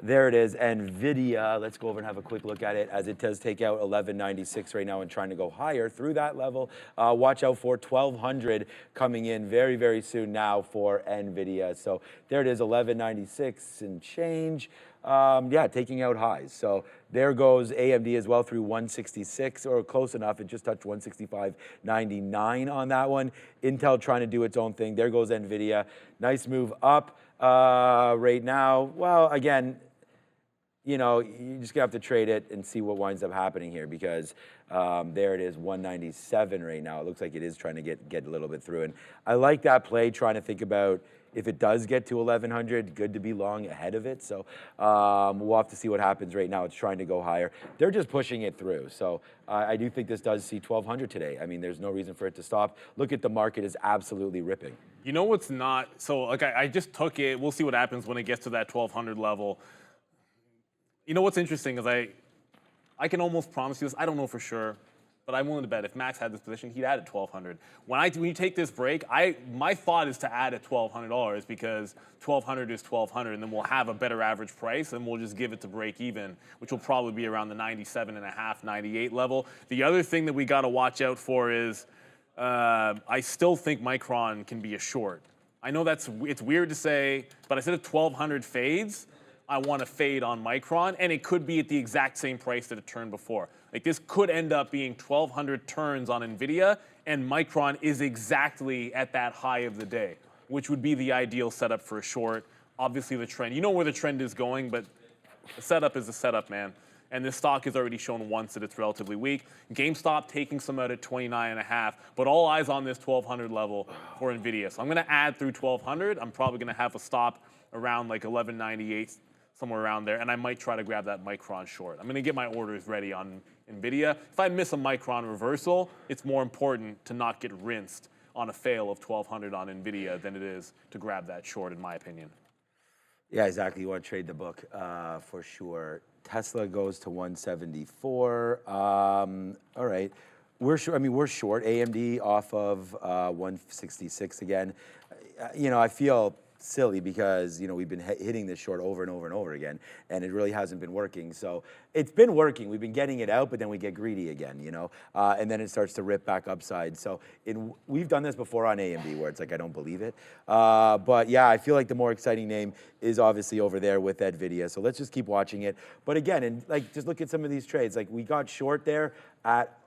there it is, NVIDIA. Let's go over and have a quick look at it as it does take out 1196 right now and trying to go higher through that level. Watch out for 1200 coming in very, very soon now for NVIDIA. So there it is, 1196 and change. Yeah, taking out highs. So there goes AMD as well through 166 or close enough. It just touched 165.99 on that one. Intel trying to do its own thing. There goes NVIDIA. Nice move up right now. Well, again, you know, you just have to trade it and see what winds up happening here because there it is, 197 right now. It looks like it is trying to get a little bit through. And I like that play, trying to think about if it does get to 1100, good to be long ahead of it. So we'll have to see what happens right now. It's trying to go higher. They're just pushing it through. So I do think this does see 1200 today. I mean, there's no reason for it to stop. Look at the market is absolutely ripping. You know what's not? So like I just took it. We'll see what happens when it gets to that 1200 level. You know what's interesting is I can almost promise you this. I don't know for sure, but I'm willing to bet if Max had this position, he'd add at 1200. When you take this break, my thought is to add at $1,200 because 1200 is 1200, and then we'll have a better average price, and we'll just give it to break even, which will probably be around the 97.5, 98 level. The other thing that we got to watch out for is I still think Micron can be a short. I know it's weird to say, but I said if 1200 fades, I want to fade on Micron, and it could be at the exact same price that it turned before. Like this could end up being 1200 turns on NVIDIA, and Micron is exactly at that high of the day, which would be the ideal setup for a short. Obviously the trend, you know where the trend is going, but the setup is the setup, man. And this stock has already shown once that it's relatively weak. GameStop taking some out at 29.5, but all eyes on this 1200 level for NVIDIA. So I'm gonna add through 1200. I'm probably gonna have a stop around like 1198, somewhere around there, and I might try to grab that Micron short. I'm gonna get my orders ready on NVIDIA. If I miss a Micron reversal, it's more important to not get rinsed on a fail of 1200 on NVIDIA than it is to grab that short, in my opinion. Yeah, exactly. You want to trade the book for sure. Tesla goes to 174. All right. We're short. I mean, we're short. AMD off of 166 again. You know, I feel silly because, you know, we've been hitting this short over and over and over again, and it really hasn't been working. So it's been working. We've been getting it out, but then we get greedy again, you know, and then it starts to rip back upside. So we've done this before on AMD where it's like, I don't believe it. But yeah, I feel like the more exciting name is obviously over there with NVIDIA. So let's just keep watching it. But again, and like, just look at some of these trades. Like we got short there at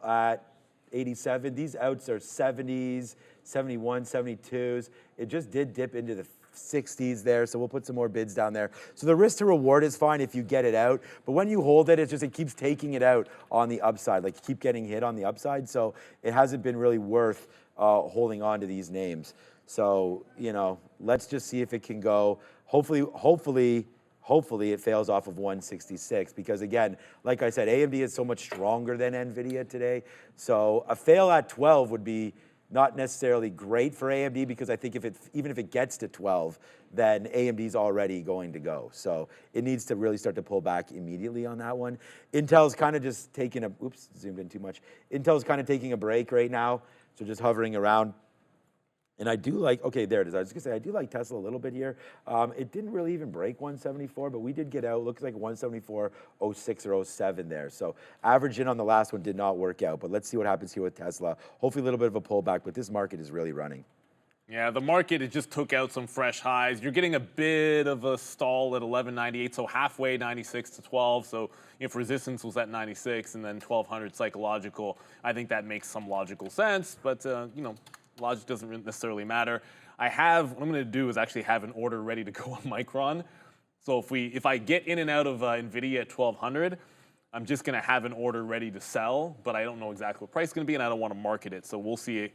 87. These outs are 70s, 71, 72s. It just did dip into the 60s there, so we'll put some more bids down there. So the risk to reward is fine if you get it out, but when you hold it, it's just it keeps taking it out on the upside, like you keep getting hit on the upside, so it hasn't been really worth holding on to these names. So, you know, let's just see if it can go. Hopefully it fails off of 166 because again, like I said, AMD is so much stronger than NVIDIA today. So a fail at 12 would be not necessarily great for AMD because I think even if it gets to 12, then AMD's already going to go. So it needs to really start to pull back immediately on that one. Intel's kind of just taking oops, zoomed in too much. Intel's kind of taking a break right now, so just hovering around. And I do like, okay, there it is. I was just gonna say, I do like Tesla a little bit here. It didn't really even break 174, but we did get out. Looks like 174.06 or 07 there. So average in on the last one did not work out, but let's see what happens here with Tesla. Hopefully a little bit of a pullback, but this market is really running. Yeah, the market, it just took out some fresh highs. You're getting a bit of a stall at 1198, so halfway 96 to 12. So if resistance was at 96 and then 1200 psychological, I think that makes some logical sense. But you know, logic doesn't necessarily matter. What I'm going to do is actually have an order ready to go on Micron. So if I get in and out of Nvidia at 1200, I'm just going to have an order ready to sell, but I don't know exactly what price is going to be, and I don't want to market it. So we'll see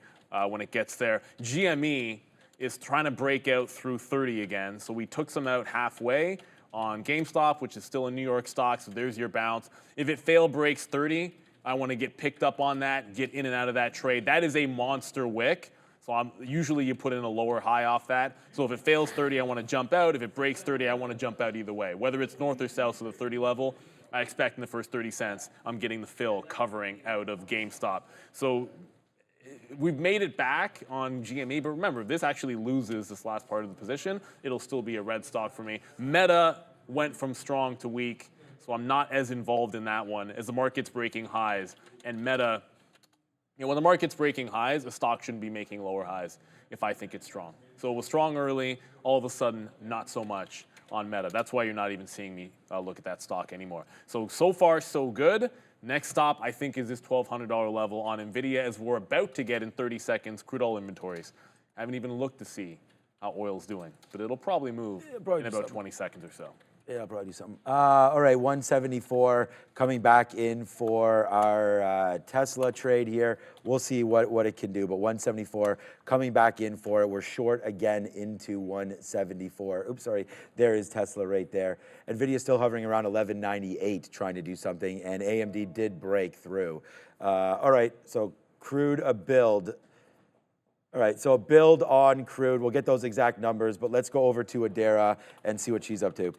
when it gets there. GME is trying to break out through 30 again. So we took some out halfway on GameStop, which is still a New York stock. So there's your bounce. If it breaks 30, I want to get picked up on that, get in and out of that trade. That is a monster wick. So usually you put in a lower high off that. So if it fails 30, I want to jump out. If it breaks 30, I want to jump out either way. Whether it's north or south of the 30 level, I expect in the first 30 cents, I'm getting the fill covering out of GameStop. So we've made it back on GME, but remember, if this actually loses this last part of the position, it'll still be a red stock for me. Meta went from strong to weak, so I'm not as involved in that one as the market's breaking highs. And Meta, you know, when the market's breaking highs, a stock shouldn't be making lower highs if I think it's strong. So it was strong early, all of a sudden, not so much on Meta. That's why you're not even seeing me look at that stock anymore. So far, so good. Next stop, I think, is this $1,200 level on NVIDIA, as we're about to get in 30 seconds crude oil inventories. I haven't even looked to see how oil's doing, but it'll probably move in about 20 seconds or so. Yeah, I'll probably do something. All right, 174 coming back in for our Tesla trade here. We'll see what it can do, but 174 coming back in for it. We're short again into 174. Oops, sorry, there is Tesla right there. NVIDIA still hovering around 1198 trying to do something, and AMD did break through. All right, so crude a build. All right, so a build on crude. We'll get those exact numbers, but let's go over to Adara and see what she's up to.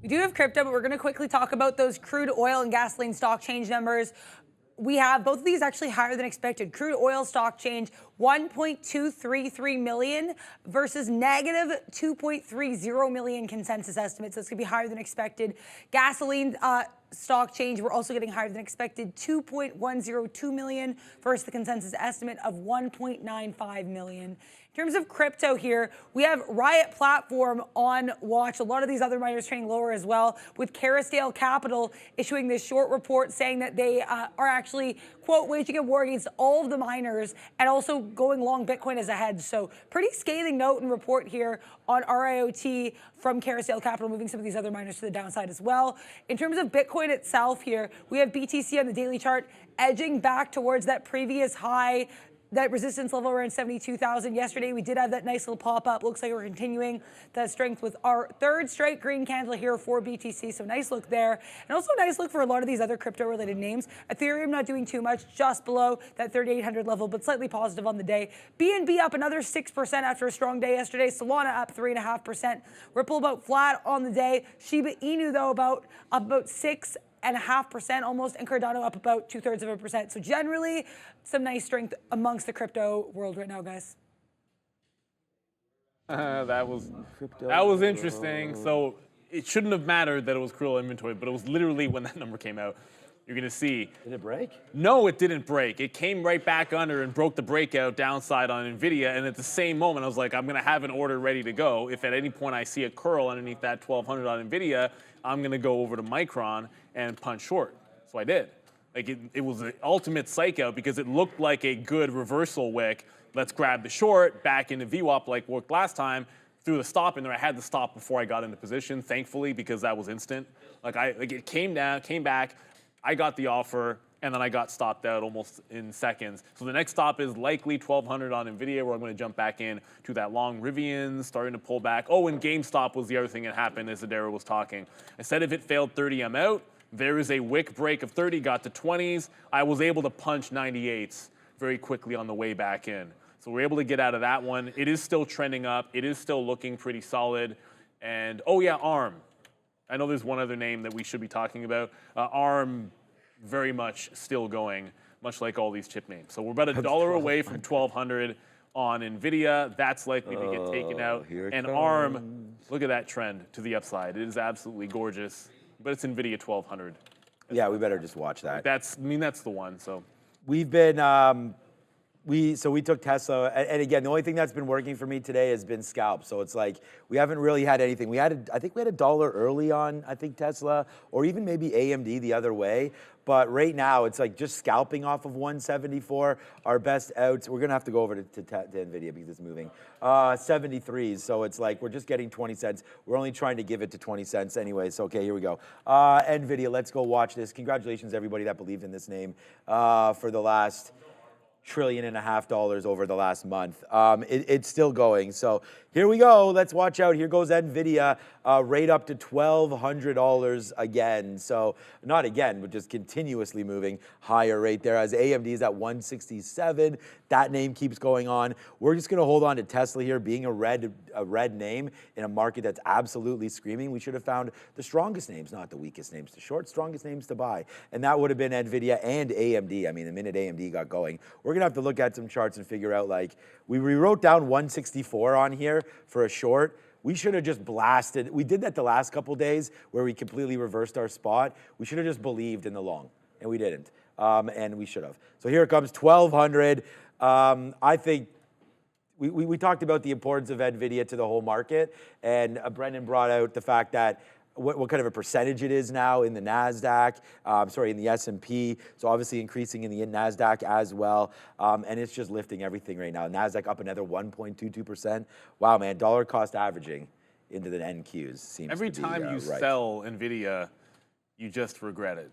We do have crypto, but we're going to quickly talk about those crude oil and gasoline stock change numbers. We have both of these actually higher than expected. Crude oil stock change, 1.233 million versus negative 2.30 million consensus estimates. So it's going to be higher than expected. Gasoline stock change, we're also getting higher than expected, 2.102 million versus the consensus estimate of 1.95 million. In terms of crypto here, we have Riot Platform on watch. A lot of these other miners trading lower as well, with Carousel Capital issuing this short report saying that they are actually, quote, waging a war against all of the miners and also going long Bitcoin as a hedge. So pretty scathing note and report here on RIOT from Carousel Capital, moving some of these other miners to the downside as well. In terms of Bitcoin itself here, we have BTC on the daily chart edging back towards that previous high, that resistance level around 72,000. Yesterday, we did have that nice little pop-up. Looks like we're continuing that strength with our third straight green candle here for BTC. So nice look there. And also a nice look for a lot of these other crypto-related names. Ethereum not doing too much, just below that 3,800 level, but slightly positive on the day. BNB up another 6% after a strong day yesterday. Solana up 3.5%. Ripple about flat on the day. Shiba Inu, though, up about 6.5% almost, and Cardano up about 0.2%. So generally, some nice strength amongst the crypto world right now, guys. That was interesting. So it shouldn't have mattered that it was crude oil inventory, but it was literally when that number came out. You're going to see. Did it break? No, it didn't break. It came right back under and broke the breakout downside on NVIDIA. And at the same moment, I was like, I'm going to have an order ready to go. If at any point I see a curl underneath that 1,200 on NVIDIA, I'm going to go over to Micron and punch short. So I did. Like it was an ultimate psych out because it looked like a good reversal wick. Let's grab the short back into VWAP like worked last time. Threw the stop in there. I had to stop before I got into position, thankfully, because that was instant. It came down, came back. I got the offer, and then I got stopped out almost in seconds. So the next stop is likely 1,200 on NVIDIA, where I'm going to jump back in to that long Rivian, starting to pull back. Oh, and GameStop was the other thing that happened as Adara was talking. I said if it failed 30, I'm out. There is a wick break of 30, got to 20s. I was able to punch 98s very quickly on the way back in. So we're able to get out of that one. It is still trending up. It is still looking pretty solid. And, oh yeah, ARM. I know there's one other name that we should be talking about. ARM, very much still going, much like all these chip names. So we're about $1 away from 1,200 on NVIDIA. That's likely to get taken out. And ARM, look at that trend to the upside. It is absolutely gorgeous. But it's NVIDIA 1,200. Yeah, we better just watch that. That's the one. So we've been we took Tesla, and again, the only thing that's been working for me today has been scalp. So it's like we haven't really had anything. I think we had $1 early on, I think Tesla, or even maybe AMD the other way. But right now, it's like just scalping off of 174. Our best outs, we're gonna have to go over to NVIDIA because it's moving. 73s, so it's like we're just getting 20 cents. We're only trying to give it to 20 cents anyway, so okay, here we go. NVIDIA, let's go watch this. Congratulations everybody that believed in this name for the last $1.5 trillion over the last month. It's still going. So here we go. Let's watch out. Here goes NVIDIA, right up to $1,200 again. So not again, but just continuously moving higher right there as AMD is at 167. That name keeps going on. We're just going to hold on to Tesla here being a red name in a market that's absolutely screaming. We should have found the strongest names, not the weakest names to short, strongest names to buy. And that would have been NVIDIA and AMD. I mean, the minute AMD got going, we're going to have to look at some charts and figure out, like, we wrote down 164 on here for a short. We should have just blasted. We did that the last couple days where we completely reversed our spot. We should have just believed in the long, and we didn't. And we should have. So here it comes, 1,200. I think we talked about the importance of NVIDIA to the whole market, and Brendan brought out the fact that what kind of a percentage it is now in the NASDAQ, in the S&P, so obviously increasing in the NASDAQ as well, and it's just lifting everything right now. NASDAQ up another 1.22%. Wow, man, dollar cost averaging into the NQs seems Every to be time you right. sell NVIDIA, you just regret it.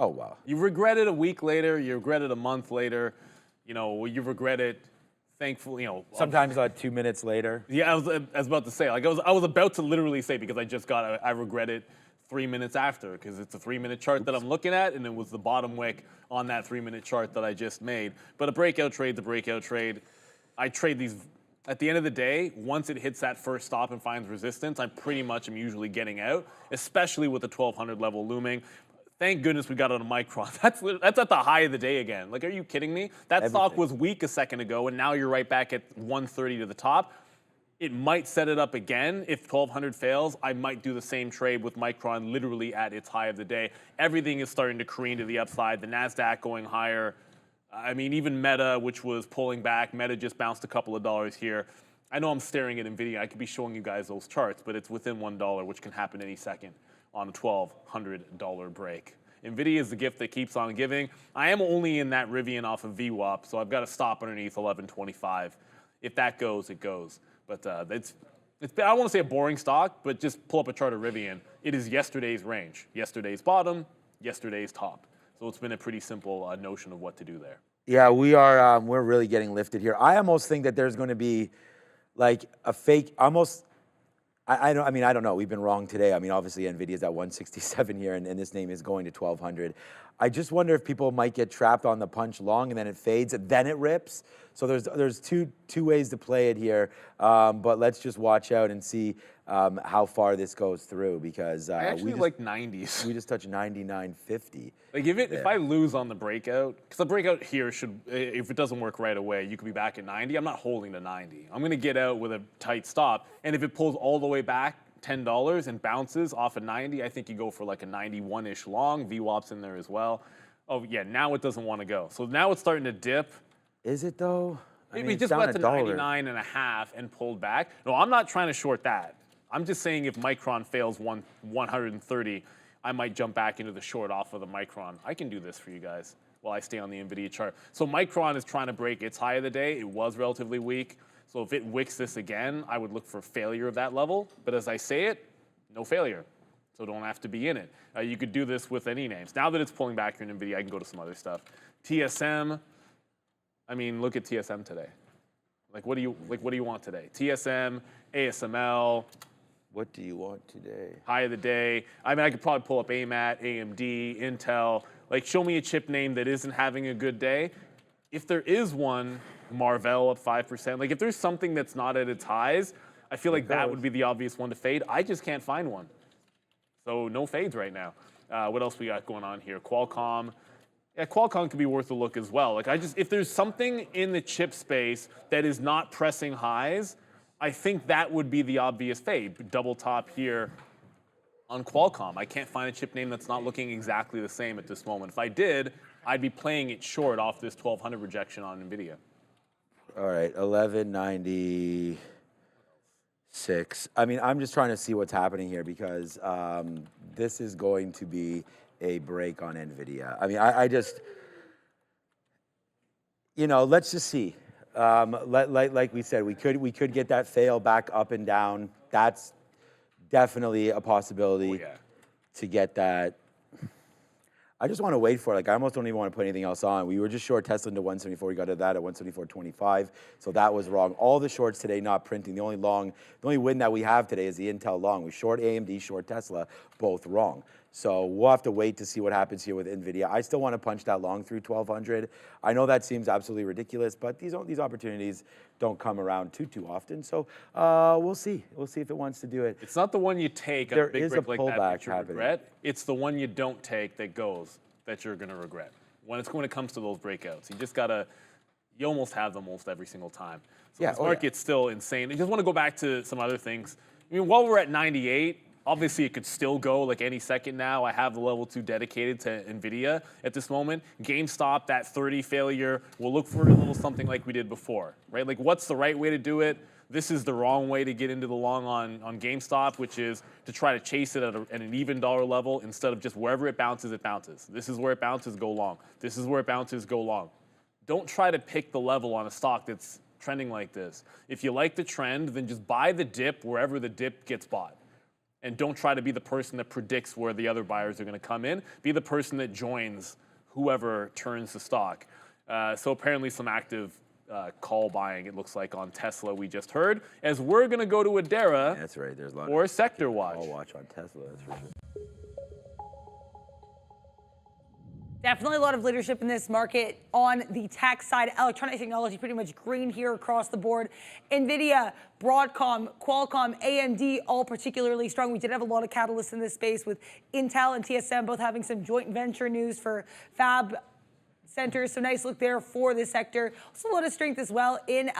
Oh, wow. You regret it a week later, you regret it a month later, you regret it, thankfully, Sometimes 2 minutes later. Yeah, I was about to say, like, I was about to literally say, because I just I regret it 3 minutes after, because it's a 3-minute chart that I'm looking at, and it was the bottom wick on that 3-minute chart that I just made. But a breakout trade's a breakout trade. I trade these, at the end of the day, once it hits that first stop and finds resistance, I pretty much am usually getting out, especially with the 1,200 level looming. Thank goodness we got on a Micron. That's at the high of the day again. Like, are you kidding me? That stock was weak a second ago, and now you're right back at 130 to the top. It might set it up again. If 1,200 fails, I might do the same trade with Micron literally at its high of the day. Everything is starting to careen to the upside. The NASDAQ going higher. I mean, even Meta, which was pulling back, Meta just bounced a couple of dollars here. I know I'm staring at NVIDIA. I could be showing you guys those charts, but it's within $1, which can happen any second on a $1,200 break. NVIDIA is the gift that keeps on giving. I am only in that Rivian off of VWAP, so I've got to stop underneath 1125. If that goes, it goes. But it's I don't want to say a boring stock, but just pull up a chart of Rivian. It is yesterday's range, yesterday's bottom, yesterday's top. So it's been a pretty simple notion of what to do there. Yeah, we're really getting lifted here. I almost think that there's going to be like a fake, almost. I don't know. We've been wrong today. I mean, obviously, NVIDIA's at 167 here, and this name is going to 1,200. I just wonder if people might get trapped on the punch long, and then it fades, and then it rips. So there's two ways to play it here. But let's just watch out and see how far this goes through, because I actually like 90s. We just touched 99.50. Like if I lose on the breakout, because the breakout here should, if it doesn't work right away, you could be back at 90. I'm not holding to 90. I'm going to get out with a tight stop, and if it pulls all the way back $10 and bounces off of 90, I think you go for like a 91-ish long. VWAP's in there as well. Oh yeah, now it doesn't want to go. So now it's starting to dip. Is it though? Maybe just got to 99.5 and pulled back. No, I'm not trying to short that. I'm just saying if Micron fails 130, I might jump back into the short off of the Micron. I can do this for you guys while I stay on the NVIDIA chart. So Micron is trying to break its high of the day. It was relatively weak. So if it wicks this again, I would look for failure of that level. But as I say it, no failure. So don't have to be in it. You could do this with any names. Now that it's pulling back here in NVIDIA, I can go to some other stuff. TSM, I mean, look at TSM today. What do you want today? TSM, ASML. What do you want today? High of the day. I mean, I could probably pull up AMD, Intel. Like, show me a chip name that isn't having a good day. If there is one, Marvell up 5%. Like, if there's something that's not at its highs, I feel like that would be the obvious one to fade. I just can't find one. So no fades right now. What else we got going on here? Qualcomm. Yeah, Qualcomm could be worth a look as well. Like, if there's something in the chip space that is not pressing highs, I think that would be the obvious fade. Double top here on Qualcomm. I can't find a chip name that's not looking exactly the same at this moment. If I did, I'd be playing it short off this 1200 rejection on NVIDIA. All right, 1196. I mean, I'm just trying to see what's happening here because this is going to be a break on NVIDIA. I mean, I just, you know, let's just see. Like we said, we could get that fail back up and down. That's definitely a possibility to get that. I just want to wait for it. Like, I almost don't even want to put anything else on. We were just short Tesla into 174. We got to that at 174.25. So that was wrong. All the shorts today not printing. The only win that we have today is the Intel long. We short AMD, short Tesla, both wrong. So we'll have to wait to see what happens here with NVIDIA. I still want to punch that long through 1200. I know that seems absolutely ridiculous, but these opportunities don't come around too often. So we'll see. We'll see if it wants to do it. It's not the one you take There a big is a break like that you happening. regret. It's the one you don't take that goes that you're going to regret. When it comes to those breakouts, you just gotta. You almost have them almost every single time. So this market's still insane. I just want to go back to some other things. I mean, while we're at 98. Obviously, it could still go like any second now. I have the level 2 dedicated to NVIDIA at this moment. GameStop, that 30 failure, we'll look for a little something like we did before, right? Like, what's the right way to do it? This is the wrong way to get into the long on GameStop, which is to try to chase it at an even dollar level instead of just wherever it bounces, it bounces. This is where it bounces, go long. This is where it bounces, go long. Don't try to pick the level on a stock that's trending like this. If you like the trend, then just buy the dip wherever the dip gets bought. And don't try to be the person that predicts where the other buyers are going to come in. Be the person that joins whoever turns the stock. So apparently some active call buying, it looks like, on Tesla we just heard. As we're going to go to Adara That's right. There's a lot or of Sector Watch. call watch on Tesla, that's for sure. Definitely a lot of leadership in this market on the tech side. Electronic technology pretty much green here across the board. NVIDIA, Broadcom, Qualcomm, AMD, all particularly strong. We did have a lot of catalysts in this space with Intel and TSM both having some joint venture news for fab centers. So nice look there for this sector. Also a lot of strength as well in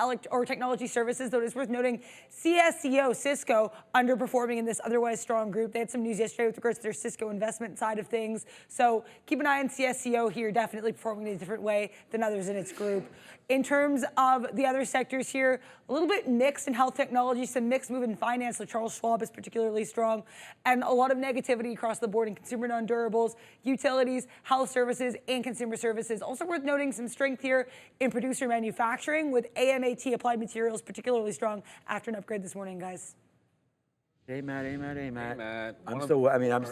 technology services, though it is worth noting CSCO, Cisco, underperforming in this otherwise strong group. They had some news yesterday with regards to their Cisco investment side of things. So keep an eye on CSCO here, definitely performing in a different way than others in its group. In terms of the other sectors here, a little bit mixed in health technology, some mixed move in finance, so Charles Schwab is particularly strong, and a lot of negativity across the board in consumer non-durables, utilities, health services, and consumer services. Also worth noting some strength here in producer manufacturing with AMAT Applied Materials particularly strong after an upgrade this morning, guys. Hey Matt. Hey, Matt. I'm still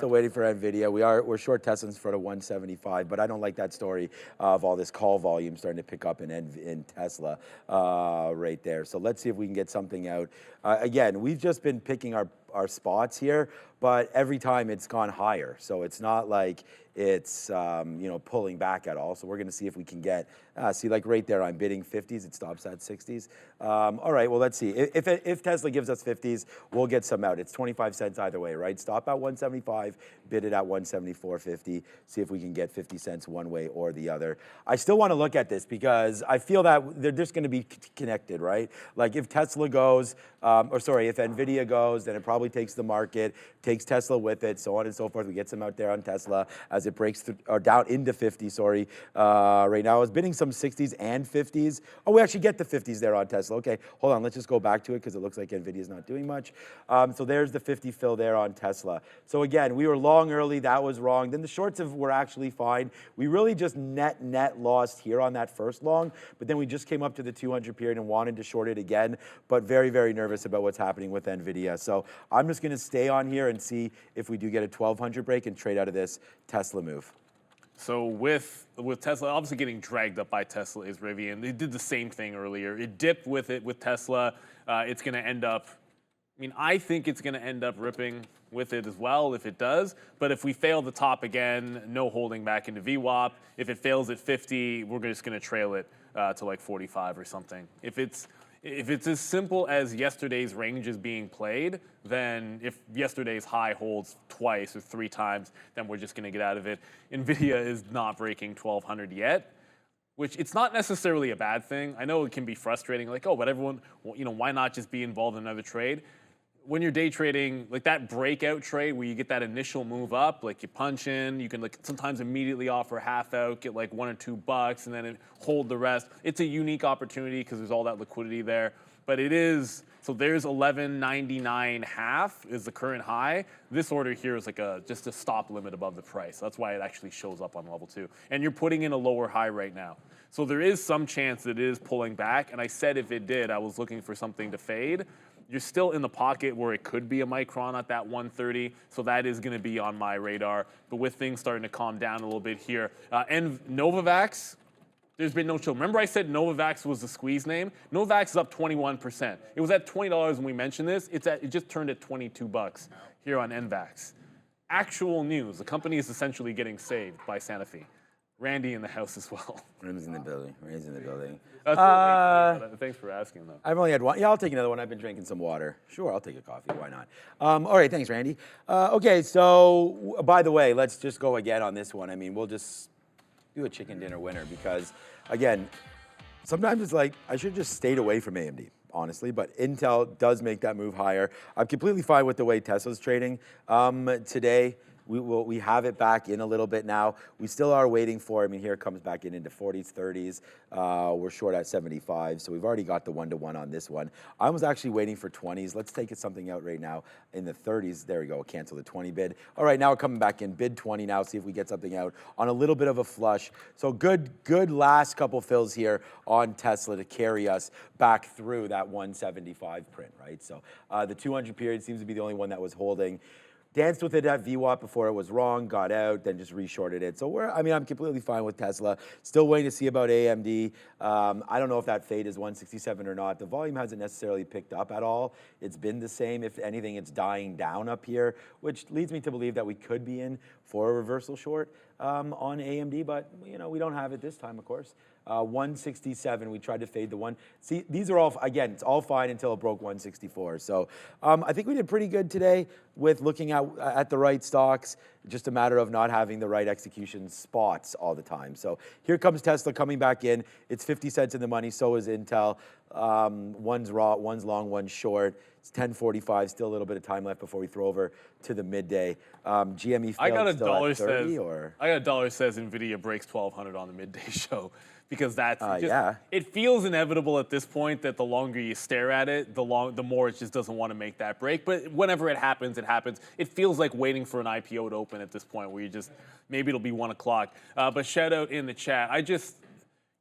waiting for NVIDIA. We're short Tesla's for the 175, but I don't like that story of all this call volume starting to pick up in Tesla right there. So let's see if we can get something out. Again, we've just been picking our spots here, but every time it's gone higher. So it's not like it's pulling back at all. So we're going to see if we can get see, like right there, I'm bidding 50s. It stops at 60s. All right, well, let's see. If Tesla gives us 50s, we'll get some out. It's 25 cents either way, right? Stop at 175, bid it at 174.50. See if we can get 50 cents one way or the other. I still want to look at this because I feel that they're just going to be connected, right? Like if Tesla goes, if NVIDIA goes, then it probably takes the market, takes Tesla with it, so on and so forth. We get some out there on Tesla as it breaks through, or down into 50, sorry. Right now I was bidding some 60s and 50s. Oh, we actually get the 50s there on Tesla. Okay, hold on, let's just go back to it because it looks like NVIDIA's not doing much. So there's the 50 fill there on Tesla. So again, we were long early, that was wrong. Then the shorts were actually fine. We really just net lost here on that first long, but then we just came up to the 200 period and wanted to short it again, but very, very nervous about what's happening with NVIDIA. So I'm just gonna stay on here and see if we do get a 1200 break and trade out of this Tesla move. So with Tesla, obviously getting dragged up by Tesla is Rivian. They did the same thing earlier. It dipped with Tesla. It's going to end up, I think it's going to end up ripping with it as well if it does. But if we fail the top again, no holding back into VWAP. If it fails at 50, we're just going to trail it to like 45 or something. If it's as simple as yesterday's range is being played, then if yesterday's high holds twice or three times, then we're just going to get out of it. NVIDIA is not breaking 1200 yet, which it's not necessarily a bad thing. I know it can be frustrating, like, oh, but everyone, why not just be involved in another trade? when you're day trading, like that breakout trade where you get that initial move up, like you punch in, you can like sometimes immediately offer half out, get like $1 or $2, and then hold the rest. It's a unique opportunity because there's all that liquidity there. But it is, so there's 11.99 half is the current high. This order here is like just a stop limit above the price. That's why it actually shows up on level 2. And you're putting in a lower high right now. So there is some chance that it is pulling back. And I said if it did, I was looking for something to fade. You're still in the pocket where it could be a micron at that 130, so that is going to be on my radar. But with things starting to calm down a little bit here, and Novavax, there's been no chill. Remember I said Novavax was the squeeze name? Novavax is up 21%. It was at $20 when we mentioned this. It just turned at $22 here on NVAX. Actual news, the company is essentially getting saved by Sanofi. Randy in the house as well. Rand's in the building. Rand's in the building. Thanks for asking, though. I've only had one. Yeah, I'll take another one. I've been drinking some water. Sure, I'll take a coffee. Why not? All right, thanks, Randy. Okay, so by the way, let's just go again on this one. I mean, we'll just do a chicken dinner winner because, again, sometimes it's like I should have just stayed away from AMD, honestly, but Intel does make that move higher. I'm completely fine with the way Tesla's trading today. We have it back in a little bit now. We still are waiting for, I mean, here it comes back into 40s, 30s. We're short at 75, so we've already got the 1-to-1 on this one. I was actually waiting for 20s. Let's take something out right now in the 30s. There we go, cancel the 20 bid. All right, now we're coming back in, bid 20 now, see if we get something out on a little bit of a flush. So good last couple fills here on Tesla to carry us back through that 175 print, right? So the 200 period seems to be the only one that was holding. Danced with it at VWAP before it was wrong, got out, then just reshorted it. So I'm completely fine with Tesla. Still waiting to see about AMD. I don't know if that fade is 167 or not. The volume hasn't necessarily picked up at all. It's been the same. If anything, it's dying down up here, which leads me to believe that we could be in for a reversal short on AMD, but we don't have it this time, of course. 167, we tried to fade the one. See, these are all, again, it's all fine until it broke 164. So I think we did pretty good today with looking at the right stocks. Just a matter of not having the right execution spots all the time. So here comes Tesla coming back in. It's 50 cents in the money, so is Intel. One's raw, one's long, one's short. It's 10:45, still a little bit of time left before we throw over to the midday. GME I got a still dollar at 30, says. or? I got a dollar says Nvidia breaks 1200 on the midday show because that's just, yeah. It feels inevitable at this point that the longer you stare at it, the more it just doesn't want to make that break. But whenever it happens, it happens. It feels like waiting for an IPO to open at this point, where you just maybe it'll be 1 o'clock. But shout out in the chat. I just,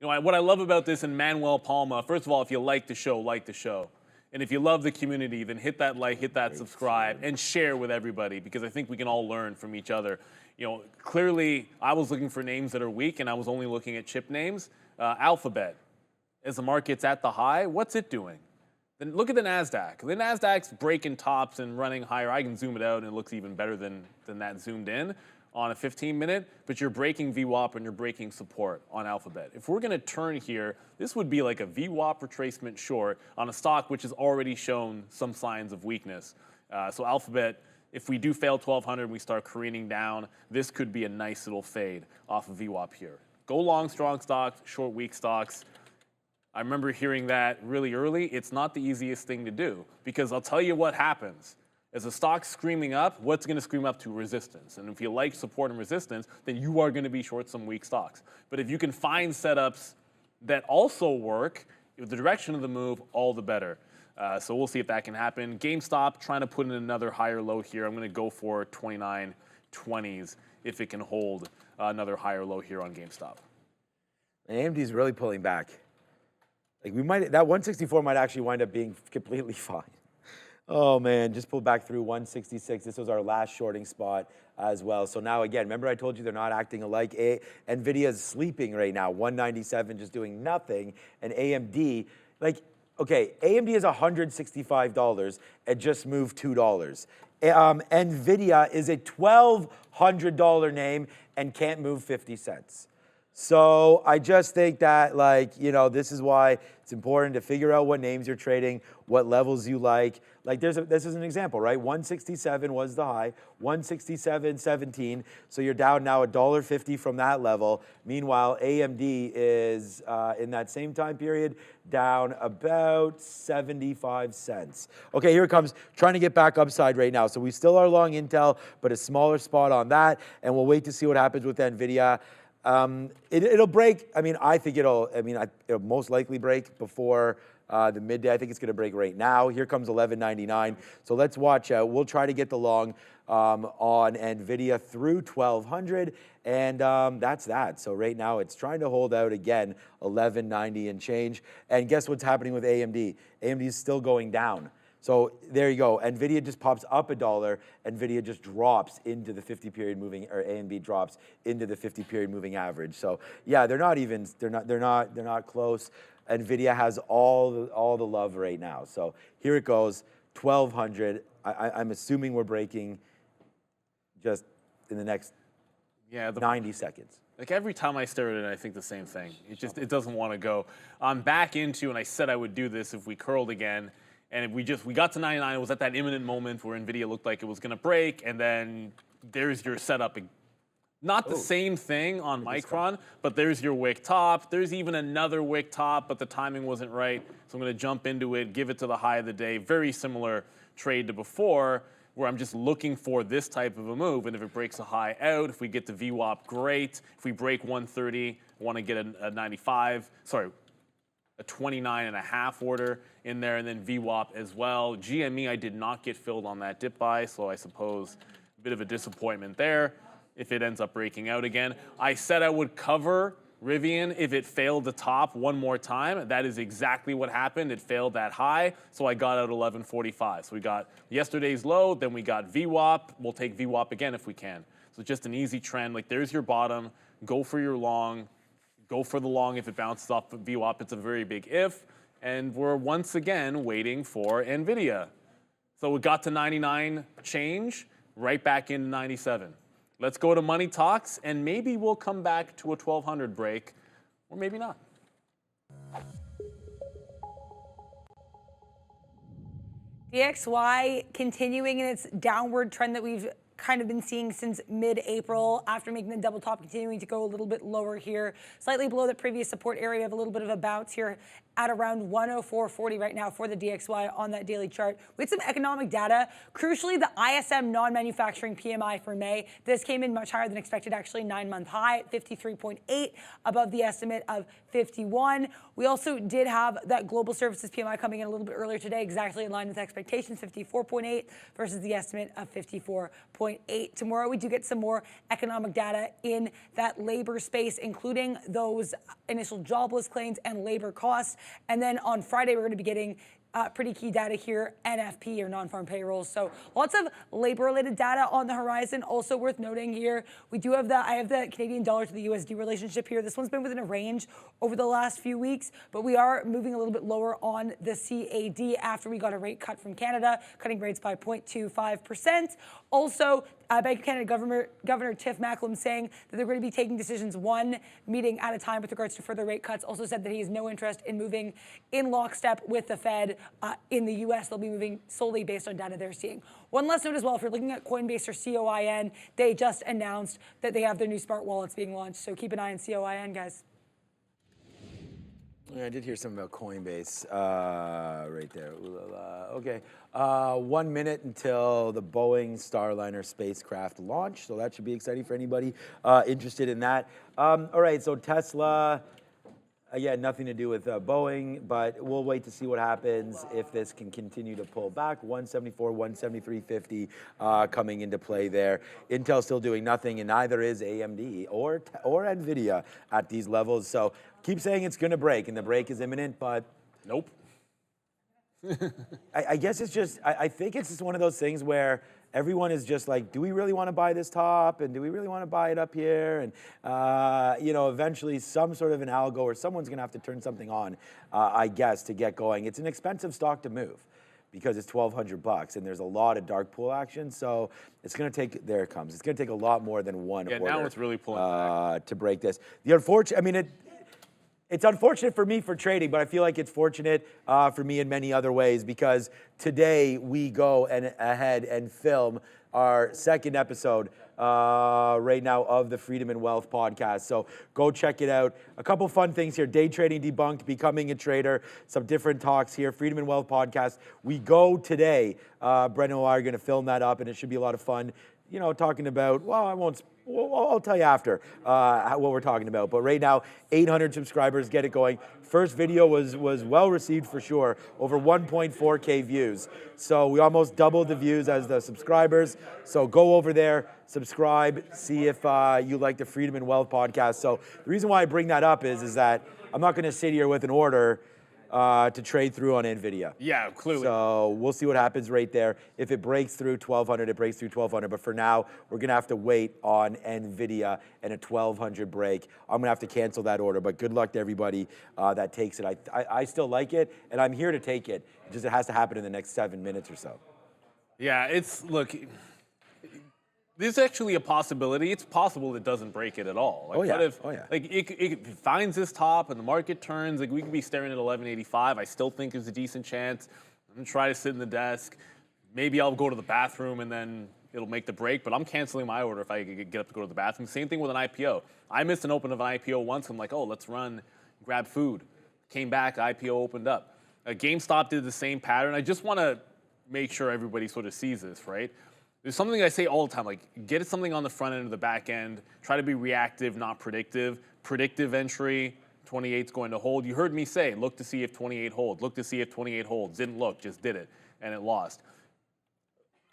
what I love about this, and Manuel Palma. First of all, if you like the show, like the show. And if you love the community, then hit that like, hit that subscribe, and share with everybody, because I think we can all learn from each other. Clearly, I was looking for names that are weak, and I was only looking at chip names. Alphabet, as the market's at the high, what's it doing? Then look at the NASDAQ. The NASDAQ's breaking tops and running higher. I can zoom it out, and it looks even better than that zoomed in on a 15-minute, but you're breaking VWAP and you're breaking support on Alphabet. If we're going to turn here, this would be like a VWAP retracement short on a stock which has already shown some signs of weakness. So Alphabet, if we do fail 1200 and we start careening down, this could be a nice little fade off of VWAP here. Go long strong stocks, short weak stocks. I remember hearing that really early. It's not the easiest thing to do, because I'll tell you what happens. As the stock's screaming up, what's going to scream up to? Resistance. And if you like support and resistance, then you are going to be short some weak stocks. But if you can find setups that also work, with the direction of the move, all the better. So we'll see if that can happen. GameStop trying to put in another higher low here. I'm going to go for 29.20s if it can hold another higher low here on GameStop. AMD's really pulling back. Like that 164 might actually wind up being completely fine. Oh man, just pulled back through 166. This was our last shorting spot as well. So now again, remember I told you they're not acting alike. NVIDIA is sleeping right now, 197, just doing nothing. And AMD, okay, AMD is $165 and just moved $2. NVIDIA is a $1,200 name and can't move 50 cents. So I just think that, like, you know, this is why it's important to figure out what names you're trading, what levels you like. Like this is an example, right? 167 was the high, 167.17. So you're down now $1.50 from that level. Meanwhile, AMD is in that same time period down about 75 cents. Okay, here it comes. Trying to get back upside right now. So we still are long Intel, but a smaller spot on that. And we'll wait to see what happens with NVIDIA. It'll break. I mean, I think it'll most likely break before the midday. I think it's going to break right now. Here comes 11.99. So let's watch out. We'll try to get the long on NVIDIA through 1200, and that's that. So right now it's trying to hold out again, 11.90 and change. And guess what's happening with AMD? AMD is still going down. So there you go. NVIDIA just pops up $1. NVIDIA just drops into the 50-period moving, or AMD drops into the 50-period moving average. So yeah, they're not close. NVIDIA has all the love right now. So here it goes, 1200. I'm assuming we're breaking just in the next 90 seconds. Like every time I stare at it, I think the same thing. It doesn't want to go. I'm back into, and I said I would do this if we curled again. And if we got to 99, it was at that imminent moment where NVIDIA looked like it was going to break, and then there's your setup. Not the same thing on Micron, but there's your wick top. There's even another wick top, but the timing wasn't right. So I'm going to jump into it, give it to the high of the day. Very similar trade to before, where I'm just looking for this type of a move. And if it breaks a high out, if we get the VWAP, great. If we break 130, I want to get a 95. Sorry, a 29.5 order in there, and then VWAP as well. GME, I did not get filled on that dip buy, so I suppose a bit of a disappointment there if it ends up breaking out again. I said I would cover Rivian if it failed the top one more time. That is exactly what happened. It failed that high, so I got out 11.45. So we got yesterday's low, then we got VWAP. We'll take VWAP again if we can. So just an easy trend. Like, there's your bottom. Go for your long. Go for the long if it bounces off of VWAP. It's a very big if. And we're once again waiting for NVIDIA. So we got to 99 change, right back into 97. Let's go to Money Talks, and maybe we'll come back to a 1200 break, or maybe not. DXY continuing in its downward trend that we've kind of been seeing since mid-April, after making the double top, continuing to go a little bit lower here, slightly below the previous support area of a little bit of a bounce here at around 104.40 right now for the DXY on that daily chart. We had some economic data. Crucially, the ISM non-manufacturing PMI for May. This came in much higher than expected, actually 9-month high at 53.8, above the estimate of 51. We also did have that global services PMI coming in a little bit earlier today, exactly in line with expectations, 54.8 versus the estimate of 54.8. Tomorrow we do get some more economic data in that labor space, including those initial jobless claims and labor costs. And then on Friday, we're going to be getting pretty key data here, NFP, or non-farm payrolls. So lots of labor-related data on the horizon. Also worth noting here, I have the Canadian dollar to the USD relationship here. This one's been within a range over the last few weeks, but we are moving a little bit lower on the CAD after we got a rate cut from Canada, cutting rates by 0.25%. Also, Bank of Canada Governor Tiff Macklem saying that they're going to be taking decisions one meeting at a time with regards to further rate cuts. Also said that he has no interest in moving in lockstep with the Fed in the U.S. They'll be moving solely based on data they're seeing. One last note as well, if you're looking at Coinbase or COIN, they just announced that they have their new smart wallets being launched. So keep an eye on COIN, guys. Yeah, I did hear something about Coinbase right there. Okay, 1 minute until the Boeing Starliner spacecraft launch, so that should be exciting for anybody interested in that. All right, so Tesla, again, nothing to do with Boeing, but we'll wait to see what happens if this can continue to pull back. 174, 173.50 coming into play there. Intel still doing nothing, and neither is AMD or NVIDIA at these levels. So keep saying it's going to break, and the break is imminent, but nope. I guess it's just, I think it's just one of those things where everyone is just like, do we really want to buy this top? And do we really want to buy it up here? And, eventually some sort of an algo or someone's going to have to turn something on, I guess, to get going. It's an expensive stock to move. because it's $1,200 and there's a lot of dark pool action. So it's going to take, there it comes. It's going to take a lot more than one order. Now it's really pulling back. To break this. The unfortunate, I mean, it's unfortunate for me for trading, but I feel like it's fortunate for me in many other ways, because today we go ahead and film our second episode right now of the Freedom and Wealth podcast. So go check it out. A couple fun things here. Day trading debunked, becoming a trader, some different talks here. Freedom and Wealth podcast. We go today. Brendan and I are going to film that up, and it should be a lot of fun. You know, talking about, well, I'll tell you after what we're talking about. But right now, 800 subscribers, get it going. First video was well received for sure, over 1.4K views. So we almost doubled the views as the subscribers. So go over there, subscribe, see if you like the Freedom and Wealth podcast. So the reason why I bring that up is that I'm not going to sit here with an order to trade through on NVIDIA. Yeah, clearly. So we'll see what happens right there. If it breaks through 1,200, it breaks through 1,200. But for now, we're going to have to wait on NVIDIA and a 1,200 break. I'm going to have to cancel that order. But good luck to everybody that takes it. I still like it, and I'm here to take it. It has to happen in the next 7 minutes or so. Yeah, look, there's actually a possibility. It's possible it doesn't break it at all. Like, what if, like, it finds this top and the market turns? Like, we could be staring at 1185. I still think there's a decent chance. I'm gonna try to sit in the desk. Maybe I'll go to the bathroom and then it'll make the break. But I'm canceling my order if I get up to go to the bathroom. Same thing with an IPO. I missed an open of an IPO once. I'm like, oh, let's run, grab food. Came back, IPO opened up. GameStop did the same pattern. I just want to make sure everybody sort of sees this, right? There's something I say all the time, like, get something on the front end or the back end. Try to be reactive, not predictive. Predictive entry, 28's going to hold. You heard me say, look to see if 28 holds. Look to see if 28 holds. Didn't look, just did it, and it lost.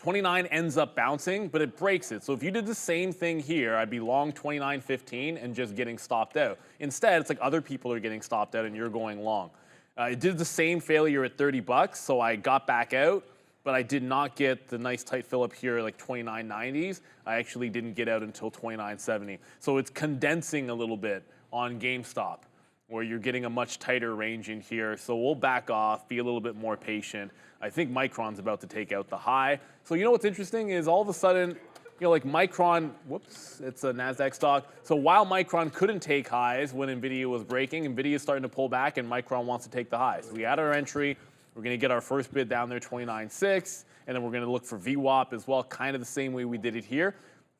29 ends up bouncing, but it breaks it. So if you did the same thing here, I'd be long 29.15 and just getting stopped out. Instead, it's like other people are getting stopped out and you're going long. It did the same failure at $30, so I got back out. But I did not get the nice tight fill up here like 29.90s. I actually didn't get out until 29.70. So it's condensing a little bit on GameStop, where you're getting a much tighter range in here. So we'll back off, be a little bit more patient. I think Micron's about to take out the high. So you know what's interesting is all of a sudden, you know, like Micron, whoops, it's a NASDAQ stock. So while Micron couldn't take highs when NVIDIA was breaking, NVIDIA is starting to pull back and Micron wants to take the highs. So we had our entry. We're going to get our first bid down there, 29.6, and then we're going to look for VWAP as well, kind of the same way we did it here.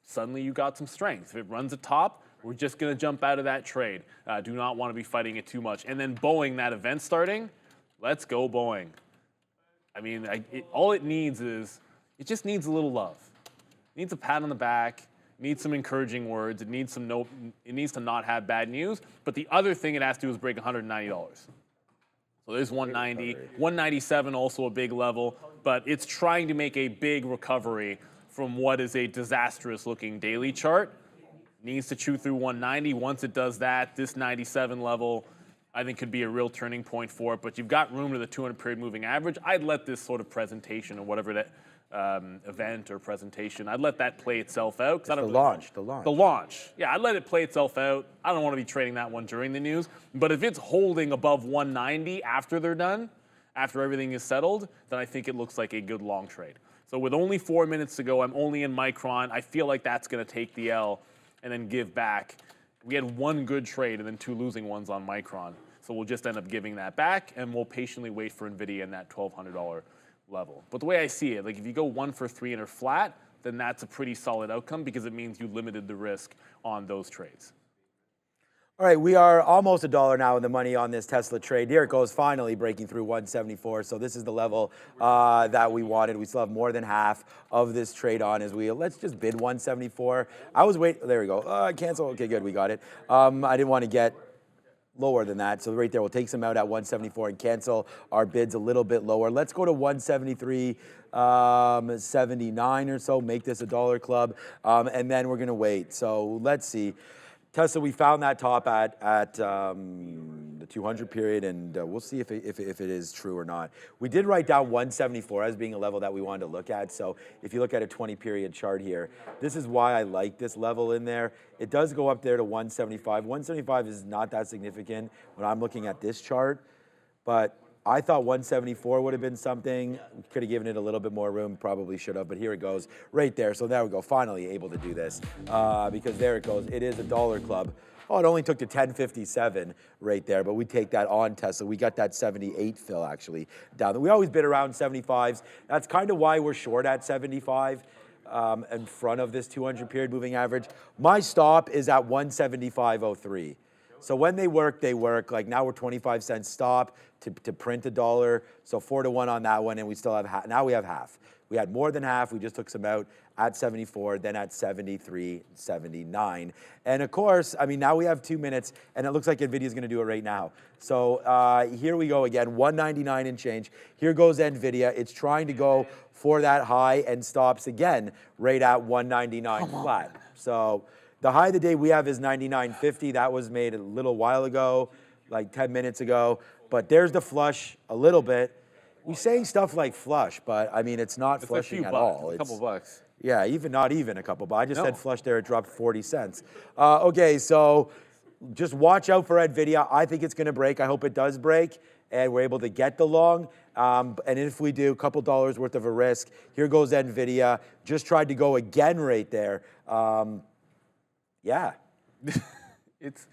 Suddenly you got some strength. If it runs a top, we're just going to jump out of that trade. Do not want to be fighting it too much. And then Boeing, that event starting, let's go Boeing. I mean, all it needs is, it just needs a little love. It needs a pat on the back. It needs some encouraging words. It needs to not have bad news. But the other thing it has to do is break $190. So there's 190, 197 also a big level, but it's trying to make a big recovery from what is a disastrous looking daily chart. Needs to chew through 190. Once it does that, this 97 level, I think could be a real turning point for it, but you've got room to the 200 period moving average. I'd let this sort of presentation or whatever that event or presentation, I'd let that play itself out. The launch. The launch. Yeah, I'd let it play itself out. I don't want to be trading that one during the news. But if it's holding above 190 after they're done, after everything is settled, then I think it looks like a good long trade. So with only 4 minutes to go, I'm only in Micron. I feel like that's going to take the L and then give back. We had one good trade and then two losing ones on Micron. So we'll just end up giving that back, and we'll patiently wait for NVIDIA in that $1,200 level. But the way I see it, like if you go 1 for 3 and are flat, then that's a pretty solid outcome because it means you limited the risk on those trades. All right, we are almost $1 now in the money on this Tesla trade. Here it goes, finally breaking through 174. So this is the level that we wanted. We still have more than half of this trade on as let's just bid 174. I was waiting, there we go. Cancel, okay, good, we got it. I didn't want to get lower than that. So right there, we'll take some out at 174 and cancel our bids a little bit lower. Let's go to 173.79 or so, make this a dollar club, and then we're going to wait. So let's see. Tesla, we found that top at the 200 period, and we'll see if it is true or not. We did write down 174 as being a level that we wanted to look at. So if you look at a 20-period chart here, this is why I like this level in there. It does go up there to 175. 175 is not that significant when I'm looking at this chart, but I thought 174 would have been something. Could have given it a little bit more room, probably should have, but here it goes right there. So there we go, finally able to do this because there it goes. It is a dollar club. Oh, it only took to 1057 right there, but we take that on Tesla. We got that 78 fill actually down. We always bid around 75s. That's kind of why we're short at 75 in front of this 200 period moving average. My stop is at 175.03. So when they work, they work. Like now we're 25 cents stop to print a dollar. So 4-1 on that one, and we still have half. Now we have half. We had more than half. We just took some out at 74, then at 73, 79. And of course, I mean, now we have 2 minutes, and it looks like NVIDIA is going to do it right now. So here we go again, 199 and change. Here goes NVIDIA. It's trying to go for that high and stops again right at 199 flat. So the high of the day we have is 99.50. That was made a little while ago, like 10 minutes ago. But there's the flush a little bit. We're saying stuff like flush, but I mean, it's not flushing at all. It's a couple bucks. Yeah, not even a couple, but I just said flush there, it dropped 40 cents. Okay, so just watch out for NVIDIA. I think it's gonna break. I hope it does break, and we're able to get the long. And if we do, a couple dollars worth of a risk. Here goes NVIDIA. Just tried to go again right there. Yeah. It's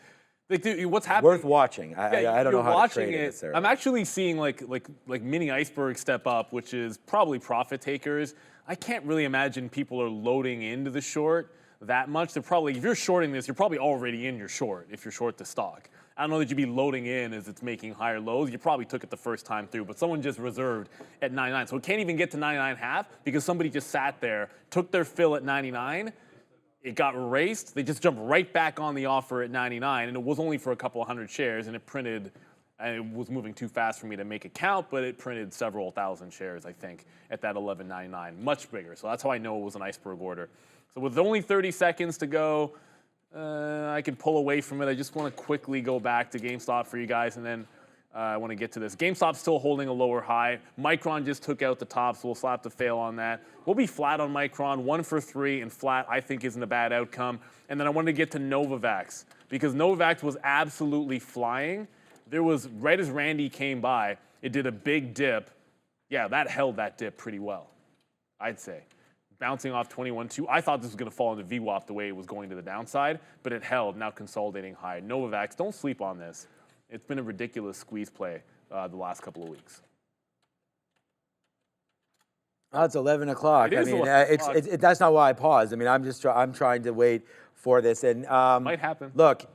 like, dude, what's happening? Worth watching. I don't know how to trade it. I'm actually seeing like mini iceberg step up, which is probably profit takers. I can't really imagine people are loading into the short that much. They're probably, if you're shorting this, you're probably already in your short if you're short the stock. I don't know that you'd be loading in as it's making higher lows. You probably took it the first time through, but someone just reserved at 99. So it can't even get to 99.5 because somebody just sat there, took their fill at 99. It got erased. They just jumped right back on the offer at 99, and it was only for a couple of hundred shares, and it printed, and it was moving too fast for me to make a count, but it printed several thousand shares, I think, at that 11.99, much bigger. So that's how I know it was an iceberg order. So with only 30 seconds to go, I can pull away from it. I just want to quickly go back to GameStop for you guys, and then I want to get to this. GameStop's still holding a lower high. Micron just took out the top, so we'll slap the fail on that. We'll be flat on Micron, 1 for 3, and flat I think isn't a bad outcome. And then I wanted to get to Novavax, because Novavax was absolutely flying. There was, right as Randy came by, it did a big dip. Yeah, that held that dip pretty well, I'd say. Bouncing off 21.2. I thought this was going to fall into VWAP the way it was going to the downside, but it held, now consolidating high. Novavax, don't sleep on this. It's been a ridiculous squeeze play the last couple of weeks. Oh, it's 11 o'clock. I mean, that's not why I paused. I mean, I'm trying to wait for this. And might happen. Look,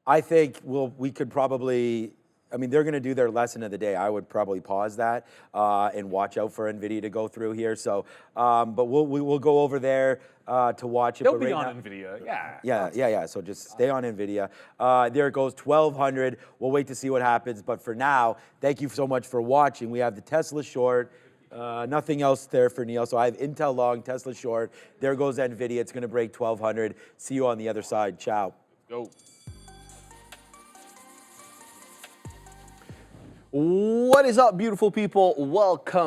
I think we could probably. I mean, they're going to do their lesson of the day. I would probably pause that and watch out for NVIDIA to go through here. So, but we'll go over there to watch it. They'll be on NVIDIA, yeah. Yeah. So just stay on NVIDIA. There it goes, 1,200. We'll wait to see what happens. But for now, thank you so much for watching. We have the Tesla short. Nothing else there for Neil. So I have Intel long, Tesla short. There goes NVIDIA. It's going to break 1,200. See you on the other side. Ciao. Go. What is up, beautiful people? Welcome.